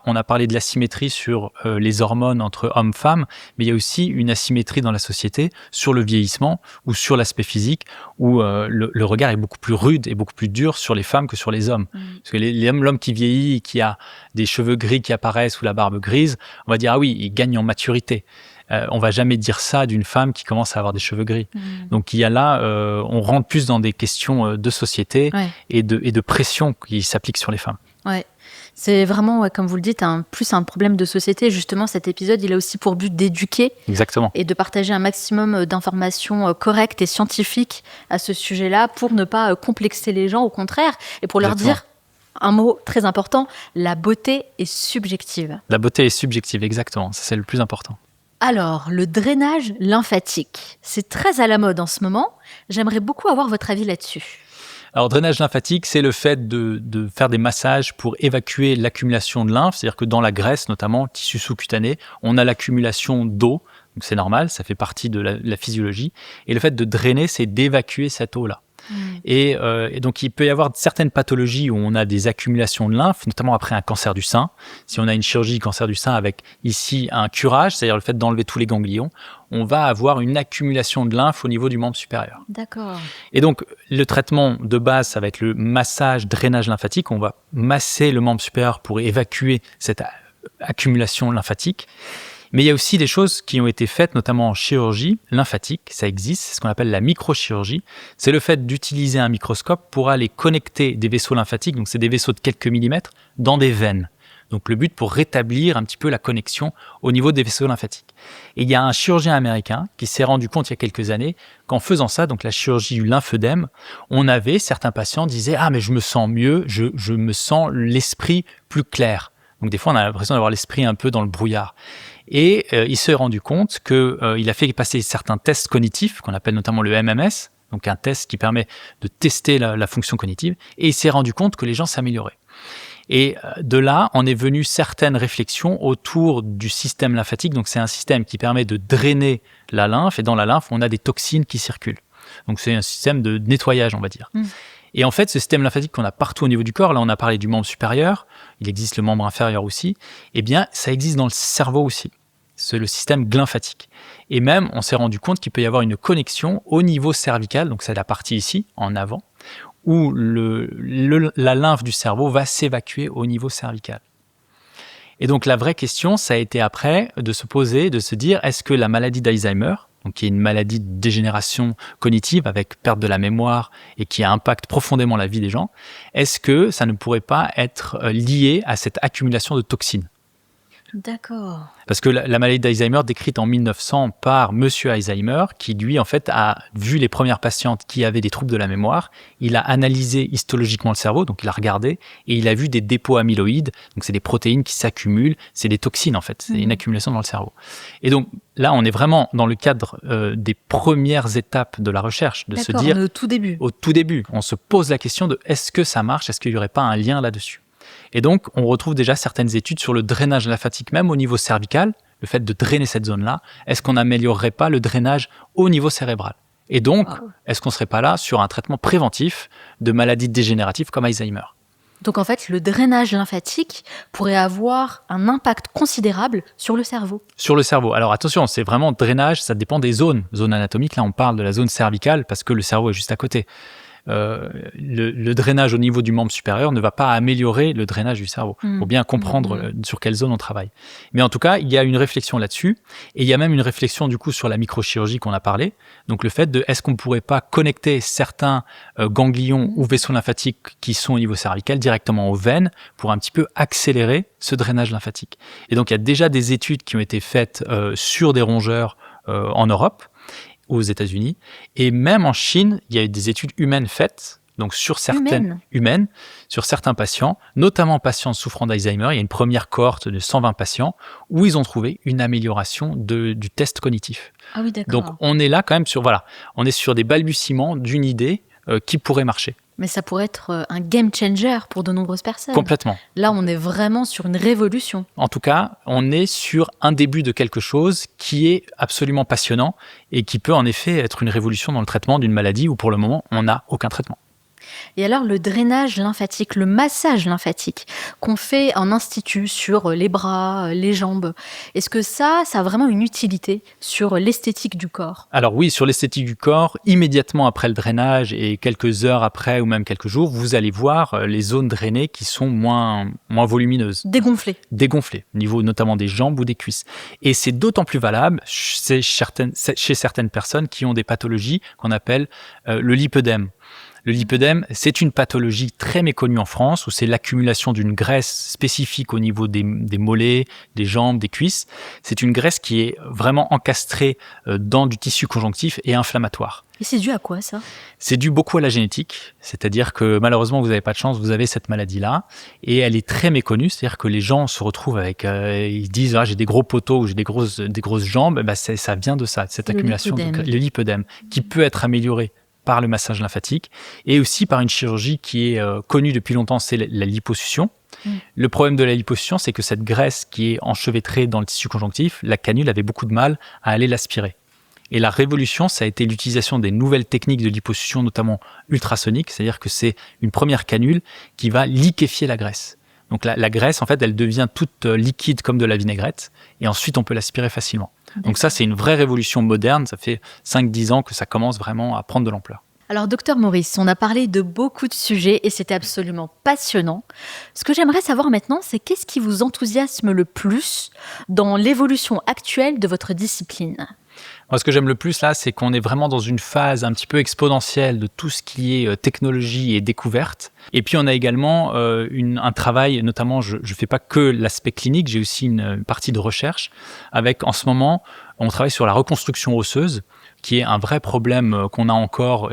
on a parlé de l'asymétrie sur les hormones entre hommes-femmes, mais il y a aussi une asymétrie dans la société sur le vieillissement ou sur l'aspect physique où le regard est beaucoup plus rude et beaucoup plus dur sur les femmes que sur les hommes. Parce que l'homme qui vieillit, qui a des cheveux gris qui apparaissent ou la barbe grise, on va dire ah oui, il gagne en maturité. On va jamais dire ça d'une femme qui commence à avoir des cheveux gris. Donc il y a là, on rentre plus dans des questions de société et de pression qui s'appliquent sur les femmes. Ouais. C'est vraiment, comme vous le dites, plus un problème de société. Justement, cet épisode, il a aussi pour but d'éduquer. Exactement. Et de partager un maximum d'informations correctes et scientifiques à ce sujet-là pour ne pas complexer les gens, au contraire, et pour leur dire un mot très important, la beauté est subjective. La beauté est subjective, exactement. Ça, c'est le plus important. Alors, le drainage lymphatique, c'est très à la mode en ce moment. J'aimerais beaucoup avoir votre avis là-dessus. Alors, drainage lymphatique, c'est le fait de faire des massages pour évacuer l'accumulation de lymphe. C'est-à-dire que dans la graisse, notamment, tissu sous-cutané, on a l'accumulation d'eau. Donc, c'est normal, ça fait partie de la physiologie. Et le fait de drainer, c'est d'évacuer cette eau-là. Et donc, il peut y avoir certaines pathologies où on a des accumulations de lymphe, notamment après un cancer du sein. Si on a une chirurgie cancer du sein avec ici un curage, c'est-à-dire le fait d'enlever tous les ganglions, on va avoir une accumulation de lymphe au niveau du membre supérieur. D'accord. Et donc, le traitement de base, ça va être le massage, drainage lymphatique. On va masser le membre supérieur pour évacuer cette accumulation lymphatique. Mais il y a aussi des choses qui ont été faites, notamment en chirurgie lymphatique, ça existe, c'est ce qu'on appelle la microchirurgie. C'est le fait d'utiliser un microscope pour aller connecter des vaisseaux lymphatiques, donc c'est des vaisseaux de quelques millimètres, dans des veines. Donc le but pour rétablir un petit peu la connexion au niveau des vaisseaux lymphatiques. Et il y a un chirurgien américain qui s'est rendu compte il y a quelques années qu'en faisant ça, donc la chirurgie du lymphodème, on avait, certains patients disaient « Ah mais je me sens mieux, je me sens l'esprit plus clair ». Donc des fois on a l'impression d'avoir l'esprit un peu dans le brouillard. Et il s'est rendu compte qu'il a fait passer certains tests cognitifs, qu'on appelle notamment le MMS, donc un test qui permet de tester la fonction cognitive, et il s'est rendu compte que les gens s'amélioraient. Et de là, en est venu certaines réflexions autour du système lymphatique. Donc c'est un système qui permet de drainer la lymphe, et dans la lymphe, on a des toxines qui circulent. Donc c'est un système de nettoyage, on va dire. Et en fait, ce système lymphatique qu'on a partout au niveau du corps, là on a parlé du membre supérieur, il existe le membre inférieur aussi, eh bien ça existe dans le cerveau aussi. C'est le système lymphatique. Et même, on s'est rendu compte qu'il peut y avoir une connexion au niveau cervical, donc c'est la partie ici, en avant, où la lymphe du cerveau va s'évacuer au niveau cervical. Et donc la vraie question, ça a été après de se poser, de se dire, est-ce que la maladie d'Alzheimer, donc qui est une maladie de dégénération cognitive avec perte de la mémoire et qui impacte profondément la vie des gens, est-ce que ça ne pourrait pas être lié à cette accumulation de toxines ? D'accord. Parce que la maladie d'Alzheimer, décrite en 1900 par Monsieur Alzheimer, qui lui, en fait, a vu les premières patientes qui avaient des troubles de la mémoire, il a analysé histologiquement le cerveau, donc il a regardé, et il a vu des dépôts amyloïdes, donc c'est des protéines qui s'accumulent, c'est des toxines en fait, c'est une accumulation dans le cerveau. Et donc là, on est vraiment dans le cadre des premières étapes de la recherche, de se dire... au tout début. Au tout début, on se pose la question de est-ce que ça marche, est-ce qu'il n'y aurait pas un lien là-dessus ? Et donc, on retrouve déjà certaines études sur le drainage lymphatique, même au niveau cervical, le fait de drainer cette zone-là. Est-ce qu'on n'améliorerait pas le drainage au niveau cérébral ? Et donc, est-ce qu'on ne serait pas là sur un traitement préventif de maladies dégénératives comme Alzheimer ? Donc en fait, le drainage lymphatique pourrait avoir un impact considérable sur le cerveau. Sur le cerveau. Alors attention, c'est vraiment drainage, ça dépend des zones. Zone anatomique, là on parle de la zone cervicale parce que le cerveau est juste à côté. Le drainage au niveau du membre supérieur ne va pas améliorer le drainage du cerveau. Il faut bien comprendre sur quelle zone on travaille. Mais en tout cas, il y a une réflexion là-dessus. Et il y a même une réflexion du coup sur la microchirurgie qu'on a parlé. Donc le fait de est-ce qu'on ne pourrait pas connecter certains ganglions ou vaisseaux lymphatiques qui sont au niveau cervical directement aux veines pour un petit peu accélérer ce drainage lymphatique. Et donc il y a déjà des études qui ont été faites sur des rongeurs en Europe, aux États-Unis, et même en Chine, il y a eu des études humaines faites, donc sur certaines humaines, sur certains patients, notamment patients souffrant d'Alzheimer. Il y a une première cohorte de 120 patients où ils ont trouvé une amélioration du test cognitif. Ah oui, d'accord. Donc on est là quand même sur on est sur des balbutiements d'une idée qui pourrait marcher. Mais ça pourrait être un game changer pour de nombreuses personnes. Complètement. Là, on est vraiment sur une révolution. En tout cas, on est sur un début de quelque chose qui est absolument passionnant et qui peut en effet être une révolution dans le traitement d'une maladie où pour le moment, on n'a aucun traitement. Et alors, le drainage lymphatique, le massage lymphatique qu'on fait en institut sur les bras, les jambes, est-ce que ça a vraiment une utilité sur l'esthétique du corps ? Alors oui, sur l'esthétique du corps, immédiatement après le drainage et quelques heures après ou même quelques jours, vous allez voir les zones drainées qui sont moins volumineuses. Dégonflées, au niveau notamment des jambes ou des cuisses. Et c'est d'autant plus valable chez certaines personnes qui ont des pathologies qu'on appelle le lipœdème. Le lipœdème, c'est une pathologie très méconnue en France où c'est l'accumulation d'une graisse spécifique au niveau des mollets, des jambes, des cuisses. C'est une graisse qui est vraiment encastrée dans du tissu conjonctif et inflammatoire. Et c'est dû à quoi ça ? C'est dû beaucoup à la génétique, c'est-à-dire que malheureusement vous n'avez pas de chance, vous avez cette maladie-là et elle est très méconnue, c'est-à-dire que les gens se retrouvent avec, ils disent j'ai des gros poteaux ou j'ai des grosses jambes, ça vient de ça, de cette accumulation, le lipœdème, qui peut être amélioré par le massage lymphatique et aussi par une chirurgie qui est connue depuis longtemps, c'est la liposuction. Le problème de la liposuction, c'est que cette graisse qui est enchevêtrée dans le tissu conjonctif, la canule avait beaucoup de mal à aller l'aspirer. Et la révolution, ça a été l'utilisation des nouvelles techniques de liposuction, notamment ultrasoniques, c'est-à-dire que c'est une première canule qui va liquéfier la graisse. Donc la graisse, en fait, elle devient toute liquide comme de la vinaigrette, et ensuite on peut l'aspirer facilement. Donc ça, c'est une vraie révolution moderne, ça fait 5-10 ans que ça commence vraiment à prendre de l'ampleur. Alors, docteur Maurice, on a parlé de beaucoup de sujets et c'était absolument passionnant. Ce que j'aimerais savoir maintenant, c'est qu'est-ce qui vous enthousiasme le plus dans l'évolution actuelle de votre discipline ? Moi, ce que j'aime le plus là, c'est qu'on est vraiment dans une phase un petit peu exponentielle de tout ce qui est technologie et découverte. Et puis, on a également un travail, notamment, je ne fais pas que l'aspect clinique, j'ai aussi une partie de recherche avec, en ce moment, on travaille sur la reconstruction osseuse, qui est un vrai problème qu'on a encore,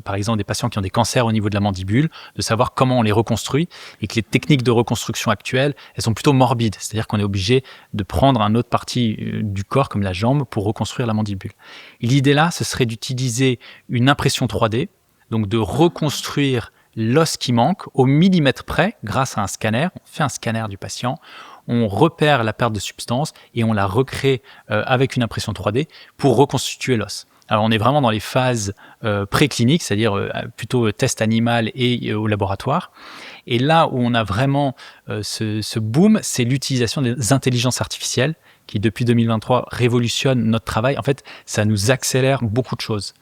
par exemple des patients qui ont des cancers au niveau de la mandibule, de savoir comment on les reconstruit et que les techniques de reconstruction actuelles, elles sont plutôt morbides. C'est-à-dire qu'on est obligé de prendre une autre partie du corps, comme la jambe, pour reconstruire la mandibule. Et l'idée là, ce serait d'utiliser une impression 3D, donc de reconstruire l'os qui manque au millimètre près grâce à un scanner. On fait un scanner du patient, on repère la perte de substance et on la recrée avec une impression 3D pour reconstituer l'os. Alors on est vraiment dans les phases précliniques, c'est-à-dire plutôt test animal et au laboratoire. Et là où on a vraiment ce boom, c'est l'utilisation des intelligences artificielles qui depuis 2023 révolutionnent notre travail. En fait, ça nous accélère beaucoup de choses.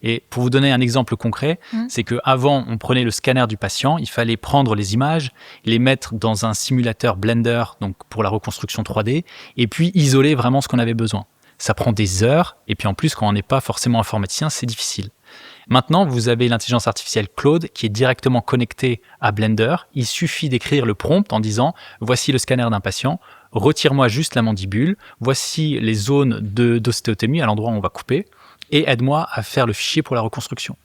Et pour vous donner un exemple concret, c'est qu'avant, on prenait le scanner du patient, il fallait prendre les images, les mettre dans un simulateur Blender, donc pour la reconstruction 3D, et puis isoler vraiment ce qu'on avait besoin. Ça prend des heures, et puis en plus, quand on n'est pas forcément informaticien, c'est difficile. Maintenant, vous avez l'intelligence artificielle Claude qui est directement connectée à Blender. Il suffit d'écrire le prompt en disant « Voici le scanner d'un patient, retire-moi juste la mandibule, voici les zones d'ostéotomie à l'endroit où on va couper, et aide-moi à faire le fichier pour la reconstruction. »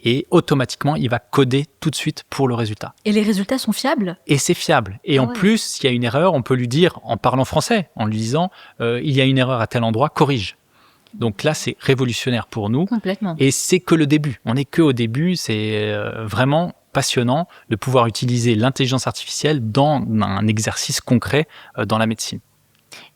Et automatiquement, il va coder tout de suite pour le résultat. Et les résultats sont fiables ? Et c'est fiable. Et en plus, s'il y a une erreur, on peut lui dire, en parlant français, en lui disant il y a une erreur à tel endroit, corrige. Donc là, c'est révolutionnaire pour nous. Complètement. Et c'est que le début. On n'est que au début. C'est vraiment passionnant de pouvoir utiliser l'intelligence artificielle dans un exercice concret dans la médecine.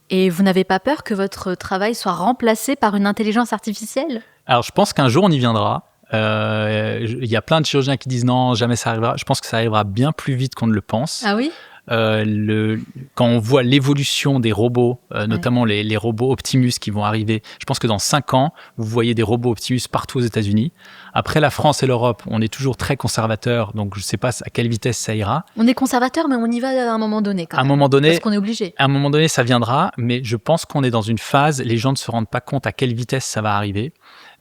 Et vous n'avez pas peur que votre travail soit remplacé par une intelligence artificielle ? Alors, je pense qu'un jour, on y viendra. Il y a plein de chirurgiens qui disent non, jamais ça arrivera. Je pense que ça arrivera bien plus vite qu'on ne le pense. Ah oui ? Quand on voit l'évolution des robots, notamment les robots Optimus qui vont arriver, je pense que dans 5 ans, vous voyez des robots Optimus partout aux États-Unis. Après, la France et l'Europe, on est toujours très conservateurs, donc je ne sais pas à quelle vitesse ça ira. On est conservateur, mais on y va à un moment donné. Quand même, à un moment donné, parce qu'on est obligé. À un moment donné, ça viendra, mais je pense qu'on est dans une phase, les gens ne se rendent pas compte à quelle vitesse ça va arriver.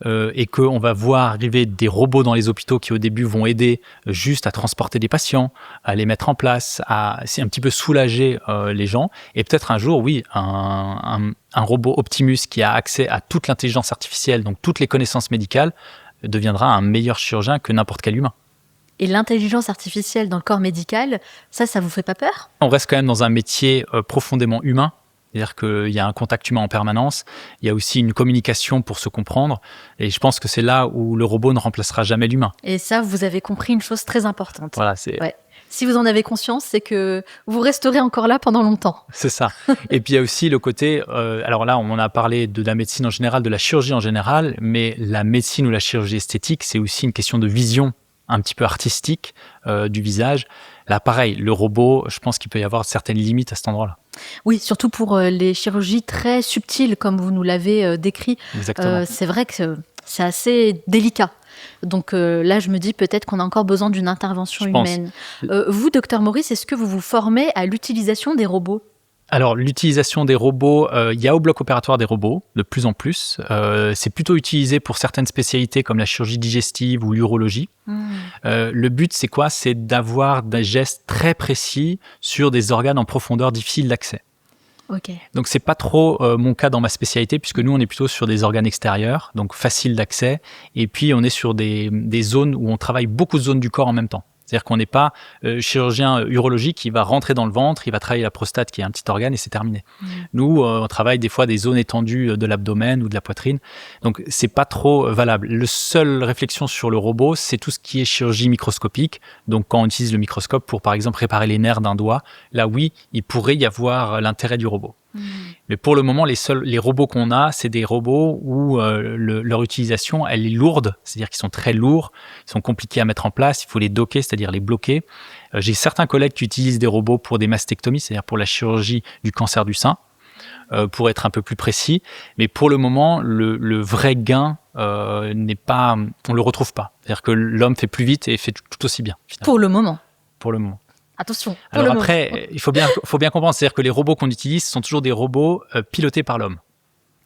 Et qu'on va voir arriver des robots dans les hôpitaux qui au début vont aider juste à transporter des patients, à les mettre en place, c'est un petit peu soulager les gens. Et peut-être un jour, oui, un robot Optimus qui a accès à toute l'intelligence artificielle, donc toutes les connaissances médicales, deviendra un meilleur chirurgien que n'importe quel humain. Et l'intelligence artificielle dans le corps médical, ça vous fait pas peur ? On reste quand même dans un métier profondément humain. C'est-à-dire qu'il y a un contact humain en permanence, il y a aussi une communication pour se comprendre, et je pense que c'est là où le robot ne remplacera jamais l'humain. Et ça, vous avez compris une chose très importante. Voilà, c'est... Ouais. Si vous en avez conscience, c'est que vous resterez encore là pendant longtemps. C'est ça. Et puis il y a aussi le côté, alors là on a parlé de la médecine en général, de la chirurgie en général, mais la médecine ou la chirurgie esthétique, c'est aussi une question de vision un petit peu artistique du visage. Là, pareil, le robot, je pense qu'il peut y avoir certaines limites à cet endroit-là. Oui, surtout pour les chirurgies très subtiles, comme vous nous l'avez décrit. Exactement. C'est vrai que c'est assez délicat. Donc là, je me dis peut-être qu'on a encore besoin d'une intervention humaine. Vous, docteur Maurice, est-ce que vous vous formez à l'utilisation des robots ? Alors, l'utilisation des robots, il y a au bloc opératoire des robots, de plus en plus. C'est plutôt utilisé pour certaines spécialités comme la chirurgie digestive ou l'urologie. Le but, c'est quoi ? C'est d'avoir des gestes très précis sur des organes en profondeur difficiles d'accès. Okay. Donc, c'est pas trop mon cas dans ma spécialité, puisque nous, on est plutôt sur des organes extérieurs, donc faciles d'accès. Et puis, on est sur des zones où on travaille beaucoup de zones du corps en même temps. C'est-à-dire qu'on n'est pas chirurgien urologique qui va rentrer dans le ventre, il va travailler la prostate qui est un petit organe et c'est terminé. Nous, on travaille des fois des zones étendues de l'abdomen ou de la poitrine. Donc, c'est pas trop valable. Le seule réflexion sur le robot, c'est tout ce qui est chirurgie microscopique. Donc, quand on utilise le microscope pour, par exemple, réparer les nerfs d'un doigt, là, oui, il pourrait y avoir l'intérêt du robot. Mais pour le moment, les robots qu'on a, c'est des robots où leur utilisation, elle est lourde, c'est-à-dire qu'ils sont très lourds, ils sont compliqués à mettre en place, il faut les docker, c'est-à-dire les bloquer. J'ai certains collègues qui utilisent des robots pour des mastectomies, c'est-à-dire pour la chirurgie du cancer du sein, pour être un peu plus précis. Mais pour le moment, le vrai gain n'est pas, on le retrouve pas. C'est-à-dire que l'homme fait plus vite et fait tout aussi bien. Finalement. Pour le moment. Pour le moment. Attention. Alors après, il faut bien comprendre, c'est-à-dire que les robots qu'on utilise sont toujours des robots pilotés par l'homme.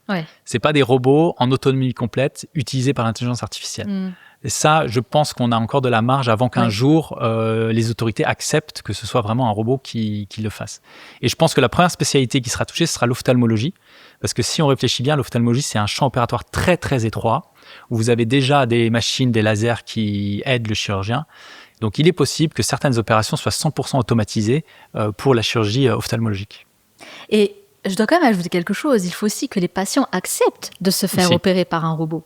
Ouais. C'est pas des robots en autonomie complète utilisés par l'intelligence artificielle. Et ça, je pense qu'on a encore de la marge avant qu'un jour les autorités acceptent que ce soit vraiment un robot qui le fasse. Et je pense que la première spécialité qui sera touchée, ce sera l'ophtalmologie, parce que si on réfléchit bien, l'ophtalmologie c'est un champ opératoire très très étroit où vous avez déjà des machines, des lasers qui aident le chirurgien. Donc, il est possible que certaines opérations soient 100% automatisées pour la chirurgie ophtalmologique. Et je dois quand même ajouter quelque chose. Il faut aussi que les patients acceptent de se faire opérer par un robot.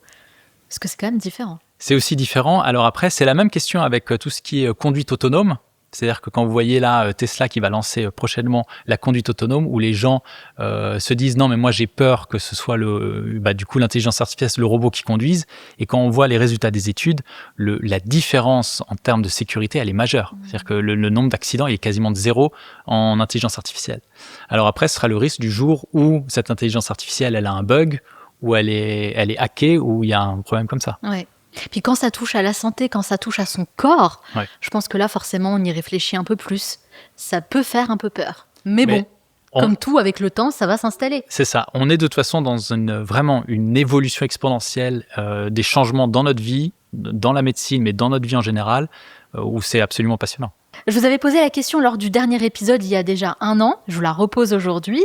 Parce que c'est quand même différent. C'est aussi différent. Alors après, c'est la même question avec tout ce qui est conduite autonome. C'est-à-dire que quand vous voyez là Tesla qui va lancer prochainement la conduite autonome, où les gens se disent non mais moi j'ai peur que ce soit du coup l'intelligence artificielle, le robot qui conduise. Et quand on voit les résultats des études, la différence en termes de sécurité, elle est majeure. C'est-à-dire que le nombre d'accidents il est quasiment de 0 en intelligence artificielle. Alors après, ce sera le risque du jour où cette intelligence artificielle elle a un bug, où elle est hackée, où il y a un problème comme ça. Ouais. Puis quand ça touche à la santé, quand ça touche à son corps, je pense que là, forcément, on y réfléchit un peu plus. Ça peut faire un peu peur. Mais bon, comme tout, avec le temps, ça va s'installer. C'est ça. On est de toute façon dans vraiment une évolution exponentielle des changements dans notre vie, dans la médecine, mais dans notre vie en général, où c'est absolument passionnant. Je vous avais posé la question lors du dernier épisode, il y a déjà 1 an. Je vous la repose aujourd'hui.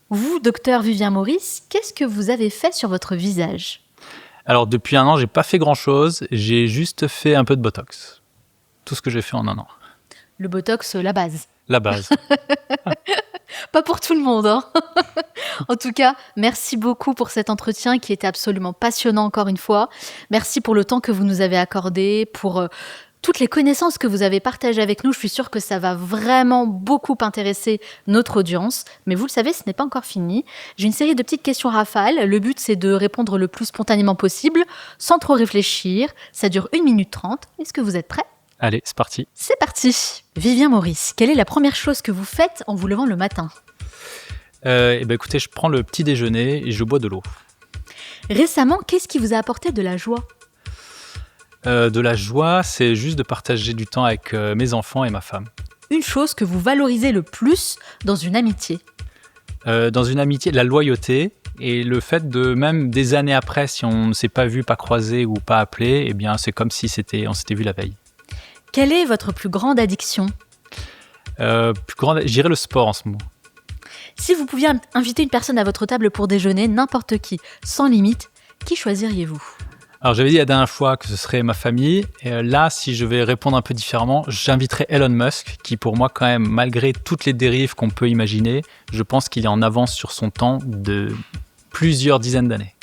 Vous, docteur Vivien Maurice, qu'est-ce que vous avez fait sur votre visage ? Alors, depuis 1 an, j'ai pas fait grand-chose. J'ai juste fait un peu de Botox. Tout ce que j'ai fait en 1 an. Le Botox, la base. La base. Pas pour tout le monde, hein. En tout cas, merci beaucoup pour cet entretien qui était absolument passionnant encore une fois. Merci pour le temps que vous nous avez accordé, pour toutes les connaissances que vous avez partagées avec nous. Je suis sûre que ça va vraiment beaucoup intéresser notre audience. Mais vous le savez, ce n'est pas encore fini. J'ai une série de petites questions rafales. Le but, c'est de répondre le plus spontanément possible, sans trop réfléchir. Ça dure 1 minute 30. Est-ce que vous êtes prêts ? Allez, c'est parti. C'est parti. Vivien Maurice, quelle est la première chose que vous faites en vous levant le matin ? Écoutez, je prends le petit déjeuner et je bois de l'eau. Récemment, qu'est-ce qui vous a apporté de la joie ? De la joie, c'est juste de partager du temps avec mes enfants et ma femme. Une chose que vous valorisez le plus dans une amitié ? Dans une amitié, la loyauté et le fait de, même des années après, si on ne s'est pas vu, pas croisé ou pas appelé, eh bien, c'est comme si on s'était vu la veille. Quelle est votre plus grande addiction ? Je dirais le sport en ce moment. Si vous pouviez inviter une personne à votre table pour déjeuner, n'importe qui, sans limite, qui choisiriez-vous ? Alors, j'avais dit la dernière fois que ce serait ma famille. Et là, si je vais répondre un peu différemment, j'inviterai Elon Musk, qui pour moi, quand même, malgré toutes les dérives qu'on peut imaginer, je pense qu'il est en avance sur son temps de plusieurs dizaines d'années.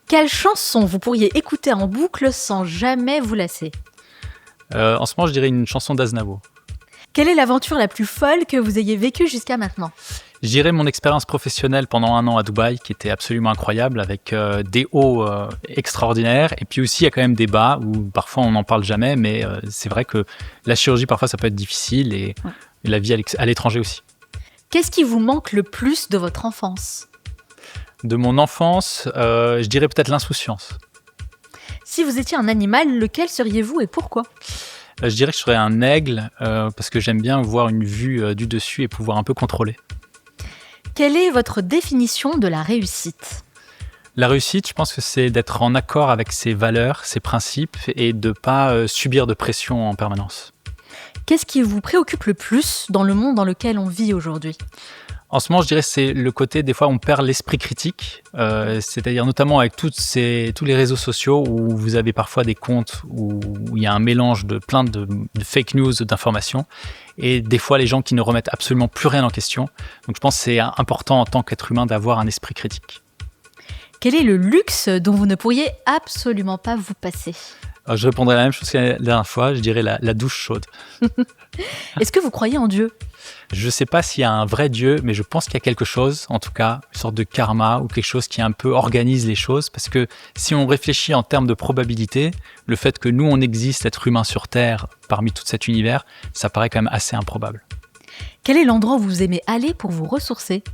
Quelle chanson vous pourriez écouter en boucle sans jamais vous lasser ? En ce moment, je dirais une chanson d'Aznavour. Quelle est l'aventure la plus folle que vous ayez vécue jusqu'à maintenant ? Je dirais mon expérience professionnelle pendant 1 an à Dubaï, qui était absolument incroyable, avec des hauts extraordinaires. Et puis aussi, il y a quand même des bas, où parfois on n'en parle jamais, mais c'est vrai que la chirurgie, parfois, ça peut être difficile, et la vie à l'étranger aussi. Qu'est-ce qui vous manque le plus de votre enfance ? De mon enfance, je dirais peut-être l'insouciance. Si vous étiez un animal, lequel seriez-vous et pourquoi ? Je dirais que je serais un aigle, parce que j'aime bien voir une vue du dessus et pouvoir un peu contrôler. Quelle est votre définition de la réussite ? La réussite, je pense que c'est d'être en accord avec ses valeurs, ses principes et de ne pas subir de pression en permanence. Qu'est-ce qui vous préoccupe le plus dans le monde dans lequel on vit aujourd'hui ? En ce moment, je dirais que c'est le côté, des fois, on perd l'esprit critique, c'est-à-dire notamment avec tous les réseaux sociaux où vous avez parfois des comptes où il y a un mélange de plein de fake news, d'informations, et des fois les gens qui ne remettent absolument plus rien en question. Donc je pense que c'est important en tant qu'être humain d'avoir un esprit critique. Quel est le luxe dont vous ne pourriez absolument pas vous passer ? Je répondrai la même chose que la dernière fois, je dirais la douche chaude. Est-ce que vous croyez en Dieu ? Je ne sais pas s'il y a un vrai Dieu, mais je pense qu'il y a quelque chose, en tout cas, une sorte de karma ou quelque chose qui un peu organise les choses. Parce que si on réfléchit en termes de probabilité, le fait que nous, on existe, être humain sur Terre, parmi tout cet univers, ça paraît quand même assez improbable. Quel est l'endroit où vous aimez aller pour vous ressourcer ?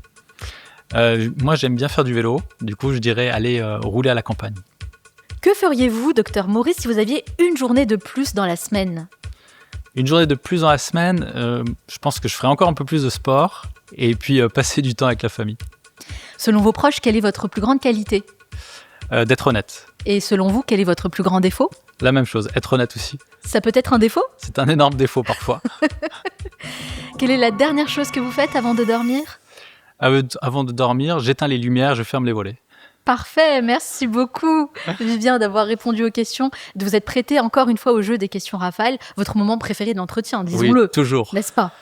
Moi, j'aime bien faire du vélo. Du coup, je dirais aller rouler à la campagne. Que feriez-vous, Dr Maurice, si vous aviez une journée de plus dans la semaine ? Une journée de plus dans la semaine, je pense que je ferai encore un peu plus de sport et puis passer du temps avec la famille. Selon vos proches, quelle est votre plus grande qualité ? D'être honnête. Et selon vous, quel est votre plus grand défaut ? La même chose, être honnête aussi. Ça peut être un défaut ? C'est un énorme défaut parfois. Quelle est la dernière chose que vous faites avant de dormir ? Avant de dormir, j'éteins les lumières, je ferme les volets. Parfait, merci beaucoup Vivien d'avoir répondu aux questions, de vous être prêté encore une fois au jeu des questions rafales, votre moment préféré de l'entretien, disons-le. Oui, toujours. N'est-ce pas ?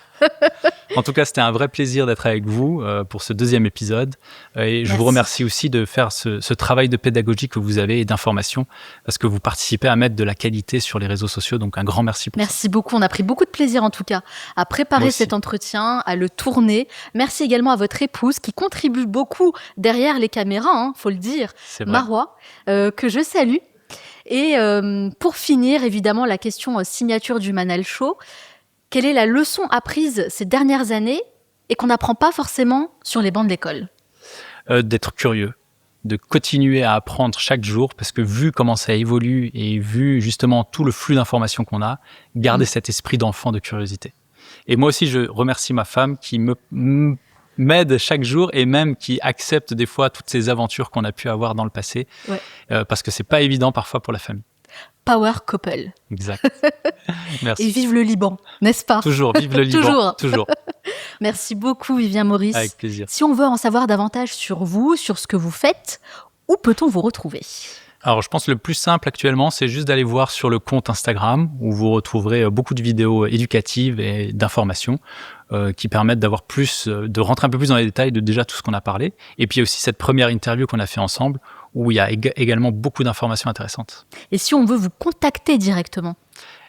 En tout cas, c'était un vrai plaisir d'être avec vous pour ce deuxième épisode. Et je vous remercie aussi de faire ce travail de pédagogie que vous avez et d'information, parce que vous participez à mettre de la qualité sur les réseaux sociaux. Donc un grand merci pour ça. Merci beaucoup, on a pris beaucoup de plaisir en tout cas à préparer cet entretien, à le tourner. Merci également à votre épouse qui contribue beaucoup derrière les caméras, faut le dire, Marois, que je salue. Et pour finir, évidemment, la question signature du Manal Show. Quelle est la leçon apprise ces dernières années et qu'on n'apprend pas forcément sur les bancs de l'école ? D'être curieux, de continuer à apprendre chaque jour, parce que vu comment ça évolue et vu justement tout le flux d'informations qu'on a, garder cet esprit d'enfant de curiosité. Et moi aussi, je remercie ma femme qui m'aide chaque jour et même qui accepte des fois toutes ces aventures qu'on a pu avoir dans le passé, parce que c'est pas évident parfois pour la famille. Power couple. Exact. Merci. Et vive le Liban, n'est-ce pas ? Toujours, vive le Liban. Toujours. Merci beaucoup, Vivien Maurice. Avec plaisir. Si on veut en savoir davantage sur vous, sur ce que vous faites, où peut-on vous retrouver ? Alors, je pense que le plus simple actuellement, c'est juste d'aller voir sur le compte Instagram où vous retrouverez beaucoup de vidéos éducatives et d'informations qui permettent d'avoir de rentrer un peu plus dans les détails de déjà tout ce qu'on a parlé. Et puis aussi cette première interview qu'on a fait ensemble où il y a également beaucoup d'informations intéressantes. Et si on veut vous contacter directement ?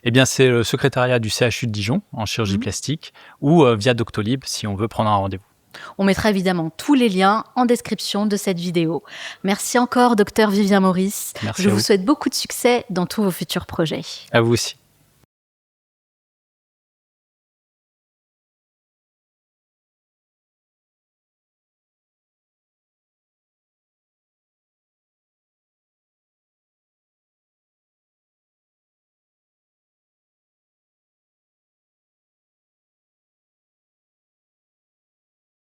Eh bien, c'est le secrétariat du CHU de Dijon en chirurgie plastique ou via Doctolib si on veut prendre un rendez-vous. On mettra évidemment tous les liens en description de cette vidéo. Merci encore, Dr Vivien Maurice. Merci Je vous souhaite beaucoup de succès dans tous vos futurs projets. À vous aussi.